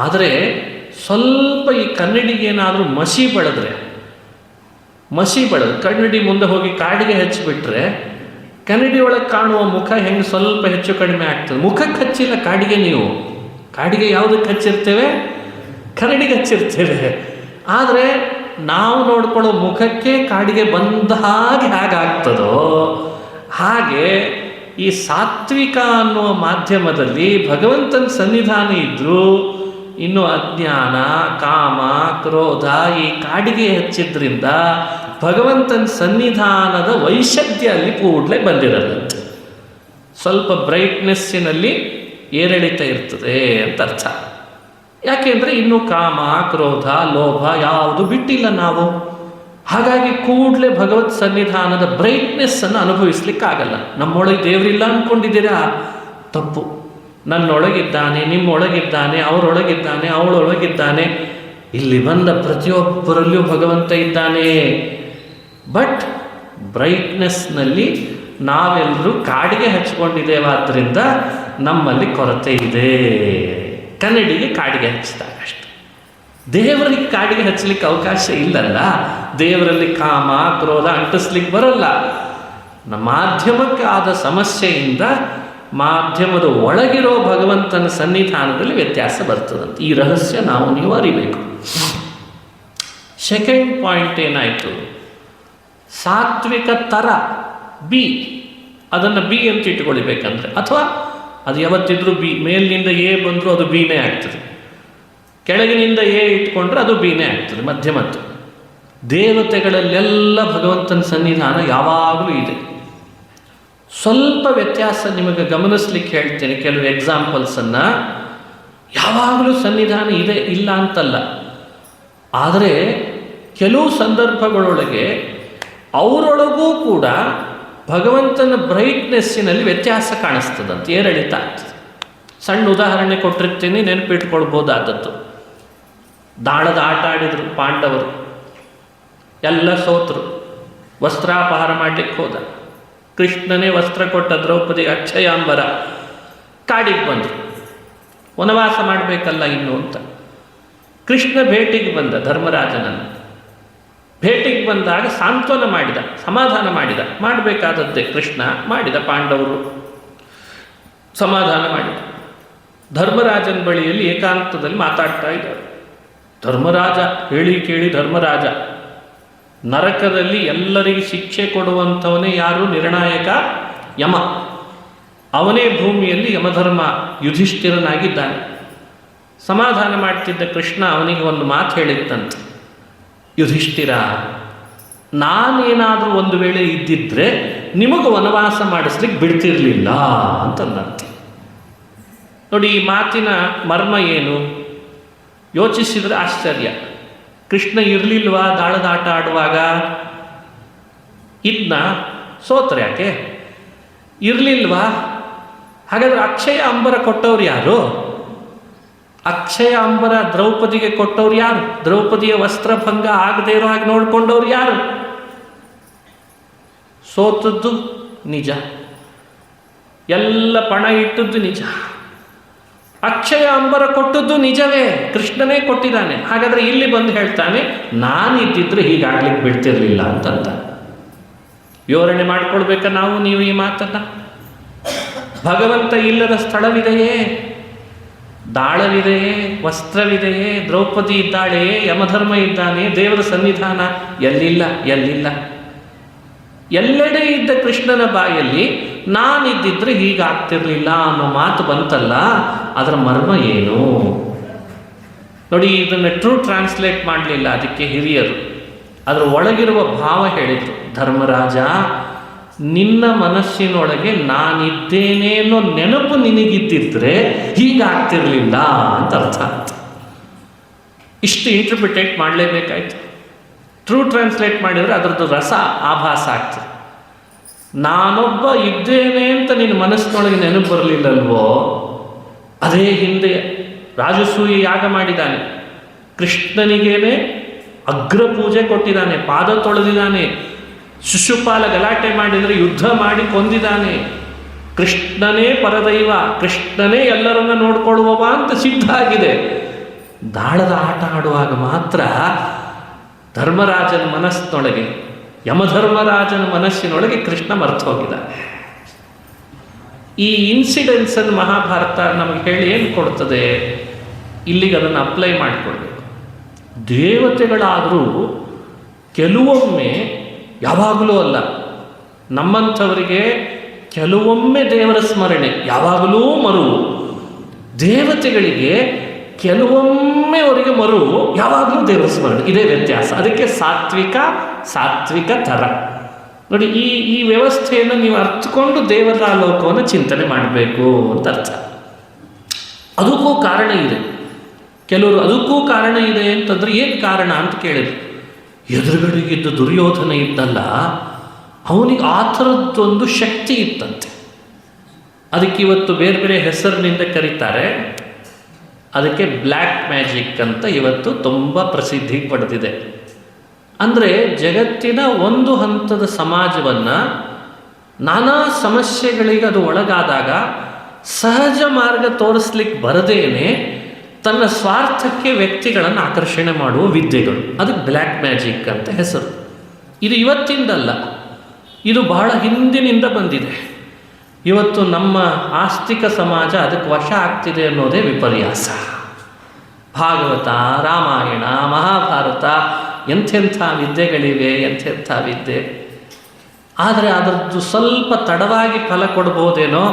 ಆದರೆ ಸ್ವಲ್ಪ ಈ ಕನ್ನಡಿಗೇನಾದರೂ ಮಸಿ ಬೆಳೆದ್ರೆ ಕನ್ನಡಿ ಮುಂದೆ ಹೋಗಿ ಕಾಡಿಗೆ ಹಚ್ಚಿಬಿಟ್ರೆ ಕನ್ನಡಿ ಒಳಗೆ ಕಾಣುವ ಮುಖ ಹೆಂಗೆ ಸ್ವಲ್ಪ ಹೆಚ್ಚು ಕಡಿಮೆ ಆಗ್ತದೆ. ಮುಖಕ್ಕೆ ಹಚ್ಚಿಲ್ಲ ಕಾಡಿಗೆ. ನೀವು ಕಾಡಿಗೆ ಯಾವುದಕ್ಕೆ ಹಚ್ಚಿರ್ತೇವೆ? ಕನ್ನಡಿಗೆ ಹಚ್ಚಿರ್ತೇವೆ. ಆದರೆ ನಾವು ನೋಡ್ಕೊಳ್ಳೋ ಮುಖಕ್ಕೆ ಕಾಡಿಗೆ ಬಂದ ಹಾಗೆ ಹೇಗಾಗ್ತದೋ ಹಾಗೆ ಈ ಸಾತ್ವಿಕ ಅನ್ನುವ ಮಾಧ್ಯಮದಲ್ಲಿ ಭಗವಂತನ ಸನ್ನಿಧಾನ ಇದ್ದರೂ ಇನ್ನು ಅಜ್ಞಾನ, ಕಾಮ, ಕ್ರೋಧ ಈ ಕಾಡಿಗೆ ಹಚ್ಚಿದ್ರಿಂದ ಭಗವಂತನ ಸನ್ನಿಧಾನದ ವೈಶದ್ಯ ಅಲ್ಲಿ ಕೂಡಲೇ ಬಂದಿರಲ್ಲಂತೆ. ಸ್ವಲ್ಪ ಬ್ರೈಟ್ನೆಸ್ಸಿನಲ್ಲಿ ಏರಿಳಿತ ಇರ್ತದೆ ಅಂತ ಅರ್ಥ. ಯಾಕೆಂದರೆ ಇನ್ನು ಕಾಮ, ಕ್ರೋಧ, ಲೋಭ ಯಾವುದು ಬಿಟ್ಟಿಲ್ಲ ನಾವು. ಹಾಗಾಗಿ ಕೂಡಲೇ ಭಗವತ್ ಸನ್ನಿಧಾನದ ಬ್ರೈಟ್ನೆಸ್ಸನ್ನು ಅನುಭವಿಸ್ಲಿಕ್ಕಾಗಲ್ಲ. ನಮ್ಮೊಳಗೆ ದೇವರಿಲ್ಲ ಅಂದ್ಕೊಂಡಿದ್ದೀರಾ? ತಪ್ಪು. ನನ್ನೊಳಗಿದ್ದಾನೆ, ನಿಮ್ಮೊಳಗಿದ್ದಾನೆ, ಅವರೊಳಗಿದ್ದಾನೆ, ಅವಳೊಳಗಿದ್ದಾನೆ. ಇಲ್ಲಿ ಬಂದ ಪ್ರತಿಯೊಬ್ಬರಲ್ಲಿಯೂ ಭಗವಂತ ಇದ್ದಾನೆ. ಬಟ್ ಬ್ರೈಟ್ನೆಸ್ನಲ್ಲಿ ನಾವೆಲ್ಲರೂ ಕಾಡಿಗೆ ಹಚ್ಕೊಂಡಿದ್ದೇವಾದ್ದರಿಂದ ನಮ್ಮಲ್ಲಿ ಕೊರತೆ ಇದೆ. ಕನ್ನಡಿಗೆ ಕಾಡಿಗೆ ಹಚ್ಚಿದಾಗ ಅಷ್ಟೆ. ದೇವರಿಗೆ ಕಾಡಿಗೆ ಹಚ್ಚಲಿಕ್ಕೆ ಅವಕಾಶ ಇಲ್ಲಲ್ಲ. ದೇವರಲ್ಲಿ ಕಾಮ, ಕ್ರೋಧ ಅಂಟಿಸ್ಲಿಕ್ಕೆ ಬರೋಲ್ಲ. ಮಾಧ್ಯಮಕ್ಕೆ ಆದ ಸಮಸ್ಯೆಯಿಂದ ಮಾಧ್ಯಮದ ಒಳಗಿರೋ ಭಗವಂತನ ಸನ್ನಿಧಾನದಲ್ಲಿ ವ್ಯತ್ಯಾಸ ಬರ್ತದಂತೆ. ಈ ರಹಸ್ಯ ನೀವು ಅರಿಬೇಕು. ಸೆಕೆಂಡ್ ಪಾಯಿಂಟ್ ಏನಾಯಿತು? ಸಾತ್ವಿಕ ತರ ಬಿ, ಅದನ್ನು ಬಿ ಅಂತ ಇಟ್ಕೊಳ್ಬೇಕಂದ್ರೆ, ಅಥವಾ ಅದು ಯಾವತ್ತಿದ್ರೂ ಬಿ. ಮೇಲಿನಿಂದ ಎ ಬಂದರೂ ಅದು ಬಿನೇ ಆಗ್ತದೆ, ಕೆಳಗಿನಿಂದ ಎ ಇಟ್ಕೊಂಡ್ರೆ ಅದು ಬಿನೇ ಆಗ್ತದೆ, ಮಧ್ಯಮದ್ದು. ದೇವತೆಗಳಲ್ಲೆಲ್ಲ ಭಗವಂತನ ಸನ್ನಿಧಾನ ಯಾವಾಗಲೂ ಇದೆ. ಸ್ವಲ್ಪ ವ್ಯತ್ಯಾಸ ನಿಮಗೆ ಗಮನಿಸ್ಲಿಕ್ಕೆ ಹೇಳ್ತೇನೆ, ಕೆಲವು ಎಕ್ಸಾಂಪಲ್ಸನ್ನು. ಯಾವಾಗಲೂ ಸನ್ನಿಧಾನ ಇದೆ, ಇಲ್ಲ ಅಂತಲ್ಲ. ಆದರೆ ಕೆಲವು ಸಂದರ್ಭಗಳೊಳಗೆ ಅವರೊಳಗೂ ಕೂಡ ಭಗವಂತನ ಬ್ರೈಟ್ನೆಸ್ಸಿನಲ್ಲಿ ವ್ಯತ್ಯಾಸ ಕಾಣಿಸ್ತದಂತೆ, ಏರಿಳಿತ ಆಗ್ತದೆ. ಸಣ್ಣ ಉದಾಹರಣೆ ಕೊಟ್ಟಿರ್ತೀನಿ, ನೆನಪಿಟ್ಕೊಳ್ಬೋದಾದದ್ದು. ದಾಳದ ಆಟ ಆಡಿದರು ಪಾಂಡವರು, ಎಲ್ಲ ಸೋತರು. ವಸ್ತ್ರಾಪಹಾರ ಮಾಡಲಿಕ್ಕೆ ಹೋದ. ಕೃಷ್ಣನೇ ವಸ್ತ್ರ ಕೊಟ್ಟ ದ್ರೌಪದಿ ಅಕ್ಷಯಾಂಬರ. ಕಾಡಿಗೆ ಬಂದರು, ವನವಾಸ ಮಾಡಬೇಕಲ್ಲ ಇನ್ನು ಅಂತ. ಕೃಷ್ಣ ಭೇಟಿಗೆ ಬಂದ ಧರ್ಮರಾಜನನ್ನು. ಭೇಟಿಗೆ ಬಂದಾಗ ಸಾಂತ್ವನ ಮಾಡಿದ, ಸಮಾಧಾನ ಮಾಡಿದ. ಮಾಡಬೇಕಾದದ್ದೇ ಕೃಷ್ಣ ಮಾಡಿದ. ಪಾಂಡವರು ಸಮಾಧಾನ ಮಾಡಿದ. ಧರ್ಮರಾಜನ ಬಳಿಯಲ್ಲಿ ಏಕಾಂತದಲ್ಲಿ ಮಾತಾಡ್ತಾ ಇದ್ದಾರೆ. ಧರ್ಮರಾಜ ಹೇಳಿ ಕೇಳಿ, ಧರ್ಮರಾಜ ನರಕದಲ್ಲಿ ಎಲ್ಲರಿಗೆ ಶಿಕ್ಷೆ ಕೊಡುವಂಥವನೇ ಯಾರು? ನಿರ್ಣಾಯಕ ಯಮ. ಅವನೇ ಭೂಮಿಯಲ್ಲಿ ಯಮಧರ್ಮ ಯುಧಿಷ್ಠಿರನಾಗಿದ್ದಾನೆ. ಸಮಾಧಾನ ಮಾಡ್ತಿದ್ದ ಕೃಷ್ಣ ಅವನಿಗೆ ಒಂದು ಮಾತು ಹೇಳಿತ್ತಂತೆ, ಯುಧಿಷ್ಠಿರ, ನಾನೇನಾದರೂ ಒಂದು ವೇಳೆ ಇದ್ದಿದ್ರೆ ನಿಮಗೆ ವನವಾಸ ಮಾಡಿಸ್ಲಿಕ್ಕೆ ಬಿಡ್ತಿರ್ಲಿಲ್ಲ ಅಂತಂದಂತೆ. ನೋಡಿ, ಈ ಮಾತಿನ ಮರ್ಮ ಏನು ಯೋಚಿಸಿದರೆ ಆಶ್ಚರ್ಯ. ಕೃಷ್ಣ ಇರಲಿಲ್ವಾ ದಾಳದ ಆಟ ಆಡುವಾಗ? ಇದನ್ನ ಸೋತ್ರೆ ಯಾಕೆ? ಇರಲಿಲ್ವಾ? ಹಾಗಾದ್ರೆ ಅಕ್ಷಯ ಅಂಬರ ಕೊಟ್ಟವ್ರು ಯಾರು? ಅಕ್ಷಯ ಅಂಬರ ದ್ರೌಪದಿಗೆ ಕೊಟ್ಟವ್ರು ಯಾರು? ದ್ರೌಪದಿಯ ವಸ್ತ್ರಭಂಗ ಆಗದೆ ಇರೋ ಹಾಗೆ ನೋಡ್ಕೊಂಡವ್ರು ಯಾರು? ಸೋತದ್ದು ನಿಜ, ಎಲ್ಲ ಪಣ ಇಟ್ಟದ್ದು ನಿಜ, ಅಕ್ಷಯ ಅಂಬರ ಕೊಟ್ಟದ್ದು ನಿಜವೇ, ಕೃಷ್ಣನೇ ಕೊಟ್ಟಿದ್ದಾನೆ. ಹಾಗಾದ್ರೆ ಇಲ್ಲಿ ಬಂದು ಹೇಳ್ತಾನೆ, ನಾನಿದ್ದಿದ್ರೆ ಹೀಗಾಗ್ಲಿಕ್ಕೆ ಬಿಡ್ತಿರ್ಲಿಲ್ಲ ಅಂತಂತ. ವಿವರಣೆ ಮಾಡ್ಕೊಳ್ಬೇಕಾ ನಾವು ನೀವು ಈ ಮಾತನ್ನ? ಭಗವಂತ ಇಲ್ಲದ ಸ್ಥಳವಿದೆಯೇ? ದಾಳವಿದೆಯೇ? ವಸ್ತ್ರವಿದೆಯೇ? ದ್ರೌಪದಿ ಇದ್ದಾಳೆಯೇ? ಯಮಧರ್ಮ ಇದ್ದಾನೆ? ದೇವರ ಸನ್ನಿಧಾನ ಎಲ್ಲಿಲ್ಲ? ಎಲ್ಲಿಲ್ಲ. ಎಲ್ಲೆಡೆ ಇದ್ದ ಕೃಷ್ಣನ ಬಾಯಲ್ಲಿ ನಾನಿದ್ದಿದ್ರೆ ಹೀಗಾಗ್ತಿರ್ಲಿಲ್ಲ ಅನ್ನೋ ಮಾತು ಬಂತಲ್ಲ, ಅದರ ಮರ್ಮ ಏನು ನೋಡಿ. ಇದನ್ನು ಟ್ರೂ ಟ್ರಾನ್ಸ್ಲೇಟ್ ಮಾಡಲಿಲ್ಲ ಅದಕ್ಕೆ ಹಿರಿಯರು, ಅದರ ಒಳಗಿರುವ ಭಾವ ಹೇಳಿದರು. ಧರ್ಮರಾಜ, ನಿನ್ನ ಮನಸ್ಸಿನೊಳಗೆ ನಾನಿದ್ದೇನೆ ಅನ್ನೋ ನೆನಪು ನಿನಗಿದ್ದಿದ್ರೆ ಹೀಗಾಗ್ತಿರ್ಲಿಲ್ಲ ಅಂತ ಅರ್ಥ ಆಯ್ತು. ಇಷ್ಟು ಇಂಟರ್ಪ್ರಿಟೇಟ್ ಮಾಡಲೇಬೇಕಾಯ್ತು. ಟ್ರೂ ಟ್ರಾನ್ಸ್ಲೇಟ್ ಮಾಡಿದರೆ ಅದರದ್ದು ರಸ ಆಭಾಸ ಆಗ್ತದೆ. ನಾನೊಬ್ಬ ಇದ್ದೇನೆ ಅಂತ ನಿನ್ನ ಮನಸ್ಸಿನೊಳಗೆ ನೆನಪು ಬರಲಿಲ್ಲಲ್ವೋ? ಅದೇ ಹಿಂದೆ ರಾಜಸೂಯ ಯಾಗ ಮಾಡಿದ್ದಾನೆ, ಕೃಷ್ಣನಿಗೇನೆ ಅಗ್ರ ಪೂಜೆ ಕೊಟ್ಟಿದ್ದಾನೆ, ಪಾದ ತೊಳೆದಿದ್ದಾನೆ, ಶಿಶುಪಾಲ ಗಲಾಟೆ ಮಾಡಿದರೆ ಯುದ್ಧ ಮಾಡಿ ಕೊಂದಿದ್ದಾನೆ. ಕೃಷ್ಣನೇ ಪರದೈವ, ಕೃಷ್ಣನೇ ಎಲ್ಲರನ್ನ ನೋಡ್ಕೊಳ್ಳುವವ ಅಂತ ಸಿದ್ಧ ಆಗಿದೆ. ದಾಳದ ಆಟ ಆಡುವಾಗ ಮಾತ್ರ ಧರ್ಮರಾಜನ ಮನಸ್ಸಿನೊಳಗೆ, ಯಮಧರ್ಮರಾಜನ ಮನಸ್ಸಿನೊಳಗೆ ಕೃಷ್ಣ ಮರ್ತು ಹೋಗಿದ್ದಾನೆ. ಈ ಇನ್ಸಿಡೆನ್ಸನ್ನು ಮಹಾಭಾರತ ನಮಗೆ ಹೇಳಿ ಏನು ಕೊಡ್ತದೆ? ಇಲ್ಲಿಗೆ ಅದನ್ನು ಅಪ್ಲೈ ಮಾಡಿಕೊಳ್ಬೇಕು. ದೇವತೆಗಳಾದರೂ ಕೆಲವೊಮ್ಮೆ, ಯಾವಾಗಲೂ ಅಲ್ಲ, ನಮ್ಮಂಥವರಿಗೆ ಕೆಲವೊಮ್ಮೆ ದೇವರ ಸ್ಮರಣೆ, ಯಾವಾಗಲೂ ಮರುವು. ದೇವತೆಗಳಿಗೆ ಕೆಲವೊಮ್ಮೆ ಅವರಿಗೆ ಮರುವು, ಯಾವಾಗಲೂ ದೇವರ ಸ್ಮರಣೆ. ಇದೇ ವ್ಯತ್ಯಾಸ. ಅದಕ್ಕೆ ಸಾತ್ವಿಕ ಥರ ನೋಡಿ. ಈ ವ್ಯವಸ್ಥೆಯನ್ನು ನೀವು ಅರ್ಥಕೊಂಡು ದೇವರ ಲೋಕವನ್ನು ಚಿಂತನೆ ಮಾಡಬೇಕು ಅಂತ ಅರ್ಥ. ಅದಕ್ಕೂ ಕಾರಣ ಇದೆ. ಕೆಲವರು ಅದಕ್ಕೂ ಕಾರಣ ಇದೆ ಅಂತಂದ್ರೆ ಏನು ಕಾರಣ ಅಂತ ಕೇಳಿದ್ರು. ಎದುರುಗಡೆಗಿದ್ದ ದುರ್ಯೋಧನ ಇದ್ದಲ್ಲ, ಅವನಿಗೆ ಆ ಥರದ್ದೊಂದು ಶಕ್ತಿ ಇತ್ತಂತೆ. ಅದಕ್ಕೆ ಇವತ್ತು ಬೇರೆ ಬೇರೆ ಹೆಸರಿನಿಂದ ಕರೀತಾರೆ. ಅದಕ್ಕೆ ಬ್ಲ್ಯಾಕ್ ಮ್ಯಾಜಿಕ್ ಅಂತ ಇವತ್ತು ತುಂಬ ಪ್ರಸಿದ್ಧಿ ಪಡೆದಿದೆ. ಅಂದರೆ ಜಗತ್ತಿನ ಒಂದು ಹಂತದ ಸಮಾಜವನ್ನು ನಾನಾ ಸಮಸ್ಯೆಗಳಿಗೆ ಅದು ಒಳಗಾದಾಗ ಸಹಜ ಮಾರ್ಗ ತೋರಿಸ್ಲಿಕ್ಕೆ ಬರದೇನೆ ತನ್ನ ಸ್ವಾರ್ಥಕ್ಕೆ ವ್ಯಕ್ತಿಗಳನ್ನು ಆಕರ್ಷಣೆ ಮಾಡುವ ವಿದ್ಯೆಗಳು, ಅದಕ್ಕೆ ಬ್ಲ್ಯಾಕ್ ಮ್ಯಾಜಿಕ್ ಅಂತ ಹೆಸರು. ಇದು ಇವತ್ತಿಂದಲ್ಲ, ಇದು ಬಹಳ ಹಿಂದಿನಿಂದ ಬಂದಿದೆ. ಇವತ್ತು ನಮ್ಮ ಆಸ್ತಿಕ ಸಮಾಜ ಅದಕ್ಕೆ ವಶ ಆಗ್ತಿದೆ ಅನ್ನೋದೇ ವಿಪರ್ಯಾಸ. ಭಾಗವತ, ರಾಮಾಯಣ, ಮಹಾಭಾರತ, ಎಂಥೆಂಥ ವಿದ್ಯೆಗಳಿವೆ, ಎಂಥೆಂಥ ವಿದ್ಯೆ. ಆದರೆ ಅದರದ್ದು ಸ್ವಲ್ಪ ತಡವಾಗಿ ಫಲ ಕೊಡ್ಬೋದೇನೋ,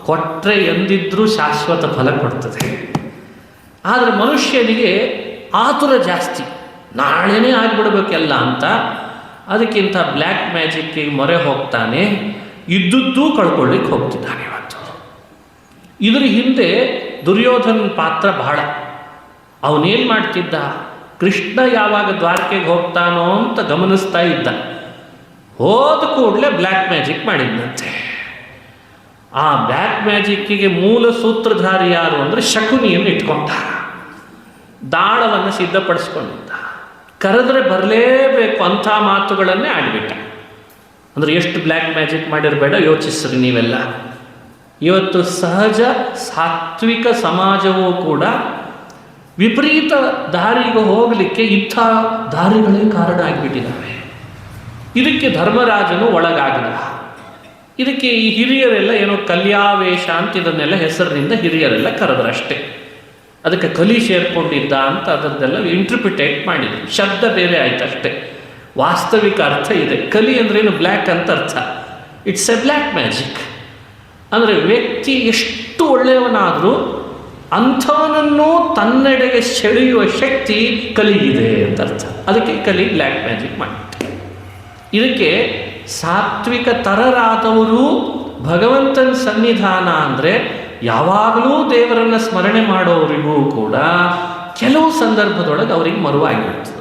ಕೊಟ್ಟರೆ ಎಂದಿದ್ರೂ ಶಾಶ್ವತ ಫಲ ಕೊಡ್ತದೆ. ಆದರೆ ಮನುಷ್ಯನಿಗೆ ಆತುರ ಜಾಸ್ತಿ, ನಾಳೆನೇ ಆಗಿಬಿಡ್ಬೇಕೆಲ್ಲ ಅಂತ. ಅದಕ್ಕಿಂತ ಬ್ಲ್ಯಾಕ್ ಮ್ಯಾಜಿಕ್ಗೆ ಮೊರೆ ಹೋಗ್ತಾನೆ, ಇದ್ದದ್ದೂ ಕಳ್ಕೊಳ್ಳಿಕ್ಕೆ ಹೋಗ್ತಿದ್ದಾನೆ ಇವತ್ತು. ಇದರ ಹಿಂದೆ ದುರ್ಯೋಧನ ಪಾತ್ರ ಬಹಳ. ಅವನೇನು ಮಾಡ್ತಿದ್ದ? ಕೃಷ್ಣ ಯಾವಾಗ ದ್ವಾರಕೆಗೆ ಹೋಗ್ತಾನೋ ಅಂತ ಗಮನಿಸ್ತಾ ಇದ್ದ. ಹೋದ ಕೂಡಲೇ ಬ್ಲ್ಯಾಕ್ ಮ್ಯಾಜಿಕ್ ಮಾಡಿದ್ದಂತೆ. ಆ ಬ್ಲ್ಯಾಕ್ ಮ್ಯಾಜಿಕ್ಕಿಗೆ ಮೂಲ ಸೂತ್ರಧಾರಿ ಯಾರು ಅಂದರೆ ಶಕುನಿಯನ್ನು ಇಟ್ಕೊಂಡ, ದಾಳವನ್ನು ಸಿದ್ಧಪಡಿಸ್ಕೊಂಡಿದ್ದ. ಕರೆದ್ರೆ ಬರಲೇಬೇಕು ಅಂಥ ಮಾತುಗಳನ್ನೇ ಆಡಿಬಿಟ್ಟ. ಅಂದರೆ ಎಷ್ಟು ಬ್ಲ್ಯಾಕ್ ಮ್ಯಾಜಿಕ್ ಮಾಡಿರಬೇಡ, ಯೋಚಿಸ್ರಿ ನೀವೆಲ್ಲ. ಇವತ್ತು ಸಹಜ ಸಾತ್ವಿಕ ಸಮಾಜವೂ ಕೂಡ ವಿಪರೀತ ದಾರಿಗೆ ಹೋಗಲಿಕ್ಕೆ ಇಂಥ ದಾರಿಗಳೇ ಕಾರಣ ಆಗಿಬಿಟ್ಟಿದ್ದಾವೆ. ಇದಕ್ಕೆ ಧರ್ಮರಾಜನು ಒಳಗಾಗದ. ಇದಕ್ಕೆ ಈ ಹಿರಿಯರೆಲ್ಲ ಏನೋ ಕಲ್ಯಾವೇಶ ಅಂತ ಇದನ್ನೆಲ್ಲ ಹೆಸರಿನಿಂದ ಹಿರಿಯರೆಲ್ಲ ಕರೆದ್ರಷ್ಟೇ. ಅದಕ್ಕೆ ಕಲಿ ಸೇರ್ಕೊಂಡಿದ್ದ ಅಂತ ಅದರದ್ದೆಲ್ಲ ಇಂಟರ್ಪ್ರಿಟೇಟ್ ಮಾಡಿದ್ರು. ಶಬ್ದ ಬೇರೆ ಆಯ್ತು ಅಷ್ಟೇ, ವಾಸ್ತವಿಕ ಅರ್ಥ ಇದೆ. ಕಲಿ ಅಂದ್ರೇನು? ಬ್ಲ್ಯಾಕ್ ಅಂತ ಅರ್ಥ. It's A black magic. ಅಂದರೆ ವ್ಯಕ್ತಿ ಎಷ್ಟು ಒಳ್ಳೆಯವನಾದರೂ ಅಂಥವನನ್ನು ತನ್ನೆಡೆಗೆ ಸೆಳೆಯುವ ಶಕ್ತಿ ಕಲಿಗಿದೆ ಅಂತ ಅರ್ಥ. ಅದಕ್ಕೆ ಕಲಿ ಬ್ಲ್ಯಾಕ್ ಮ್ಯಾಜಿಕ್ ಮಾಡಿತ್ತು. ಇದಕ್ಕೆ ಸಾತ್ವಿಕ ತರರಾದವರು ಭಗವಂತನ ಸನ್ನಿಧಾನ ಅಂದರೆ ಯಾವಾಗಲೂ ದೇವರನ್ನು ಸ್ಮರಣೆ ಮಾಡೋರಿಗೂ ಕೂಡ ಕೆಲವು ಸಂದರ್ಭದೊಳಗೆ ಅವರಿಗೆ ಮರುವಾಗಿಬಿಡ್ತದೆ.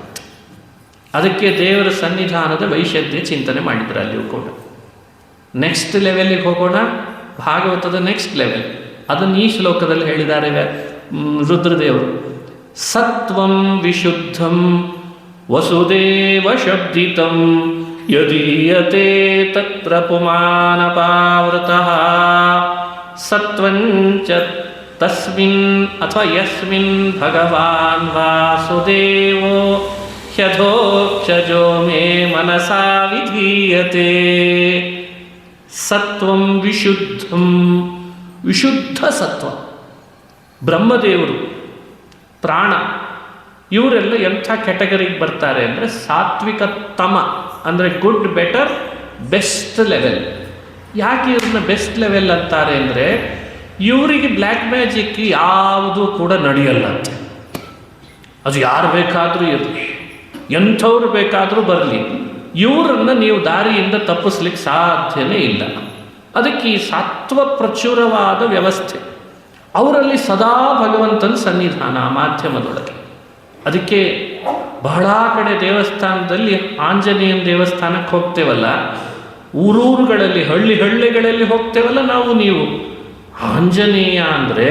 ಅದಕ್ಕೆ ದೇವರ ಸನ್ನಿಧಾನದ ವೈಶದ್ಯ ಚಿಂತನೆ ಮಾಡಿದ್ರು ಅಲ್ಲಿಯೂ ಕೂಡ. ನೆಕ್ಸ್ಟ್ ಲೆವೆಲ್ಲಿಗೆ ಹೋಗೋಣ. ಭಾಗವತದ ನೆಕ್ಸ್ಟ್ ಲೆವೆಲ್ ಅದನ್ನು ಈ ಶ್ಲೋಕದಲ್ಲಿ ಹೇಳಿದ್ದಾರೆ ರುದ್ರದೇವರು. ಸತ್ವಂ ವಿಶುದ್ಧಂ ವಸುದೇವ ಶಬ್ದಿತಂ ಯದೀಯತೆ ತತ್ರ ಪುಮಾನಪಾವೃತಃ ಸತ್ವಂಚ ತಸ್ಮಿನ್ ಅಥವಾ ಯಸ್ಮಿನ್ ಭಗವಾನ್ ವಾಸುದೇವೋ ಹ್ಯಧೋಕ್ಷಜೋ ಮೇ ಮನಸಾ ವಿಧೀಯತೆ. ಸತ್ವಂ ವಿಶುದ್ಧಂ, ವಿಶುದ್ಧ ಸತ್ವ. ಬ್ರಹ್ಮದೇವರು, ಪ್ರಾಣ, ಇವರೆಲ್ಲ ಎಂಥ ಕ್ಯಾಟಗರಿಗೆ ಬರ್ತಾರೆ ಅಂದರೆ ಸಾತ್ವಿಕ ತಮ, ಅಂದರೆ ಗುಡ್, ಬೆಟರ್, ಬೆಸ್ಟ್ ಲೆವೆಲ್. ಯಾಕೆ ಇವ್ರನ್ನ ಬೆಸ್ಟ್ ಲೆವೆಲ್ ಅಂತಾರೆ ಅಂದರೆ ಇವರಿಗೆ ಬ್ಲ್ಯಾಕ್ ಮ್ಯಾಜಿಕ್ ಯಾವುದೂ ಕೂಡ ನಡೆಯಲ್ಲ ಅಂತೆ. ಅದು ಯಾರು ಬೇಕಾದರೂ ಇರಲಿ, ಎಂಥವ್ರು ಬೇಕಾದರೂ ಬರಲಿ, ಇವರನ್ನು ನೀವು ದಾರಿಯಿಂದ ತಪ್ಪಿಸ್ಲಿಕ್ಕೆ ಸಾಧ್ಯನೇ ಇಲ್ಲ. ಅದಕ್ಕೆ ಈ ಸತ್ವ ಪ್ರಚುರವಾದ ವ್ಯವಸ್ಥೆ, ಅವರಲ್ಲಿ ಸದಾ ಭಗವಂತನ ಸನ್ನಿಧಾನ ಮಾಧ್ಯಮದೊಳಗೆ. ಅದಕ್ಕೆ ಬಹಳ ಕಡೆ ದೇವಸ್ಥಾನದಲ್ಲಿ ಆಂಜನೇಯನ ದೇವಸ್ಥಾನಕ್ಕೆ ಹೋಗ್ತೇವಲ್ಲ, ಊರೂರುಗಳಲ್ಲಿ ಹಳ್ಳಿಗಳಲ್ಲಿ ಹೋಗ್ತೇವಲ್ಲ ನಾವು ನೀವು, ಆಂಜನೇಯ ಅಂದರೆ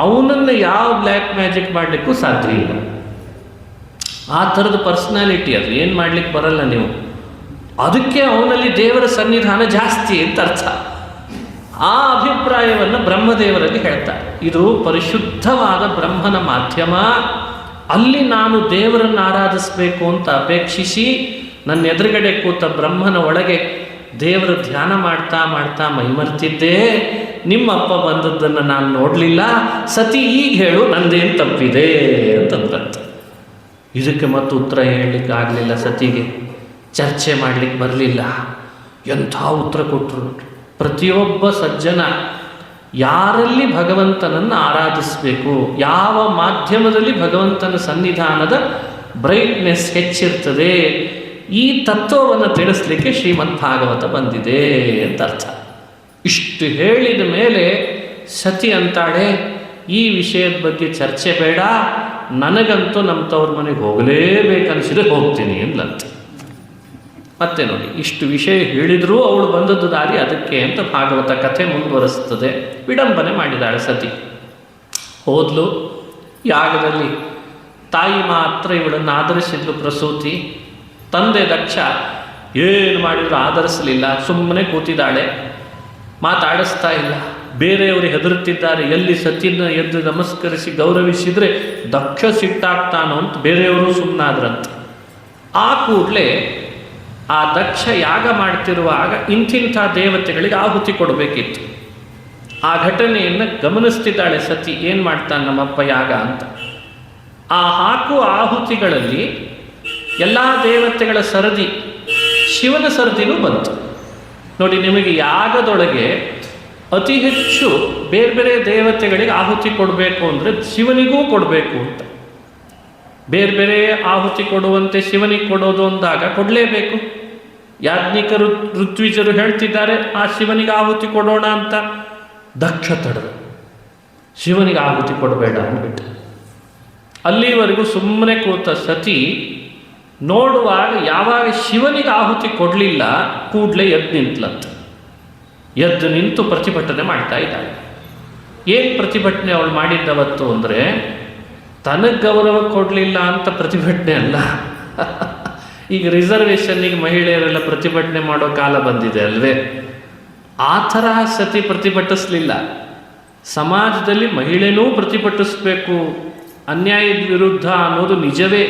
ಅವನನ್ನು ಯಾವ ಬ್ಲ್ಯಾಕ್ ಮ್ಯಾಜಿಕ್ ಮಾಡಲಿಕ್ಕೂ ಸಾಧ್ಯ ಇಲ್ಲ. ಆ ಥರದ ಪರ್ಸ್ನಾಲಿಟಿ ಅದು, ಏನು ಮಾಡಲಿಕ್ಕೆ ಬರಲ್ಲ ನೀವು. ಅದಕ್ಕೆ ಅವನಲ್ಲಿ ದೇವರ ಸನ್ನಿಧಾನ ಜಾಸ್ತಿ ಅಂತ ಅರ್ಥ. ಆ ಅಭಿಪ್ರಾಯವನ್ನು ಬ್ರಹ್ಮದೇವರಲ್ಲಿ ಹೇಳ್ತಾರೆ. ಇದು ಪರಿಶುದ್ಧವಾದ ಬ್ರಹ್ಮನ ಮಾಧ್ಯಮ. ಅಲ್ಲಿ ನಾನು ದೇವರನ್ನು ಆರಾಧಿಸಬೇಕು ಅಂತ ಅಪೇಕ್ಷಿಸಿ ನನ್ನ ಎದುರುಗಡೆ ಕೂತ ಬ್ರಹ್ಮನ ಒಳಗೆ ದೇವರ ಧ್ಯಾನ ಮಾಡ್ತಾ ಮಾಡ್ತಾ ಮೈಮರ್ತಿದ್ದೆ. ನಿಮ್ಮಪ್ಪ ಬಂದದ್ದನ್ನು ನಾನು ನೋಡಲಿಲ್ಲ, ಸತಿ ಈಗ ಹೇಳು ನಂದೇನು ತಪ್ಪಿದೆ ಅಂತಂದ್ರಂತ. ಇದಕ್ಕೆ ಮತ್ತು ಉತ್ತರ ಹೇಳಲಿಕ್ಕೆ ಆಗಲಿಲ್ಲ ಸತಿಗೆ, ಚರ್ಚೆ ಮಾಡಲಿಕ್ಕೆ ಬರಲಿಲ್ಲ. ಎಂಥ ಉತ್ತರ ಕೊಟ್ಟರು. ಪ್ರತಿಯೊಬ್ಬ ಸಜ್ಜನ ಯಾರಲ್ಲಿ ಭಗವಂತನನ್ನು ಆರಾಧಿಸಬೇಕು, ಯಾವ ಮಾಧ್ಯಮದಲ್ಲಿ ಭಗವಂತನ ಸನ್ನಿಧಾನದ ಬ್ರೈಟ್ನೆಸ್ ಹೆಚ್ಚಿರ್ತದೆ, ಈ ತತ್ವವನ್ನು ತಿಳಿಸ್ಲಿಕ್ಕೆ ಶ್ರೀಮದ್ ಭಾಗವತ ಬಂದಿದೆ ಅಂತ ಅರ್ಥ. ಇಷ್ಟು ಹೇಳಿದ ಮೇಲೆ ಸತಿ ಅಂತಾಳೆ, ಈ ವಿಷಯದ ಬಗ್ಗೆ ಚರ್ಚೆ ಬೇಡ, ನನಗಂತೂ ನಮ್ಮ ತವ್ರ ಮನೆಗೆ ಹೋಗಲೇಬೇಕನ್ಸಿದ್ರೆ ಹೋಗ್ತೀನಿ ಅಂದ್ಲಂತ. ಮತ್ತೆ ನೋಡಿ, ಇಷ್ಟು ವಿಷಯ ಹೇಳಿದರೂ ಅವಳು ಬಂದದ್ದು ದಾರಿ ಅದಕ್ಕೆ ಅಂತ ಭಾಗವತ ಕಥೆ ಮುಂದುವರಿಸ್ತದೆ. ವಿಡಂಬನೆ ಮಾಡಿದಾಳೆ ಸತಿ. ಹೋದ್ಲು ಯಾಗದಲ್ಲಿ, ತಾಯಿ ಮಾತ್ರ ಇವಳನ್ನು ಆಧರಿಸಿದ್ಲು ಪ್ರಸೂತಿ. ತಂದೆ ದಕ್ಷ ಏನು ಮಾಡಿದ್ರು ಆಧರಿಸಲಿಲ್ಲ, ಸುಮ್ಮನೆ ಕೂತಿದ್ದಾಳೆ, ಮಾತಾಡಿಸ್ತಾ ಇಲ್ಲ. ಬೇರೆಯವರು ಹೆದರುತ್ತಿದ್ದಾರೆ, ಎಲ್ಲಿ ಸತಿನ ಎದ್ದು ನಮಸ್ಕರಿಸಿ ಗೌರವಿಸಿದರೆ ದಕ್ಷ ಸಿಟ್ಟಾಗ್ತಾನೋ ಅಂತ ಬೇರೆಯವರು ಸುಮ್ಮನಾದ್ರಂತೆ. ಆ ಕೂಡಲೇ ಆ ದಕ್ಷ ಯಾಗ ಮಾಡ್ತಿರುವಾಗ ಇಂತಿಂಥ ದೇವತೆಗಳಿಗೆ ಆಹುತಿ ಕೊಡಬೇಕಿತ್ತು. ಆ ಘಟನೆಯನ್ನು ಗಮನಿಸ್ತಿದ್ದಾಳೆ ಸತಿ, ಏನು ಮಾಡ್ತಾನೆ ನಮ್ಮಪ್ಪ ಯಾಗ ಅಂತ. ಆ ಹಾಕುವ ಆಹುತಿಗಳಲ್ಲಿ ಎಲ್ಲ ದೇವತೆಗಳ ಸರದಿ, ಶಿವನ ಸರದಿನೂ ಬಂತು. ನೋಡಿ, ನಿಮಗೆ ಯಾಗದೊಳಗೆ ಅತಿ ಹೆಚ್ಚು ಬೇರೆ ಬೇರೆ ದೇವತೆಗಳಿಗೆ ಆಹುತಿ ಕೊಡಬೇಕು ಅಂದರೆ ಶಿವನಿಗೂ ಕೊಡಬೇಕು ಅಂತ. ಬೇರೆ ಬೇರೆ ಆಹುತಿ ಕೊಡುವಂತೆ ಶಿವನಿಗೆ ಕೊಡೋದು ಅಂದಾಗ ಕೊಡಲೇಬೇಕು. ಯಾಜ್ಞಿಕರು ಋತ್ವಿಜರು ಹೇಳ್ತಿದ್ದಾರೆ ಆ ಶಿವನಿಗೆ ಆಹುತಿ ಕೊಡೋಣ ಅಂತ. ದಕ್ಷ ತಡೆದು ಶಿವನಿಗೆ ಆಹುತಿ ಕೊಡಬೇಡ ಅಂದ್ಬಿಟ್ಟು ಅಲ್ಲಿವರೆಗೂ ಸುಮ್ಮನೆ ಕೂತ ಸತಿ ನೋಡುವಾಗ ಯಾವಾಗ ಶಿವನಿಗೆ ಆಹುತಿ ಕೊಡಲಿಲ್ಲ ಕೂಡಲೇ ಎದ್ದು ನಿಂತ್ಲಂತ. ಎದ್ದು ನಿಂತು ಪ್ರತಿಭಟನೆ ಮಾಡ್ತಾ ಇದ್ದಾಳೆ. ಏನು ಪ್ರತಿಭಟನೆ ಅವಳು ಮಾಡಿದ್ದವತ್ತು ಅಂದರೆ ತನಗೆ ಗೌರವ ಕೊಡಲಿಲ್ಲ ಅಂತ ಪ್ರತಿಭಟನೆ ಅಲ್ಲ. ಈಗ ರಿಸರ್ವೇಷನ್ನಿಗೆ ಮಹಿಳೆಯರೆಲ್ಲ ಪ್ರತಿಭಟನೆ ಮಾಡೋ ಕಾಲ ಬಂದಿದೆ ಅಲ್ವೇ? ಆ ಥರ ಸತಿ ಪ್ರತಿಭಟಿಸಲಿಲ್ಲ. ಸಮಾಜದಲ್ಲಿ ಮಹಿಳೆನೂ ಪ್ರತಿಭಟಿಸಬೇಕು ಅನ್ಯಾಯದ ವಿರುದ್ಧ ಅನ್ನೋದು ನಿಜವೇ.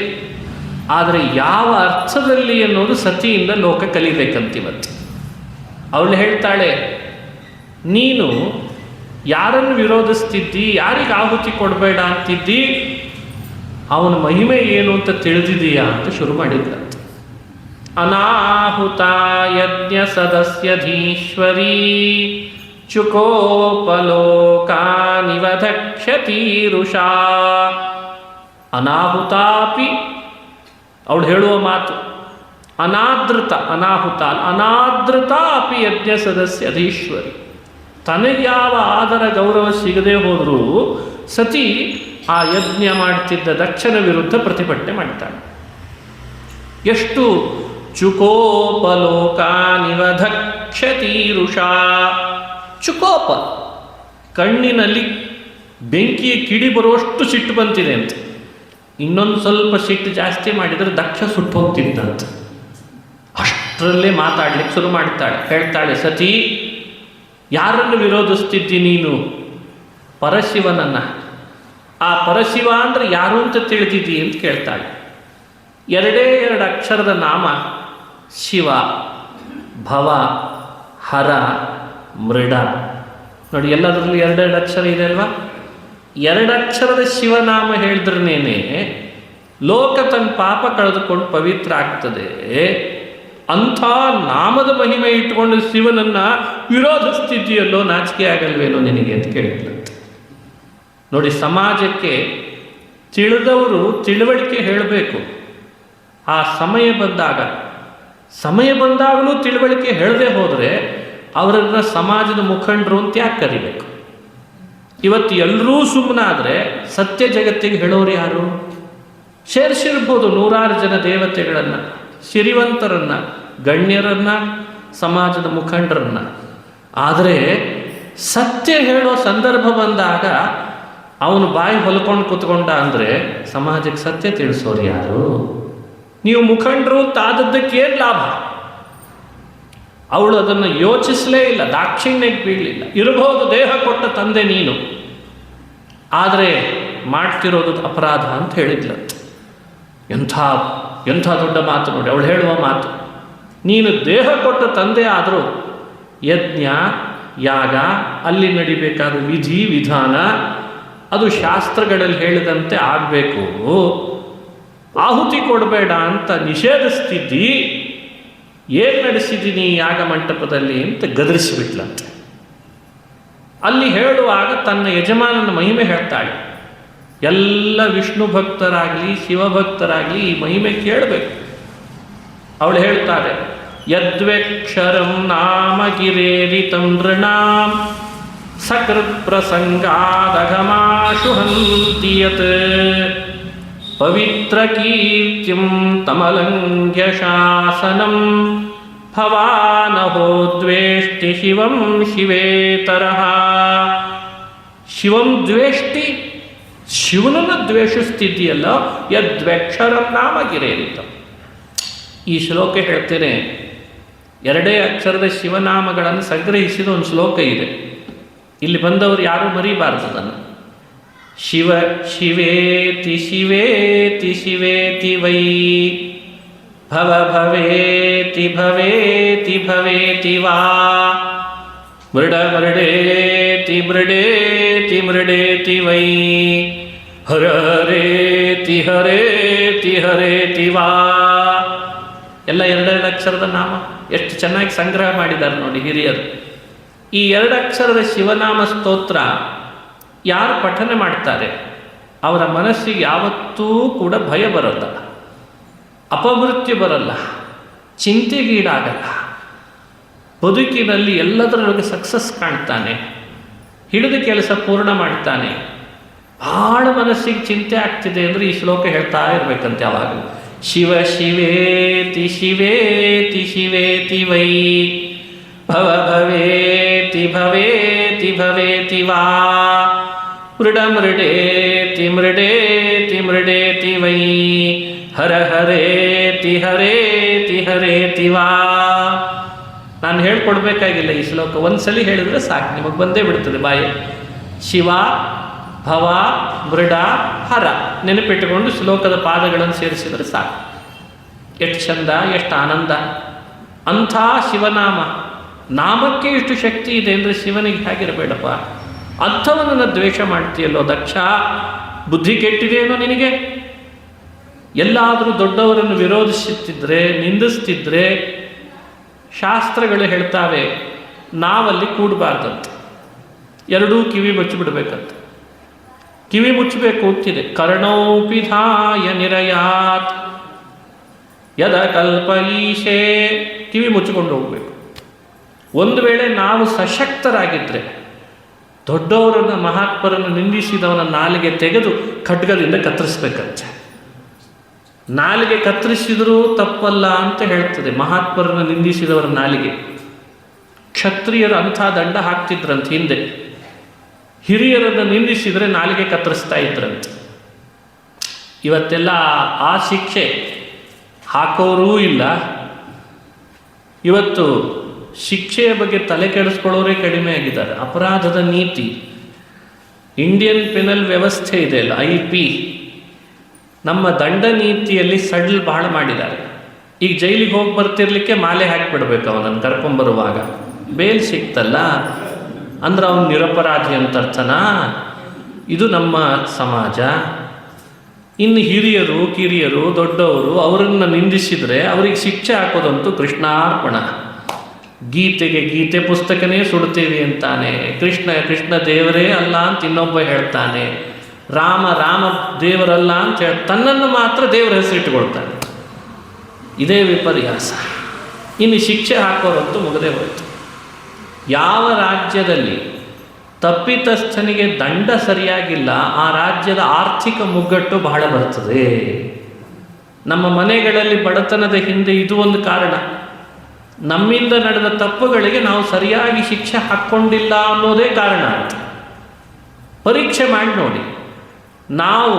ಆದರೆ ಯಾವ ಅರ್ಥದಲ್ಲಿ ಅನ್ನೋದು ಸತಿಯಿಂದ ಲೋಕ ಕಲಿಬೇಕಂತಿವತ್ತು. ಅವಳು ಹೇಳ್ತಾಳೆ, ನೀನು ಯಾರನ್ನು ವಿರೋಧಿಸ್ತಿದ್ದಿ, ಯಾರಿಗೆ ಆಹುತಿ ಕೊಡಬೇಡ ಅಂತಿದ್ದಿ, ಅವನ ಮಹಿಮೆ ಏನು ಅಂತ ತಿಳಿದಿದೀಯಾ ಅಂತ ಶುರು ಮಾಡಿದ್ದಂತೆ. ಅನಾಹುತ ಯಜ್ಞ ಸದಸ್ಯಧೀಶ್ವರೀ ಚುಕೋಪಲೋಕಾನಿವಧಕ್ಷತೀರುಷಾ. ಅನಾಹುತಾಪಿ, ಅವಳು ಹೇಳುವ ಮಾತು ಅನಾದೃತ, ಅನಾಹುತ ಅನಾದೃತ ಅಪಿ ಯಜ್ಞ ಸದಸ್ಯ ಅಧೀಶ್ವರಿ. ತನಗ್ಯಾವ ಆದರ ಗೌರವ ಸಿಗದೆ ಹೋದರೂ ಸತಿ ಆ ಯಜ್ಞ ಮಾಡ್ತಿದ್ದ ದಕ್ಷನ ವಿರುದ್ಧ ಪ್ರತಿಭಟನೆ ಮಾಡ್ತಾಳೆ. ಎಷ್ಟು ಚುಕೋಪಲೋಕಾನಿವಧಕ್ಷತೀರುಷಾ. ಕ್ಷತೀರುಷಾ, ಚುಕೋಪ, ಕಣ್ಣಿನಲ್ಲಿ ಬೆಂಕಿಯ ಕಿಡಿ ಬರುವಷ್ಟು ಸಿಟ್ಟು ಬಂತಿದೆ ಅಂತ. ಇನ್ನೊಂದು ಸ್ವಲ್ಪ ಸಿಟ್ಟು ಜಾಸ್ತಿ ಮಾಡಿದರೆ ದಕ್ಷ ಸುಟ್ಟು ಹೋಗ್ತಿದ್ದಂತ. ಅಷ್ಟರಲ್ಲೇ ಮಾತಾಡ್ಲಿಕ್ಕೆ ಶುರು ಮಾಡ್ತಾಳೆ. ಹೇಳ್ತಾಳೆ, ಸತಿ, ಯಾರನ್ನು ವಿರೋಧಿಸ್ತಿದ್ದಿ ನೀನು? ಪರಶಿವನನ್ನು. ಆ ಪರಶಿವ ಅಂದರೆ ಯಾರು ಅಂತ ತಿಳಿದಿದ್ದಿ ಅಂತ ಕೇಳ್ತಾಳೆ. ಎರಡೇ ಎರಡು ಅಕ್ಷರದ ನಾಮ, ಶಿವ, ಭವ, ಹರ, ಮೃಡ. ನೋಡಿ, ಎಲ್ಲದರಲ್ಲೂ ಎರಡೆರಡು ಅಕ್ಷರ ಇದೆ ಅಲ್ವಾ? ಎರಡು ಅಕ್ಷರದ ಶಿವನಾಮ ಹೇಳಿದ್ರೇನೆ ಲೋಕ ತನ್ನ ಪಾಪ ಕಳೆದುಕೊಂಡು ಪವಿತ್ರ ಆಗ್ತದೆ. ಅಂಥ ನಾಮದ ಮಹಿಮೆ ಇಟ್ಕೊಂಡು ಶಿವನನ್ನು ವಿರೋಧಿಸ್ತಿದ್ದೀಯಲ್ಲೋ, ನಾಚಿಕೆ ಆಗಲ್ವೇನೋ ನಿನಗೆ ಅಂತ ಕೇಳಿದ್ಲಂತೆ. ನೋಡಿ, ಸಮಾಜಕ್ಕೆ ತಿಳಿದವರು ತಿಳುವಳಿಕೆ ಹೇಳಬೇಕು. ಆ ಸಮಯ ಬಂದಾಗಲೂ ತಿಳುವಳಿಕೆ ಹೇಳದೆ ಹೋದರೆ ಅವರನ್ನು ಸಮಾಜದ ಮುಖಂಡರು ಅಂತ ಯಾಕೆ ಕರಿಬೇಕು? ಇವತ್ತು ಎಲ್ಲರೂ ಸುಮ್ಮನಾದರೆ ಸತ್ಯ ಜಗತ್ತಿಗೆ ಹೇಳೋರು ಯಾರು? ಸೇರಿಸಿರ್ಬೋದು ನೂರಾರು ಜನ ದೇವತೆಗಳನ್ನು, ಸಿರಿವಂತರನ್ನು, ಗಣ್ಯರನ್ನು, ಸಮಾಜದ ಮುಖಂಡರನ್ನು. ಆದರೆ ಸತ್ಯ ಹೇಳೋ ಸಂದರ್ಭ ಬಂದಾಗ ಅವನು ಬಾಯಿ ಹೊಲ್ಕೊಂಡು ಕೂತ್ಕೊಂಡ ಅಂದರೆ ಸಮಾಜಕ್ಕೆ ಸತ್ಯ ತಿಳಿಸೋರು ಯಾರು? ನೀವು ಮುಖಂಡರು ತಾದದ್ದಕ್ಕೇನು ಲಾಭ? ಅವಳು ಅದನ್ನು ಯೋಚಿಸಲೇ ಇಲ್ಲ, ದಾಕ್ಷಿಣ್ಯಕ್ಕೆ ಬೀಳಲಿಲ್ಲ. ಇರಬಹುದು ದೇಹ ಕೊಟ್ಟ ತಂದೆ ನೀನು, ಆದರೆ ಮಾಡ್ತಿರೋದು ಅಪರಾಧ ಅಂತ ಹೇಳಿದ್ಲಂತ. ಎಂಥ ದೊಡ್ಡ ಮಾತು ನೋಡಿ ಅವಳು ಹೇಳುವ ಮಾತು. ನೀನು ದೇಹ ಕೊಟ್ಟ ತಂದೆ ಆದರೂ ಯಜ್ಞ ಯಾಗ ಅಲ್ಲಿ ನಡಿಬೇಕಾದ ವಿಧಿ ವಿಧಾನ ಅದು ಶಾಸ್ತ್ರಗಳಲ್ಲಿ ಹೇಳಿದಂತೆ ಆಗಬೇಕು. ಆಹುತಿ ಕೊಡಬೇಡ ಅಂತ ನಿಷೇಧಿಸ್ತಿದ್ದಿ, ಏನು ನಡೆಸಿದ್ದೀನಿ ಯಾಗ ಮಂಟಪದಲ್ಲಿ ಅಂತ ಗದರಿಸಿಬಿಟ್ಲಂತೆ. ಅಲ್ಲಿ ಹೇಳುವಾಗ ತನ್ನ ಯಜಮಾನನ ಮಹಿಮೆ ಹೇಳ್ತಾಳೆ. ಎಲ್ಲ ವಿಷ್ಣು ಭಕ್ತರಾಗಲಿ ಶಿವಭಕ್ತರಾಗಲಿ ಈ ಮಹಿಮೆ ಕೇಳಬೇಕು. ಅವಳು ಹೇಳ್ತಾರೆ, ಯದ್ವೇಕ್ಷರಂ ನಾಮ ಗಿರೇರಿತಂ ನೃಣಾಂ ಸಕೃತ್ ಪ್ರಸಂಗಾದಘಮಾಶು ಹಂತಿ ಯತ್ ಪವಿತ್ರ ಕೀರ್ತಿಂ ತಮಲಂಘ್ಯ ಶಾಸನಂ ಭವಾನಹೋ ದ್ವೇಷ್ಟಿ ಶಿವಂ ಶಿವೇತರಃ. ಶಿವಂ ದ್ವೇಷ್ಟಿ, ಶಿವನನ್ನು ದ್ವೇಷಿಸ್ತಿದ್ದೀಯಲ್ಲ, ಯದ್ವೇಕ್ಷರಂ ನಾಮ ಗಿರೇರಿತಂ. ಈ ಶ್ಲೋಕ ಹೇಳ್ತೇನೆ, ಎರಡೇ ಅಕ್ಷರದ ಶಿವನಾಮಗಳನ್ನು ಸಂಗ್ರಹಿಸಿದ ಒಂದು ಶ್ಲೋಕ ಇದೆ. ಇಲ್ಲಿ ಬಂದವರು ಯಾರೂ ಮರಿಬಾರದು ಅದನ್ನು. ಶಿವ ಶಿವೇತಿ ಶಿವೇತಿ ಶಿವೇತಿ ವೈ ಭವ ಭವೇತಿ ಭವೇತಿ ಭವೇತಿ ವಾ ಮೃಡ ಮೃಡೇತಿ ಮೃಡೇತಿ ಮೃಡೇತಿ ವೈ ಹರ ಹರೇತಿ ಹರೇತಿ ಹರೇತಿ ವಾ. ಎಲ್ಲ ಎರಡೆರಡು ಅಕ್ಷರದ ನಾಮ ಎಷ್ಟು ಚೆನ್ನಾಗಿ ಸಂಗ್ರಹ ಮಾಡಿದ್ದಾರೆ ನೋಡಿ ಹಿರಿಯರು. ಈ ಎರಡು ಅಕ್ಷರದ ಶಿವನಾಮ ಸ್ತೋತ್ರ ಯಾರು ಪಠನೆ ಮಾಡ್ತಾರೆ ಅವರ ಮನಸ್ಸಿಗೆ ಯಾವತ್ತೂ ಕೂಡ ಭಯ ಬರಲ್ಲ, ಅಪಮೃತ್ಯು ಬರಲ್ಲ, ಚಿಂತೆಗೀಡಾಗಲ್ಲ. ಬದುಕಿನಲ್ಲಿ ಎಲ್ಲದರೊಳಗೆ ಸಕ್ಸಸ್ ಕಾಣ್ತಾನೆ, ಹಿಡಿದ ಕೆಲಸ ಪೂರ್ಣ ಮಾಡ್ತಾನೆ. ಭಾಳ ಮನಸ್ಸಿಗೆ ಚಿಂತೆ ಆಗ್ತಿದೆ ಅಂದರೆ ಈ ಶ್ಲೋಕ ಹೇಳ್ತಾ ಇರಬೇಕಂತೆ ಯಾವಾಗಲೂ. ಶಿವ ಶಿವೇತಿ ಶಿವೇತಿ ಶಿವೇತಿ ವೈ ಭವ ಭವೇತಿ ಭವೇತಿ ಭವೇತಿ ವಾ ಮೃಡ ಮೃಡೇತಿ ಮೃಡೇತಿ ಮೃಡೇತಿ ವೈ ಹರ ಹರೇತಿ ಹರೇತಿ ಹರೇತಿ ವಾ. ನಾನು ಹೇಳ್ಕೊಡ್ಬೇಕಾಗಿಲ್ಲ ಈ ಶ್ಲೋಕ, ಒಂದ್ಸಲಿ ಹೇಳಿದ್ರೆ ಸಾಕು, ನಿಮಗೆ ಬಂದೇ ಬಿಡ್ತದೆ ಬಾಯಿ. ಶಿವ ಭವ ಮೃಡ ಹರ ನೆನಪಿಟ್ಟುಕೊಂಡು ಶ್ಲೋಕದ ಪಾದಗಳನ್ನು ಸೇರಿಸಿದರೆ ಸಾಕು. ಎಷ್ಟು ಚಂದ, ಎಷ್ಟು ಆನಂದ. ಅಂಥ ಶಿವನಾಮ, ನಾಮಕ್ಕೆ ಇಷ್ಟು ಶಕ್ತಿ ಇದೆ ಅಂದರೆ ಶಿವನಿಗೆ ಹೇಗಿರಬೇಡಪ್ಪ. ಅಂಥವನನ್ನು ದ್ವೇಷ ಮಾಡ್ತೀಯಲ್ಲೋ ದಕ್ಷ, ಬುದ್ಧಿ ಕೆಟ್ಟಿದೆಯೇನೋ ನಿನಗೆ? ಎಲ್ಲಾದರೂ ದೊಡ್ಡವರನ್ನು ವಿರೋಧಿಸುತ್ತಿದ್ದರೆ, ನಿಂದಿಸ್ತಿದ್ರೆ ಶಾಸ್ತ್ರಗಳು ಹೇಳ್ತಾವೆ ನಾವಲ್ಲಿ ಕೂಡಬಾರ್ದಂತೆ, ಎರಡೂ ಕಿವಿ ಮುಚ್ಚಿಬಿಡ್ಬೇಕಂತ. ಕಿವಿ ಮುಚ್ಚಬೇಕು ಅಂತಿದೆ. ಕರ್ಣೋಪಿಧಾಯ ನಿರಯಾತ್ ಯದ ಕಲ್ಪ ಈಶೇ, ಕಿವಿ ಮುಚ್ಚಿಕೊಂಡು ಹೋಗಬೇಕು. ಒಂದು ವೇಳೆ ನಾವು ಸಶಕ್ತರಾಗಿದ್ದರೆ ದೊಡ್ಡವರನ್ನು ಮಹಾತ್ಮರನ್ನು ನಿಂದಿಸಿದವನ ನಾಲಿಗೆ ತೆಗೆದು ಖಡ್ಗದಿಂದ ಕತ್ತರಿಸ್ಬೇಕಂತೆ. ನಾಲಿಗೆ ಕತ್ತರಿಸಿದರೂ ತಪ್ಪಲ್ಲ ಅಂತ ಹೇಳ್ತದೆ ಮಹಾತ್ಮರನ್ನು ನಿಂದಿಸಿದವರ ನಾಲಿಗೆ. ಕ್ಷತ್ರಿಯರು ಅಂಥ ದಂಡ ಹಾಕ್ತಿದ್ರಂತೆ ಹಿಂದೆ. ಹಿರಿಯರನ್ನು ನಿಂದಿಸಿದರೆ ನಾಲಿಗೆ ಕತ್ತರಿಸ್ತಾ ಇದ್ರಂತೆ. ಇವತ್ತೆಲ್ಲ ಆ ಶಿಕ್ಷೆ ಹಾಕೋರೂ ಇಲ್ಲ. ಇವತ್ತು ಶಿಕ್ಷೆಯ ಬಗ್ಗೆ ತಲೆ ಕೆಡಿಸ್ಕೊಳ್ಳೋರೇ ಕಡಿಮೆ ಆಗಿದ್ದಾರೆ. ಅಪರಾಧದ ನೀತಿ, ಇಂಡಿಯನ್ ಪೆನಲ್ ವ್ಯವಸ್ಥೆ ಇದೆ ಅಲ್ಲ, IP, ನಮ್ಮ ದಂಡ ನೀತಿಯಲ್ಲಿ ಸಡ್ಲ್ ಬಹಳ ಮಾಡಿದ್ದಾರೆ. ಈಗ ಜೈಲಿಗೆ ಹೋಗಿ ಬರ್ತಿರ್ಲಿಕ್ಕೆ ಮಾಲೆ ಹಾಕಿಬಿಡ್ಬೇಕು ಅವನನ್ನು ಕರ್ಕೊಂಬರುವಾಗ. ಬೇಲ್ ಸಿಕ್ತಲ್ಲ ಅಂದ್ರೆ ಅವನು ನಿರಪರಾಧಿ ಅಂತ ಅರ್ಥನಾ? ಇದು ನಮ್ಮ ಸಮಾಜ. ಇನ್ನು ಹಿರಿಯರು ಕಿರಿಯರು ದೊಡ್ಡವರು ಅವರನ್ನು ನಿಂದಿಸಿದರೆ ಅವರಿಗೆ ಶಿಕ್ಷೆ ಹಾಕೋದಂತೂ ಕೃಷ್ಣಾರ್ಪಣ. ಗೀತೆ ಪುಸ್ತಕನೇ ಸುಡ್ತೀವಿ ಅಂತಾನೆ. ಕೃಷ್ಣ ದೇವರೇ ಅಲ್ಲ ಅಂತ ಇನ್ನೊಬ್ಬ ಹೇಳ್ತಾನೆ. ರಾಮ ದೇವರಲ್ಲ ಅಂತ ಹೇಳಿ ತನ್ನನ್ನು ಮಾತ್ರ ದೇವರ ಹೆಸರಿಟ್ಟುಕೊಳ್ತಾನೆ. ಇದೇ ವಿಪರ್ಯಾಸ. ಇನ್ನು ಶಿಕ್ಷೆ ಹಾಕೋರಂತೂ ಮುಗದೇ ಹೋಯಿತು. ಯಾವ ರಾಜ್ಯದಲ್ಲಿ ತಪ್ಪಿತಸ್ಥನಿಗೆ ದಂಡ ಸರಿಯಾಗಿಲ್ಲ ಆ ರಾಜ್ಯದ ಆರ್ಥಿಕ ಮುಗ್ಗಟ್ಟು ಬಹಳ ಬರ್ತದೆ. ನಮ್ಮ ಮನೆಗಳಲ್ಲಿ ಬಡತನದ ಹಿಂದೆ ಇದು ಒಂದು ಕಾರಣ. ನಮ್ಮಿಂದ ನಡೆದ ತಪ್ಪುಗಳಿಗೆ ನಾವು ಸರಿಯಾಗಿ ಶಿಕ್ಷೆ ಹಾಕ್ಕೊಂಡಿಲ್ಲ ಅನ್ನೋದೇ ಕಾರಣ ಅಂತ. ಪರೀಕ್ಷೆ ಮಾಡಿ ನೋಡಿ. ನಾವು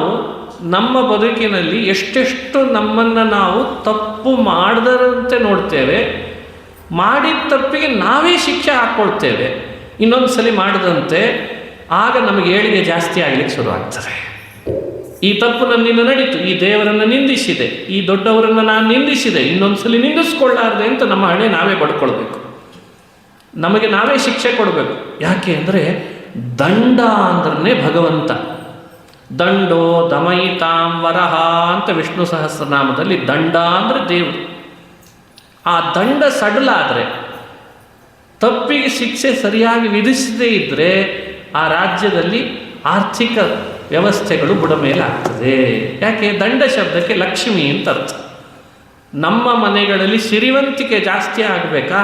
ನಮ್ಮ ಬದುಕಿನಲ್ಲಿ ಎಷ್ಟೆಷ್ಟು ನಮ್ಮನ್ನು ನಾವು ತಪ್ಪು ಮಾಡದಂತೆ ನೋಡ್ತೇವೆ, ಮಾಡಿದ ತಪ್ಪಿಗೆ ನಾವೇ ಶಿಕ್ಷೆ ಹಾಕ್ಕೊಳ್ತೇವೆ. ಇನ್ನೊಂದು ಸಲ ಮಾಡದಂತೆ ಆಗ ನಮಗೆ ಏಳಿಗೆ ಜಾಸ್ತಿ ಆಗಲಿಕ್ಕೆ ಶುರುವಾಗ್ತದೆ. ಈ ತಪ್ಪು ನನ್ನಿಂದ ನಡೀತು, ಈ ದೇವರನ್ನು ನಿಂದಿಸಿದೆ, ಈ ದೊಡ್ಡವರನ್ನು ನಾನು ನಿಂದಿಸಿದೆ, ಇನ್ನೊಂದು ಸಲ ನಿಂದಿಸ್ಕೊಳ್ಳಾರ್ದೆ ಅಂತ ನಮ್ಮ ಹಣೆ ನಾವೇ ಬಡ್ಕೊಳ್ಬೇಕು. ನಮಗೆ ನಾವೇ ಶಿಕ್ಷೆ ಕೊಡಬೇಕು. ಯಾಕೆ ಅಂದರೆ ದಂಡ ಅಂದ್ರೆ ಭಗವಂತ. ದಂಡೋ ದಮಯಿತಾಂ ವರಹ ಅಂತ ವಿಷ್ಣು ಸಹಸ್ರನಾಮದಲ್ಲಿ ದಂಡ ಅಂದರೆ ದೇವರು. ಆ ದಂಡ ಸಡಲಾದರೆ, ತಪ್ಪಿಗೆ ಶಿಕ್ಷೆ ಸರಿಯಾಗಿ ವಿಧಿಸದೇ ಇದ್ದರೆ ಆ ರಾಜ್ಯದಲ್ಲಿ ಆರ್ಥಿಕ ವ್ಯವಸ್ಥೆಗಳು ಬುಡಮೇಲಾಗ್ತದೆ. ಯಾಕೆ? ದಂಡ ಶಬ್ದಕ್ಕೆ ಲಕ್ಷ್ಮಿ ಅಂತ ಅರ್ಥ. ನಮ್ಮ ಮನೆಗಳಲ್ಲಿ ಸಿರಿವಂತಿಕೆ ಜಾಸ್ತಿ ಆಗಬೇಕಾ?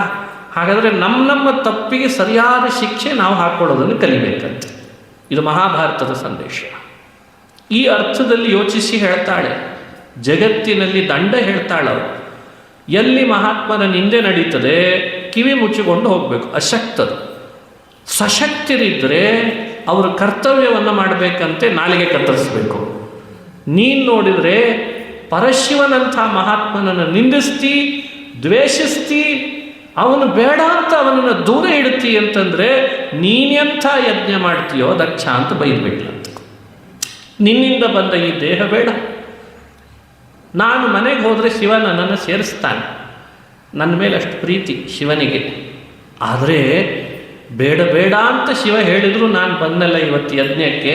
ಹಾಗಾದರೆ ನಮ್ಮ ತಪ್ಪಿಗೆ ಸರಿಯಾದ ಶಿಕ್ಷೆ ನಾವು ಹಾಕ್ಕೊಳ್ಳೋದನ್ನು ಕಲಿಬೇಕಂತೆ. ಇದು ಮಹಾಭಾರತದ ಸಂದೇಶ. ಈ ಅರ್ಥದಲ್ಲಿ ಯೋಚಿಸಿ ಹೇಳ್ತಾಳೆ. ಜಗತ್ತಿನಲ್ಲಿ ದಂಡ ಹೇಳ್ತಾಳವರು. ಎಲ್ಲಿ ಮಹಾತ್ಮನ ನಿಂದೆ ನಡೀತದೆ ಕಿವಿ ಮುಚ್ಚಿಕೊಂಡು ಹೋಗಬೇಕು. ಅಶಕ್ತರು. ಸಶಕ್ತರಿದ್ದರೆ ಅವರು ಕರ್ತವ್ಯವನ್ನು ಮಾಡಬೇಕಂತೆ ನಾಲಿಗೆ ಕತ್ತರಿಸಬೇಕು. ನೀನು ನೋಡಿದರೆ ಪರಶಿವನಂಥ ಮಹಾತ್ಮನನ್ನು ನಿಂದಿಸ್ತಿ, ದ್ವೇಷಿಸ್ತಿ, ಅವನು ಬೇಡ ಅಂತ ಅವನನ್ನು ದೂರ ಇಡ್ತಿ ಅಂತಂದರೆ ನೀನೆಂಥ ಯಜ್ಞ ಮಾಡ್ತೀಯೋ ದಕ್ಷ ಅಂತ ಬೈದ್ಬಿಟ್ಲಂತ. ನಿನ್ನಿಂದ ಬಂದ ಈ ದೇಹ ಬೇಡ. ನಾನು ಮನೆಗೆ ಹೋದರೆ ಶಿವ ನನ್ನನ್ನು ಸೇರಿಸ್ತಾನೆ. ನನ್ನ ಮೇಲೆ ಅಷ್ಟು ಪ್ರೀತಿ ಶಿವನಿಗೆ. ಆದರೆ ಬೇಡ ಅಂತ ಶಿವ ಹೇಳಿದರೂ ನಾನು ಬಂದಲ್ಲ ಇವತ್ತು ಯಜ್ಞಕ್ಕೆ.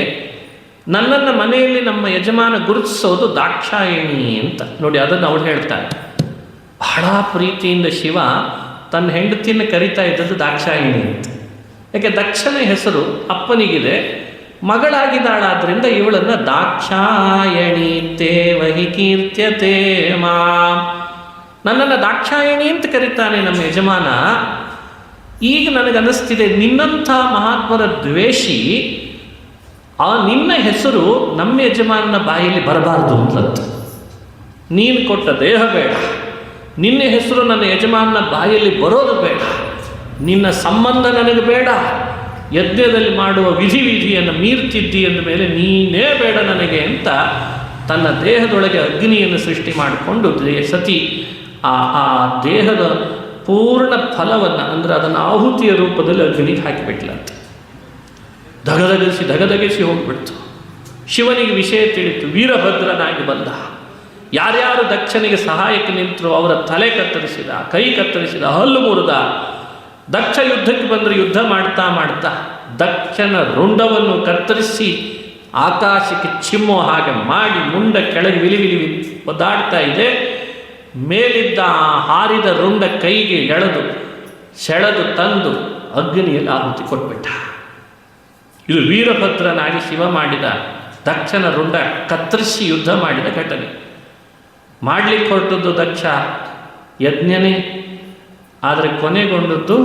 ನನ್ನನ್ನು ಮನೆಯಲ್ಲಿ ನಮ್ಮ ಯಜಮಾನ ಗುರುತಿಸೋದು ದಾಕ್ಷಾಯಣಿ ಅಂತ. ನೋಡಿ, ಅದನ್ನು ಅವಳು ಹೇಳ್ತಾಳೆ. ಬಹಳ ಪ್ರೀತಿಯಿಂದ ಶಿವ ತನ್ನ ಹೆಂಡತಿಯನ್ನು ಕರಿತಾ ಇದ್ದದ್ದು ದಾಕ್ಷಾಯಣಿ ಅಂತ. ಯಾಕೆ? ದಕ್ಷನ ಹೆಸರು ಅಪ್ಪನಿಗಿದೆ, ಮಗಳಾಗಿದ್ದಾಳಾದ್ರಿಂದ ಇವಳನ್ನು ದಾಕ್ಷಾಯಣಿ ತೇ ವಹಿ ಕೀರ್ತ್ಯತೆ ಮಾಂ. ನನ್ನನ್ನು ದಾಕ್ಷಾಯಣಿ ಅಂತ ಕರೀತಾನೆ ನಮ್ಮ ಯಜಮಾನ. ಈಗ ನನಗನ್ನಿಸ್ತಿದೆ ನಿನ್ನಂಥ ಮಹಾತ್ಮರ ದ್ವೇಷಿ ನಿನ್ನ ಹೆಸರು ನಮ್ಮ ಯಜಮಾನನ ಬಾಯಲ್ಲಿ ಬರಬಾರ್ದು ಅಂತಂತ. ನೀನು ಕೊಟ್ಟ ದೇಹ ಬೇಡ, ನಿನ್ನ ಹೆಸರು ನನ್ನ ಯಜಮಾನನ ಬಾಯಲ್ಲಿ ಬರೋದು ಬೇಡ, ನಿನ್ನ ಸಂಬಂಧ ನನಗೆ ಬೇಡ, ಯಜ್ಞದಲ್ಲಿ ಮಾಡುವ ವಿಧಿಯನ್ನು ಮೀರ್ತಿದ್ದಿ ಅಂದ ಮೇಲೆ ನೀನೇ ಬೇಡ ನನಗೆ ಅಂತ ತನ್ನ ದೇಹದೊಳಗೆ ಅಗ್ನಿಯನ್ನು ಸೃಷ್ಟಿ ಮಾಡಿಕೊಂಡು ಸತಿ ಆ ದೇಹದ ಪೂರ್ಣ ಫಲವನ್ನು ಅಂದರೆ ಅದನ್ನು ಆಹುತಿಯ ರೂಪದಲ್ಲಿ ಅಗ್ನಿಗೆ ಹಾಕಿಬಿಟ್ಲಂತೆ. ಧಗಧಗಿಸಿ ಹೋಗ್ಬಿಡ್ತು. ಶಿವನಿಗೆ ವಿಷಯ ತಿಳಿತು. ವೀರಭದ್ರನಾಗಿ ಬಂದ. ಯಾರ್ಯಾರು ದಕ್ಷನಿಗೆ ಸಹಾಯಕ್ಕೆ ನಿಂತರು ಅವರ ತಲೆ ಕತ್ತರಿಸಿದ, ಕೈ ಕತ್ತರಿಸಿದ, ಹಲ್ಲು ಮುರಿದ. ದಕ್ಷ ಯುದ್ಧಕ್ಕೆ ಬಂದರೆ ಯುದ್ಧ ಮಾಡ್ತಾ ದಕ್ಷನ ರುಂಡವನ್ನು ಕತ್ತರಿಸಿ ಆಕಾಶಕ್ಕೆ ಚಿಮ್ಮೋ ಹಾಗೆ ಮಾಡಿ ಮುಂಡ ಕೆಳಗೆ ವಿಲಿ ಒದ್ದಾಡ್ತಾ ಇದೆ. ಮೇಲಿದ್ದ ಹಾರಿದ ರುಂಡ ಕೈಗೆ ಸೆಳೆದು ತಂದು ಅಗ್ನಿಯಲ್ಲಿ ಆಹುತಿ ಕೊಟ್ಬಿಟ್ಟ. ಇದು ವೀರಭದ್ರನಾಗಿ ಶಿವ ಮಾಡಿದ ದಕ್ಷನ ರುಂಡ ಕತ್ತರಿಸಿ ಯುದ್ಧ ಮಾಡಿದ ಘಟನೆ. ಮಾಡಲಿಕ್ಕೆ ಹೊರಟದ್ದು ದಕ್ಷ ಯಜ್ಞನೇ, ಆದರೆ ಕೊನೆಗೊಂಡದ್ದು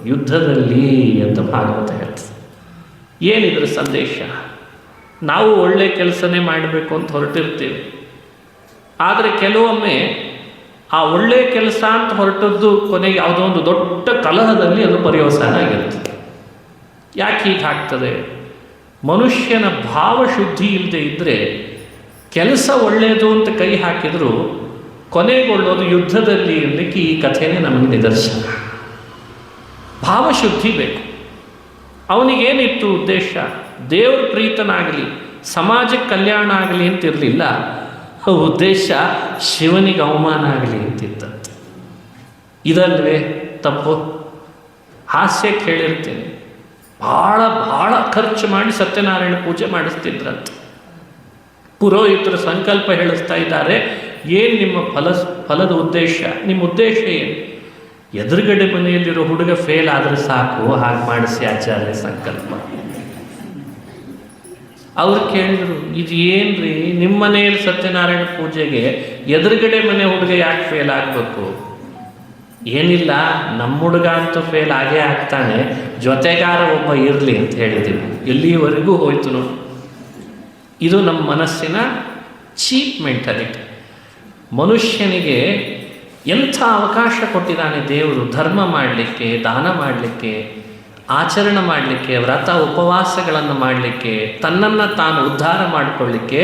ಯುದ್ಧದಲ್ಲಿ ಅಂತ ಭಾಗವತ ಹೇಳ್ತದೆ. ಏನಿದ್ರ ಸಂದೇಶ? ನಾವು ಒಳ್ಳೆ ಕೆಲಸನೇ ಮಾಡಬೇಕು ಅಂತ ಹೊರಟಿರ್ತೀವಿ. ಆದರೆ ಕೆಲವೊಮ್ಮೆ ಆ ಒಳ್ಳೆಯ ಕೆಲಸ ಅಂತ ಹೊರಟದ್ದು ಕೊನೆಗೆ ಯಾವುದೋ ಒಂದು ದೊಡ್ಡ ಕಲಹದಲ್ಲಿ ಅದು ಪರ್ಯವಸಾನ ಆಗಿರ್ತದೆ. ಯಾಕೆ ಹೀಗೆ ಆಗ್ತದೆ? ಮನುಷ್ಯನ ಭಾವಶುದ್ಧಿ ಇಲ್ಲದೆ ಇದ್ದರೆ ಕೆಲಸ ಒಳ್ಳೆಯದು ಅಂತ ಕೈ ಹಾಕಿದರೂ ಕೊನೆಗೊಳ್ಳೋದು ಯುದ್ಧದಲ್ಲಿ ಇರಲಿಕ್ಕೆ ಈ ಕಥೆನೇ ನಮಗೆ ನಿದರ್ಶನ. ಭಾವಶುದ್ಧಿ ಬೇಕು. ಅವನಿಗೇನಿತ್ತು ಉದ್ದೇಶ? ದೇವ್ರ ಪ್ರೀತನಾಗಲಿ, ಸಮಾಜಕ್ಕೆ ಕಲ್ಯಾಣ ಆಗಲಿ ಅಂತಿರಲಿಲ್ಲ. ಉದ್ದೇಶ ಶಿವನಿಗೆ ಅವಮಾನ ಆಗಲಿ ಅಂತಿತ್ತಂತೆ. ಇದಲ್ವೇ ತಪ್ಪು? ಹಾಸ್ಯಕ್ಕೆ ಹೇಳಿರ್ತೇನೆ, ಭಾಳ ಭಾಳ ಖರ್ಚು ಮಾಡಿ ಸತ್ಯನಾರಾಯಣ ಪೂಜೆ ಮಾಡಿಸ್ತಿದ್ರಂತೆ. ಪುರೋಹಿತರು ಸಂಕಲ್ಪ ಹೇಳಿಸ್ತಾ ಇದ್ದಾರೆ, ಏನು ನಿಮ್ಮ ಫಲದ ಉದ್ದೇಶ? ನಿಮ್ಮ ಉದ್ದೇಶ ಏನು? ಎದುರುಗಡೆ ಮನೆಯಲ್ಲಿರೋ ಹುಡುಗ ಫೇಲ್ ಆದರೆ ಸಾಕು, ಹಾಗೆ ಮಾಡಿಸಿ ಆಚಾರ್ಯ ಸಂಕಲ್ಪ. ಅವ್ರು ಕೇಳಿದರು, ಇದು ಏನ್ರಿ ನಿಮ್ಮ ಮನೆಯಲ್ಲಿ ಸತ್ಯನಾರಾಯಣ ಪೂಜೆಗೆ ಎದುರುಗಡೆ ಮನೆ ಹುಡುಗ ಯಾಕೆ ಫೇಲ್ ಆಗಬೇಕು? ಏನಿಲ್ಲ, ನಮ್ಮ ಹುಡುಗ ಅಂತೂ ಫೇಲ್ ಆಗೇ ಆಗ್ತಾನೆ, ಜೊತೆಗಾರ ಒಬ್ಬ ಇರಲಿ ಅಂತ ಹೇಳಿದ್ದೀವಿ. ಎಲ್ಲಿವರೆಗೂ ಹೋಯ್ತು ನೋಡಿ. ಇದು ನಮ್ಮ ಮನಸ್ಸಿನ ಚೀಪ್ ಮೆಂಟಾಲಿಟಿ. ಮನುಷ್ಯನಿಗೆ ಎಂಥ ಅವಕಾಶ ಕೊಟ್ಟಿದ್ದಾನೆ ದೇವರು, ಧರ್ಮ ಮಾಡಲಿಕ್ಕೆ, ದಾನ ಮಾಡಲಿಕ್ಕೆ, ಆಚರಣೆ ಮಾಡಲಿಕ್ಕೆ, ವ್ರತ ಉಪವಾಸಗಳನ್ನು ಮಾಡಲಿಕ್ಕೆ, ತನ್ನನ್ನು ತಾನು ಉದ್ಧಾರ ಮಾಡಿಕೊಳ್ಳಿಕ್ಕೆ.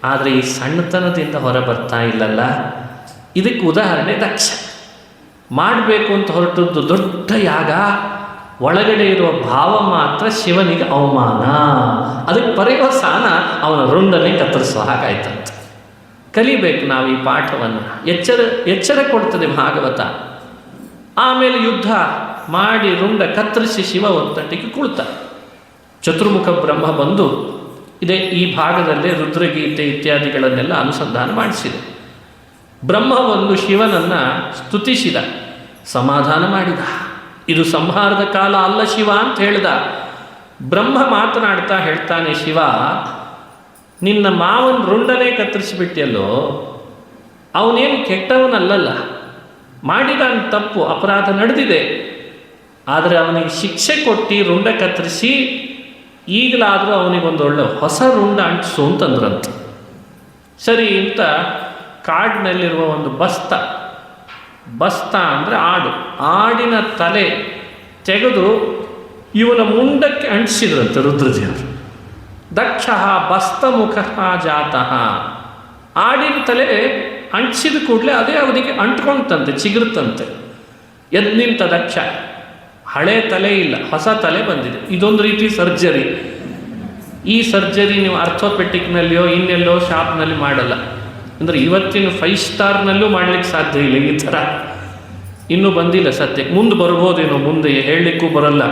ಆದರೆ ಈ ಸಣ್ಣತನದಿಂದ ಹೊರ ಬರ್ತಾ ಇಲ್ಲಲ್ಲ. ಇದಕ್ಕೆ ಉದಾಹರಣೆ ದಕ್ಷ. ಮಾಡಬೇಕು ಅಂತ ಹೊರಟದ್ದು ದೊಡ್ಡ ಯಾಗ, ಒಳಗಡೆ ಇರುವ ಭಾವ ಮಾತ್ರ ಶಿವನಿಗೆ ಅವಮಾನ. ಅದಕ್ಕೆ ಪರ್ಯವಸಾನ ಅವನ ರುಂಡನೆ ಕತ್ತರಿಸುವ ಹಾಗಾಯ್ತಂತೆ. ಕಲಿಬೇಕು ನಾವು ಈ ಪಾಠವನ್ನು. ಎಚ್ಚರ ಕೊಡ್ತದೆ ಭಾಗವತ. ಆಮೇಲೆ ಯುದ್ಧ ಮಾಡಿ ರುಂಡ ಕತ್ತರಿಸಿ ಶಿವ ಒತ್ತಟ್ಟಿಗೆ ಕುಳಿತ. ಚತುರ್ಮುಖ ಬ್ರಹ್ಮ ಬಂದು ಈ ಭಾಗದಲ್ಲೇ ರುದ್ರಗೀತೆ ಇತ್ಯಾದಿಗಳನ್ನೆಲ್ಲ ಅನುಸಂಧಾನ ಮಾಡಿಸಿದೆ. ಬ್ರಹ್ಮ ಬಂದು ಶಿವನನ್ನು ಸ್ತುತಿಸಿದ, ಸಮಾಧಾನ ಮಾಡಿದ. ಇದು ಸಂಹಾರದ ಕಾಲ ಅಲ್ಲ ಶಿವ ಅಂತ ಹೇಳ್ದ. ಬ್ರಹ್ಮ ಮಾತನಾಡ್ತಾ ಹೇಳ್ತಾನೆ, ಶಿವ ನಿನ್ನ ಮಾವನ ರುಂಡನೇ ಕತ್ತರಿಸಿಬಿಟ್ಟಿಯಲ್ಲೋ, ಅವನೇನು ಕೆಟ್ಟವನಲ್ಲಲ್ಲ, ಮಾಡಿದ ತಪ್ಪು ಅಪರಾಧ ನಡೆದಿದೆ. ಆದರೆ ಅವನಿಗೆ ಶಿಕ್ಷೆ ಕೊಟ್ಟು ರುಂಡ ಕತ್ತರಿಸಿ ಈಗಲಾದರೂ ಅವನಿಗೊಂದೊಳ್ಳೆ ಹೊಸ ರುಂಡ ಅಂಟಿಸು ಅಂತಂದ್ರಂತ. ಸರಿ ಅಂತ ಕಾಡಿನಲ್ಲಿರುವ ಒಂದು ಬಸ್ತ ಅಂದರೆ ಆಡಿನ ತಲೆ ತೆಗೆದು ಇವನ ಮುಂಡಕ್ಕೆ ಅಂಟಿಸಿದ್ರಂತೆ ರುದ್ರದೇವರು. ದಕ್ಷ ಬಸ್ತಮುಖ ಜಾತಃ. ಆಡಿನ ತಲೆ ಅಂಟಿಸಿದ ಕೂಡಲೇ ಅದೇ ಅವನಿಗೆ ಅಂಟ್ಕೊಂತಂತೆ, ಚಿಗುರುತ್ತಂತೆ. ಎದ್ದು ನಿಂತ ದಕ್ಷ. ಹಳೆ ತಲೆ ಇಲ್ಲ, ಹೊಸ ತಲೆ ಬಂದಿದೆ. ಇದೊಂದು ರೀತಿ ಸರ್ಜರಿ. ಈ ಸರ್ಜರಿ ನೀವು ಆರ್ಥೋಪೆಟಿಕ್ನಲ್ಲಿಯೋ ಇನ್ನೆಲ್ಲೋ ಶಾಪ್ನಲ್ಲಿ ಮಾಡಲ್ಲ. ಅಂದರೆ ಇವತ್ತಿನ 5 ಸ್ಟಾರ್ನಲ್ಲೂ ಮಾಡಲಿಕ್ಕೆ ಸಾಧ್ಯ ಇಲ್ಲ ಈ ಥರ. ಇನ್ನೂ ಬಂದಿಲ್ಲ ಸದ್ಯಕ್ಕೆ. ಮುಂದೆ ಬರ್ಬೋದೇನೋ, ಮುಂದೆ ಹೇಳಲಿಕ್ಕೂ ಬರಲ್ಲ.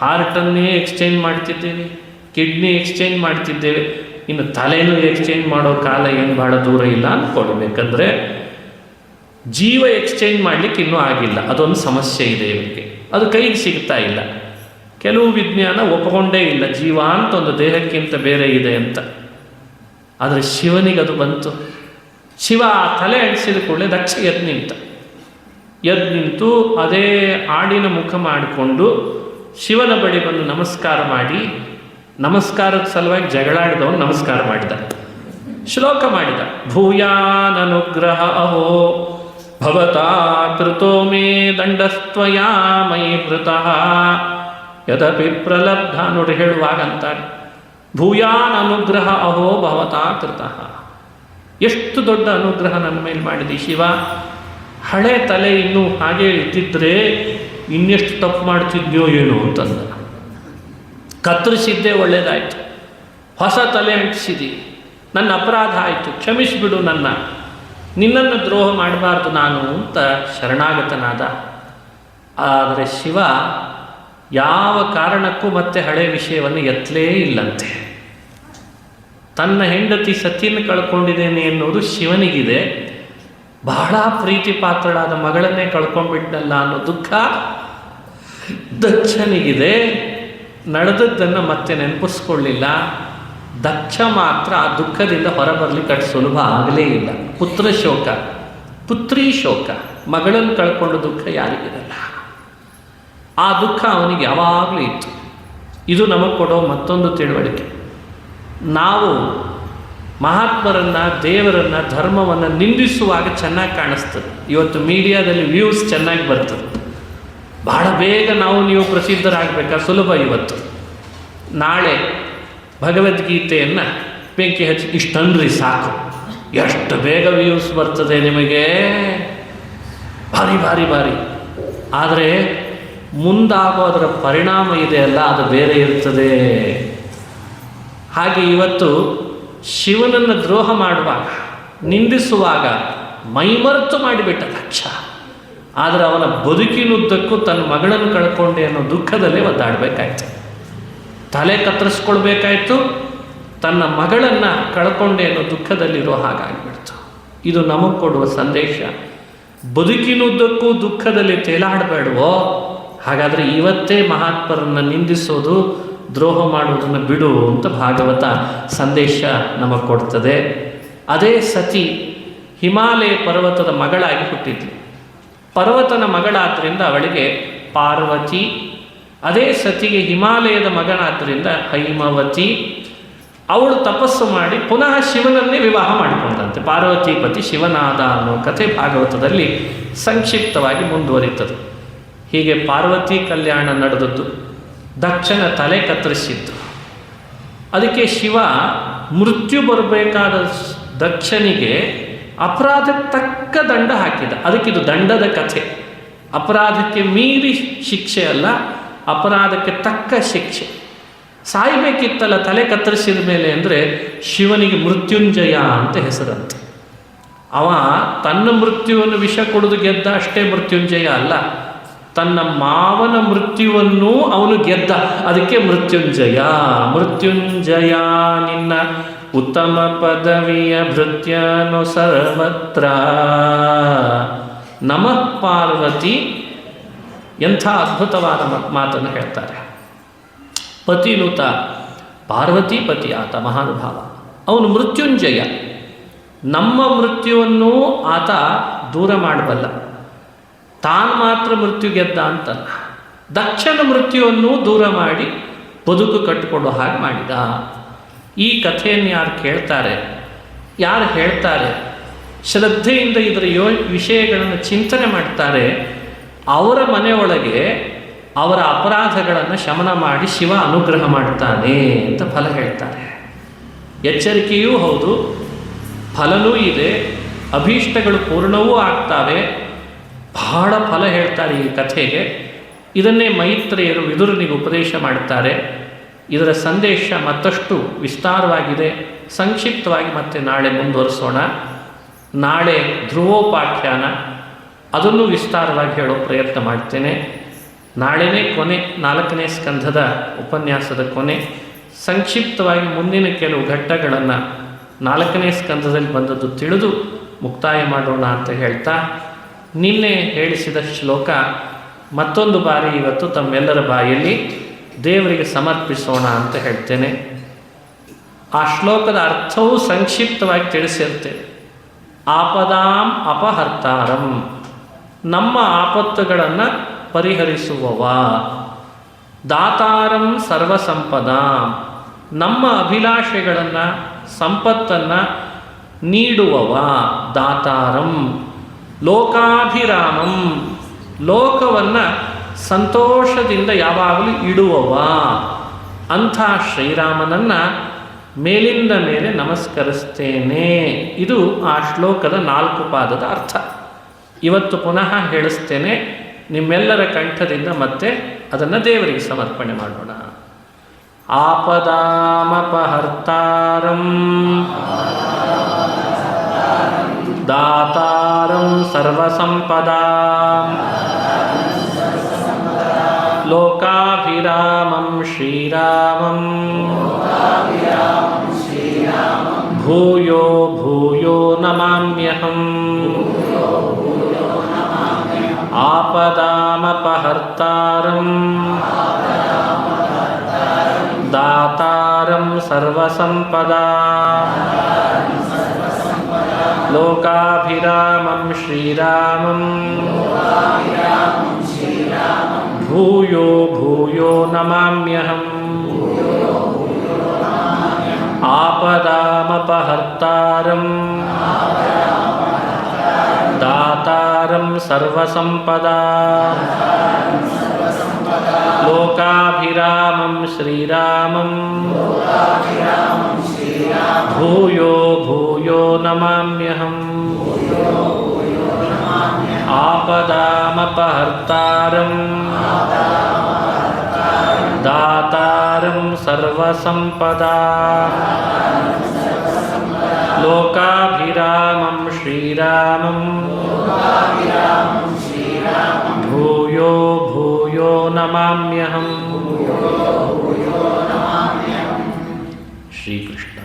ಹಾರ್ಟನ್ನೇ ಎಕ್ಸ್ಚೇಂಜ್ ಮಾಡ್ತಿದ್ದೇವೆ, ಕಿಡ್ನಿ ಎಕ್ಸ್ಚೇಂಜ್ ಮಾಡ್ತಿದ್ದೇವೆ, ಇನ್ನು ತಲೆನೂ ಎಕ್ಸ್ಚೇಂಜ್ ಮಾಡೋ ಕಾಲ ಏನು ಭಾಳ ದೂರ ಇಲ್ಲ ಅಂದ್ಕೊಳ್ಬೇಕಂದ್ರೆ ಜೀವ ಎಕ್ಸ್ಚೇಂಜ್ ಮಾಡಲಿಕ್ಕೆ ಇನ್ನೂ ಆಗಿಲ್ಲ. ಅದೊಂದು ಸಮಸ್ಯೆ ಇದೆ ಇವರಿಗೆ, ಅದು ಕೈಗೆ ಸಿಗ್ತಾ ಇಲ್ಲ. ಕೆಲವು ವಿಜ್ಞಾನ ಒಪ್ಪಿಕೊಂಡೇ ಇಲ್ಲ ಜೀವ ಅಂತ ಒಂದು ದೇಹಕ್ಕಿಂತ ಬೇರೆ ಇದೆ ಅಂತ. ಆದರೆ ಶಿವನಿಗೆ ಅದು ಬಂತು. ಶಿವ ತಲೆ ಅಣಿಸಿದ ಕೂಡಲೇ ದಕ್ಷ ಎದ್ದು ನಿಂತು ಅದೇ ಆಡಿನ ಮುಖ ಮಾಡಿಕೊಂಡು ಶಿವನ ಬಳಿ ಬಂದು ನಮಸ್ಕಾರ ಮಾಡಿ, ನಮಸ್ಕಾರದ ಸಲುವಾಗಿ ಜಗಳಾಡಿದವನು ನಮಸ್ಕಾರ ಮಾಡಿದ, ಶ್ಲೋಕ ಮಾಡಿದ. ಭೂಯಾನನುಗ್ರಹ ಅಹೋ ಭವತಾ ಕೃತೋ ಮೇ ದಂಡಸ್ತ್ವಯಾ ಮಯಿ ಭೃತಃ ಯದಪಿ ಪ್ರಲಬ್ಧ. ನೋಡಿ ಹೇಳುವಾಗ ಅಂತಾರೆ, ಭೂಯಾನ್ ಅನುಗ್ರಹ ಅಹೋ ಭವತಾ ಕೃತಃ. ಎಷ್ಟು ದೊಡ್ಡ ಅನುಗ್ರಹ ನನ್ನ ಮೇಲೆ ಮಾಡಿದಿ ಶಿವ. ಹಳೆ ತಲೆ ಇನ್ನೂ ಹಾಗೆ ಇದ್ದಿದ್ರೆ ಇನ್ನೆಷ್ಟು ತಪ್ಪು ಮಾಡ್ತಿದ್ಯೋ ಏನೋ ಅಂತಂದ. ಕತ್ತರಿಸಿದ್ದೇ ಒಳ್ಳೆಯದಾಯಿತು, ಹೊಸ ತಲೆ ಅಂಟಿಸಿದಿ, ನನ್ನ ಅಪರಾಧ ಆಯಿತು, ಕ್ಷಮಿಸಿಬಿಡು ನಿನ್ನನ್ನು ದ್ರೋಹ ಮಾಡಬಾರ್ದು ನಾನು ಅಂತ ಶರಣಾಗತನಾದ. ಆದರೆ ಶಿವ ಯಾವ ಕಾರಣಕ್ಕೂ ಮತ್ತೆ ಹಳೆ ವಿಷಯವನ್ನು ಎತ್ತಲೇ ಇಲ್ಲಂತೆ. ತನ್ನ ಹೆಂಡತಿ ಸತಿಯನ್ನು ಕಳ್ಕೊಂಡಿದ್ದೇನೆ ಎನ್ನುವುದು ಶಿವನಿಗಿದೆ, ಬಹಳ ಪ್ರೀತಿ ಪಾತ್ರಳಾದ ಮಗಳನ್ನೇ ಕಳ್ಕೊಂಡ್ಬಿಟ್ನಲ್ಲ ಅನ್ನೋ ದುಃಖ ದಕ್ಷನಿಗಿದೆ. ನಡೆದದ್ದನ್ನು ಮತ್ತೆ ನೆನಪಿಸ್ಕೊಳ್ಳಿಲ್ಲ. ದಕ್ಷ ಮಾತ್ರ ಆ ದುಃಖದಿಂದ ಹೊರಬರಲಿಕ್ಕೆ ಅಷ್ಟು ಸುಲಭ ಆಗಲೇ ಇಲ್ಲ. ಪುತ್ರ ಶೋಕ, ಪುತ್ರಿ ಶೋಕ, ಮಗಳನ್ನು ಕಳ್ಕೊಂಡು ದುಃಖ ಯಾರಿಗಿರಲ್ಲ. ಆ ದುಃಖ ಅವನಿಗೆ ಯಾವಾಗಲೂ ಇತ್ತು. ಇದು ನಮಗೆ ಕೊಡೋ ಮತ್ತೊಂದು ತಿಳುವಳಿಕೆ. ನಾವು ಮಹಾತ್ಮರನ್ನು, ದೇವರನ್ನು, ಧರ್ಮವನ್ನು ನಿಂದಿಸುವಾಗ ಚೆನ್ನಾಗಿ ಕಾಣಿಸ್ತದೆ. ಇವತ್ತು ಮೀಡಿಯಾದಲ್ಲಿ ವ್ಯೂಸ್ ಚೆನ್ನಾಗಿ ಬರ್ತದೆ. ಬಹಳ ಬೇಗ ನೀವು ಪ್ರಸಿದ್ಧರಾಗಬೇಕಾ? ಸುಲಭ. ಇವತ್ತು ನಾಳೆ ಭಗವದ್ಗೀತೆಯನ್ನು ಬೆಂಕಿ ಹಚ್ಚಿ ಇಷ್ಟನ್ರಿ ಸಾಕು, ಎಷ್ಟು ಬೇಗ ವ್ಯೂಸ್ ಬರ್ತದೆ ನಿಮಗೆ, ಭಾರಿ ಭಾರಿ ಭಾರಿ. ಆದರೆ ಮುಂದಾಗೋ ಅದರ ಪರಿಣಾಮ ಇದೆಯಲ್ಲ, ಅದು ಬೇರೆ ಇರ್ತದೆ. ಹಾಗೆ ಇವತ್ತು ಶಿವನನ್ನು ದ್ರೋಹ ಮಾಡುವಾಗ, ನಿಂದಿಸುವಾಗ ಮೈಮರೆತು ಮಾಡಿಬಿಟ್ಟ ದಕ್ಷ. ಆದರೆ ಅವನ ಬದುಕಿನುದ್ದಕ್ಕೂ ತನ್ನ ಮಗಳನ್ನು ಕಳ್ಕೊಂಡೆ ಅನ್ನೋ ದುಃಖದಲ್ಲೇ ಒದ್ದಾಡಬೇಕಾಯ್ತು, ತಲೆ ಕತ್ತರಿಸ್ಕೊಳ್ಬೇಕಾಯ್ತು, ತನ್ನ ಮಗಳನ್ನು ಕಳ್ಕೊಂಡೆ ಅನ್ನೋ ದುಃಖದಲ್ಲಿರೋ ಹಾಗಾಗಿಬಿಡ್ತು. ಇದು ನಮಗೆ ಕೊಡುವ ಸಂದೇಶ. ಬದುಕಿನುದ್ದಕ್ಕೂ ದುಃಖದಲ್ಲಿ ತೇಲಾಡಬೇಡವೋ? ಹಾಗಾದರೆ ಇವತ್ತೇ ಮಹಾತ್ಮರನ್ನು ನಿಂದಿಸೋದು, ದ್ರೋಹ ಮಾಡುವುದನ್ನು ಬಿಡು ಅಂತ ಭಾಗವತ ಸಂದೇಶ ನಮಗೆ ಕೊಡ್ತದೆ. ಅದೇ ಸತಿ ಹಿಮಾಲಯ ಪರ್ವತದ ಮಗಳಾಗಿ ಹುಟ್ಟಿದ್ಳು. ಪರ್ವತನ ಮಗಳಾದ್ದರಿಂದ ಅವಳಿಗೆ ಪಾರ್ವತಿ, ಅದೇ ಸತಿಗೆ ಹಿಮಾಲಯದ ಮಗನಾದ್ದರಿಂದ ಹೈಮವತಿ. ಅವಳು ತಪಸ್ಸು ಮಾಡಿ ಪುನಃ ಶಿವನನ್ನೇ ವಿವಾಹ ಮಾಡಿಕೊಂಡಂತೆ. ಪಾರ್ವತಿಪತಿ ಶಿವನಾದ ಅನ್ನೋ ಕಥೆ ಭಾಗವತದಲ್ಲಿ ಸಂಕ್ಷಿಪ್ತವಾಗಿ ಮುಂದುವರಿತದೆ. ಹೀಗೆ ಪಾರ್ವತಿ ಕಲ್ಯಾಣ ನಡೆದದ್ದು. ದಕ್ಷನ ತಲೆ ಕತ್ತರಿಸಿದ್ದು. ಅದಕ್ಕೆ ಶಿವ ಮೃತ್ಯು ಬರಬೇಕಾದ ದಕ್ಷನಿಗೆ ಅಪರಾಧಕ್ಕೆ ತಕ್ಕ ದಂಡ ಹಾಕಿದ. ಅದಕ್ಕಿದು ದಂಡದ ಕಥೆ. ಅಪರಾಧಕ್ಕೆ ಮೀರಿ ಶಿಕ್ಷೆ ಅಲ್ಲ, ಅಪರಾಧಕ್ಕೆ ತಕ್ಕ ಶಿಕ್ಷೆ. ಸಾಯಬೇಕಿತ್ತಲ್ಲ ತಲೆ ಕತ್ತರಿಸಿದ ಮೇಲೆ ಅಂದರೆ ಶಿವನಿಗೆ ಮೃತ್ಯುಂಜಯ ಅಂತ ಹೆಸರಂತೆ. ಅವ ತನ್ನ ಮೃತ್ಯುವನ್ನು ವಿಷ ಕೊಡೋದು ಗೆದ್ದ, ಅಷ್ಟೇ ಮೃತ್ಯುಂಜಯ ಅಲ್ಲ, ತನ್ನ ಮಾವನ ಮೃತ್ಯುವನ್ನು ಅವನು ಗೆದ್ದ. ಅದಕ್ಕೆ ಮೃತ್ಯುಂಜಯ. ಮೃತ್ಯುಂಜಯ ನಿನ್ನ ಉತ್ತಮ ಪದವಿಯ ಭೃತ್ಯನು ಸರ್ವತ್ರ. ನಮಃ ಪಾರ್ವತಿ. ಎಂಥ ಅದ್ಭುತವಾದ ಮಾತನ್ನು ಹೇಳ್ತಾರೆ. ಪತಿನುತ ಪಾರ್ವತಿ ಪತಿ ಆತ ಮಹಾನುಭಾವ. ಅವನು ಮೃತ್ಯುಂಜಯ. ನಮ್ಮ ಮೃತ್ಯುವನ್ನು ಆತ ದೂರ ಮಾಡಬಲ್ಲ. ತಾನು ಮಾತ್ರ ಮೃತ್ಯು ಗೆದ್ದ ಅಂತಲ್ಲ, ದಕ್ಷನ ಮೃತ್ಯುವನ್ನು ದೂರ ಮಾಡಿ ಬದುಕು ಕಟ್ಟಿಕೊಡೋ ಹಾಗೆ ಮಾಡಿದ. ಈ ಕಥೆಯನ್ನು ಯಾರು ಕೇಳ್ತಾರೆ, ಯಾರು ಹೇಳ್ತಾರೆ, ಶ್ರದ್ಧೆಯಿಂದ ಇದರ ವಿಷಯಗಳನ್ನು ಚಿಂತನೆ ಮಾಡ್ತಾರೆ, ಅವರ ಮನೆಯೊಳಗೆ ಅವರ ಅಪರಾಧಗಳನ್ನು ಶಮನ ಮಾಡಿ ಶಿವ ಅನುಗ್ರಹ ಮಾಡ್ತಾನೆ ಅಂತ ಫಲ ಹೇಳ್ತಾರೆ. ಎಚ್ಚರಿಕೆಯೂ ಹೌದು, ಫಲನೂ ಇದೆ, ಅಭೀಷ್ಟಗಳು ಪೂರ್ಣವೂ ಆಗ್ತವೆ. ಬಹಳ ಫಲ ಹೇಳ್ತಾರೆ ಈ ಕಥೆಗೆ. ಇದನ್ನೇ ಮೈತ್ರೇಯರು ವಿದುರನಿಗೆ ಉಪದೇಶ ಮಾಡುತ್ತಾರೆ. ಇದರ ಸಂದೇಶ ಮತ್ತಷ್ಟು ವಿಸ್ತಾರವಾಗಿದೆ. ಸಂಕ್ಷಿಪ್ತವಾಗಿ ಮತ್ತೆ ನಾಳೆ ಮುಂದುವರಿಸೋಣ. ನಾಳೆ ಧ್ರುವೋಪಾಖ್ಯಾನ, ಅದನ್ನು ವಿಸ್ತಾರವಾಗಿ ಹೇಳೋ ಪ್ರಯತ್ನ ಮಾಡ್ತೇನೆ. ನಾಳೆನೇ ಕೊನೆ, 4ನೇ ಸ್ಕಂಧದ ಉಪನ್ಯಾಸದ ಕೊನೆ. ಸಂಕ್ಷಿಪ್ತವಾಗಿ ಮುಂದಿನ ಕೆಲವು ಘಟ್ಟಗಳನ್ನು 4ನೇ ಸ್ಕಂಧದಲ್ಲಿ ಬಂದದ್ದು ತಿಳಿದು ಮುಕ್ತಾಯ ಮಾಡೋಣ ಅಂತ ಹೇಳ್ತಾ, ನಿನ್ನೆ ಹೇಳಿಸಿದ ಶ್ಲೋಕ ಮತ್ತೊಂದು ಬಾರಿ ಇವತ್ತು ತಮ್ಮೆಲ್ಲರ ಬಾಯಲ್ಲಿ ದೇವರಿಗೆ ಸಮರ್ಪಿಸೋಣ ಅಂತ ಹೇಳ್ತೇನೆ. ಆ ಶ್ಲೋಕದ ಅರ್ಥವೂ ಸಂಕ್ಷಿಪ್ತವಾಗಿ ತಿಳಿಸಿರ್ತೇನೆ. ಆಪದಾಂ ಅಪಹರ್ತಾರಂ, ನಮ್ಮ ಆಪತ್ತುಗಳನ್ನು ಪರಿಹರಿಸುವವ. ದಾತಾರಂ ಸರ್ವಸಂಪದಾಂ, ನಮ್ಮ ಅಭಿಲಾಷೆಗಳನ್ನು, ಸಂಪತ್ತನ್ನು ನೀಡುವವ. ದಾತಾರಂ. ಲೋಕಾಭಿರಾಮಂ, ಲೋಕವನ್ನು ಸಂತೋಷದಿಂದ ಯಾವಾಗಲೂ ಇಡುವವ. ಅಂಥ ಶ್ರೀರಾಮನನ್ನು ಮೇಲಿಂದ ಮೇಲೆ ನಮಸ್ಕರಿಸ್ತೇನೆ. ಇದು ಆ ಶ್ಲೋಕದ 4 ಪಾದದ ಅರ್ಥ. ಇವತ್ತು ಪುನಃ ಹೇಳಿಸ್ತೇನೆ. ನಿಮ್ಮೆಲ್ಲರ ಕಂಠದಿಂದ ಮತ್ತೆ ಅದನ್ನು ದೇವರಿಗೆ ಸಮರ್ಪಣೆ ಮಾಡೋಣ. ಆಪದಾಮಪಹರ್ತಾರಂ ದಾತಾರಂ ಸರ್ವಸಂಪದಾಂ ಲೋಕಾಭಿರಾಮಂ ಶ್ರೀರಾಮಂ ಭೂಯೋ ಭೂಯೋ ನಮಾಮ್ಯಹಂ. ಆಪದಾಮಪಹರ್ತಾರಂ ದಾತಾರಂ ಸರ್ವಸಂಪದಾಂ ಲೋಕಾಭಿರಾಮಂ ಶ್ರೀರಾಮಂ ಭೂಯೋ ಭೂಯೋ ನಮಾಮ್ಯಹಂ. आपदामपहर्तारं दातारं सर्वसंपदा लोकाभिरामं श्रीरामं भूयो भूयो नमाम्यहम् आपदामपहर्तारं दातारं सर्वसंपदा लोकाभिरामं श्रीरामं भूयो भूयो नमाम्यहम्. श्रीकृष्ण.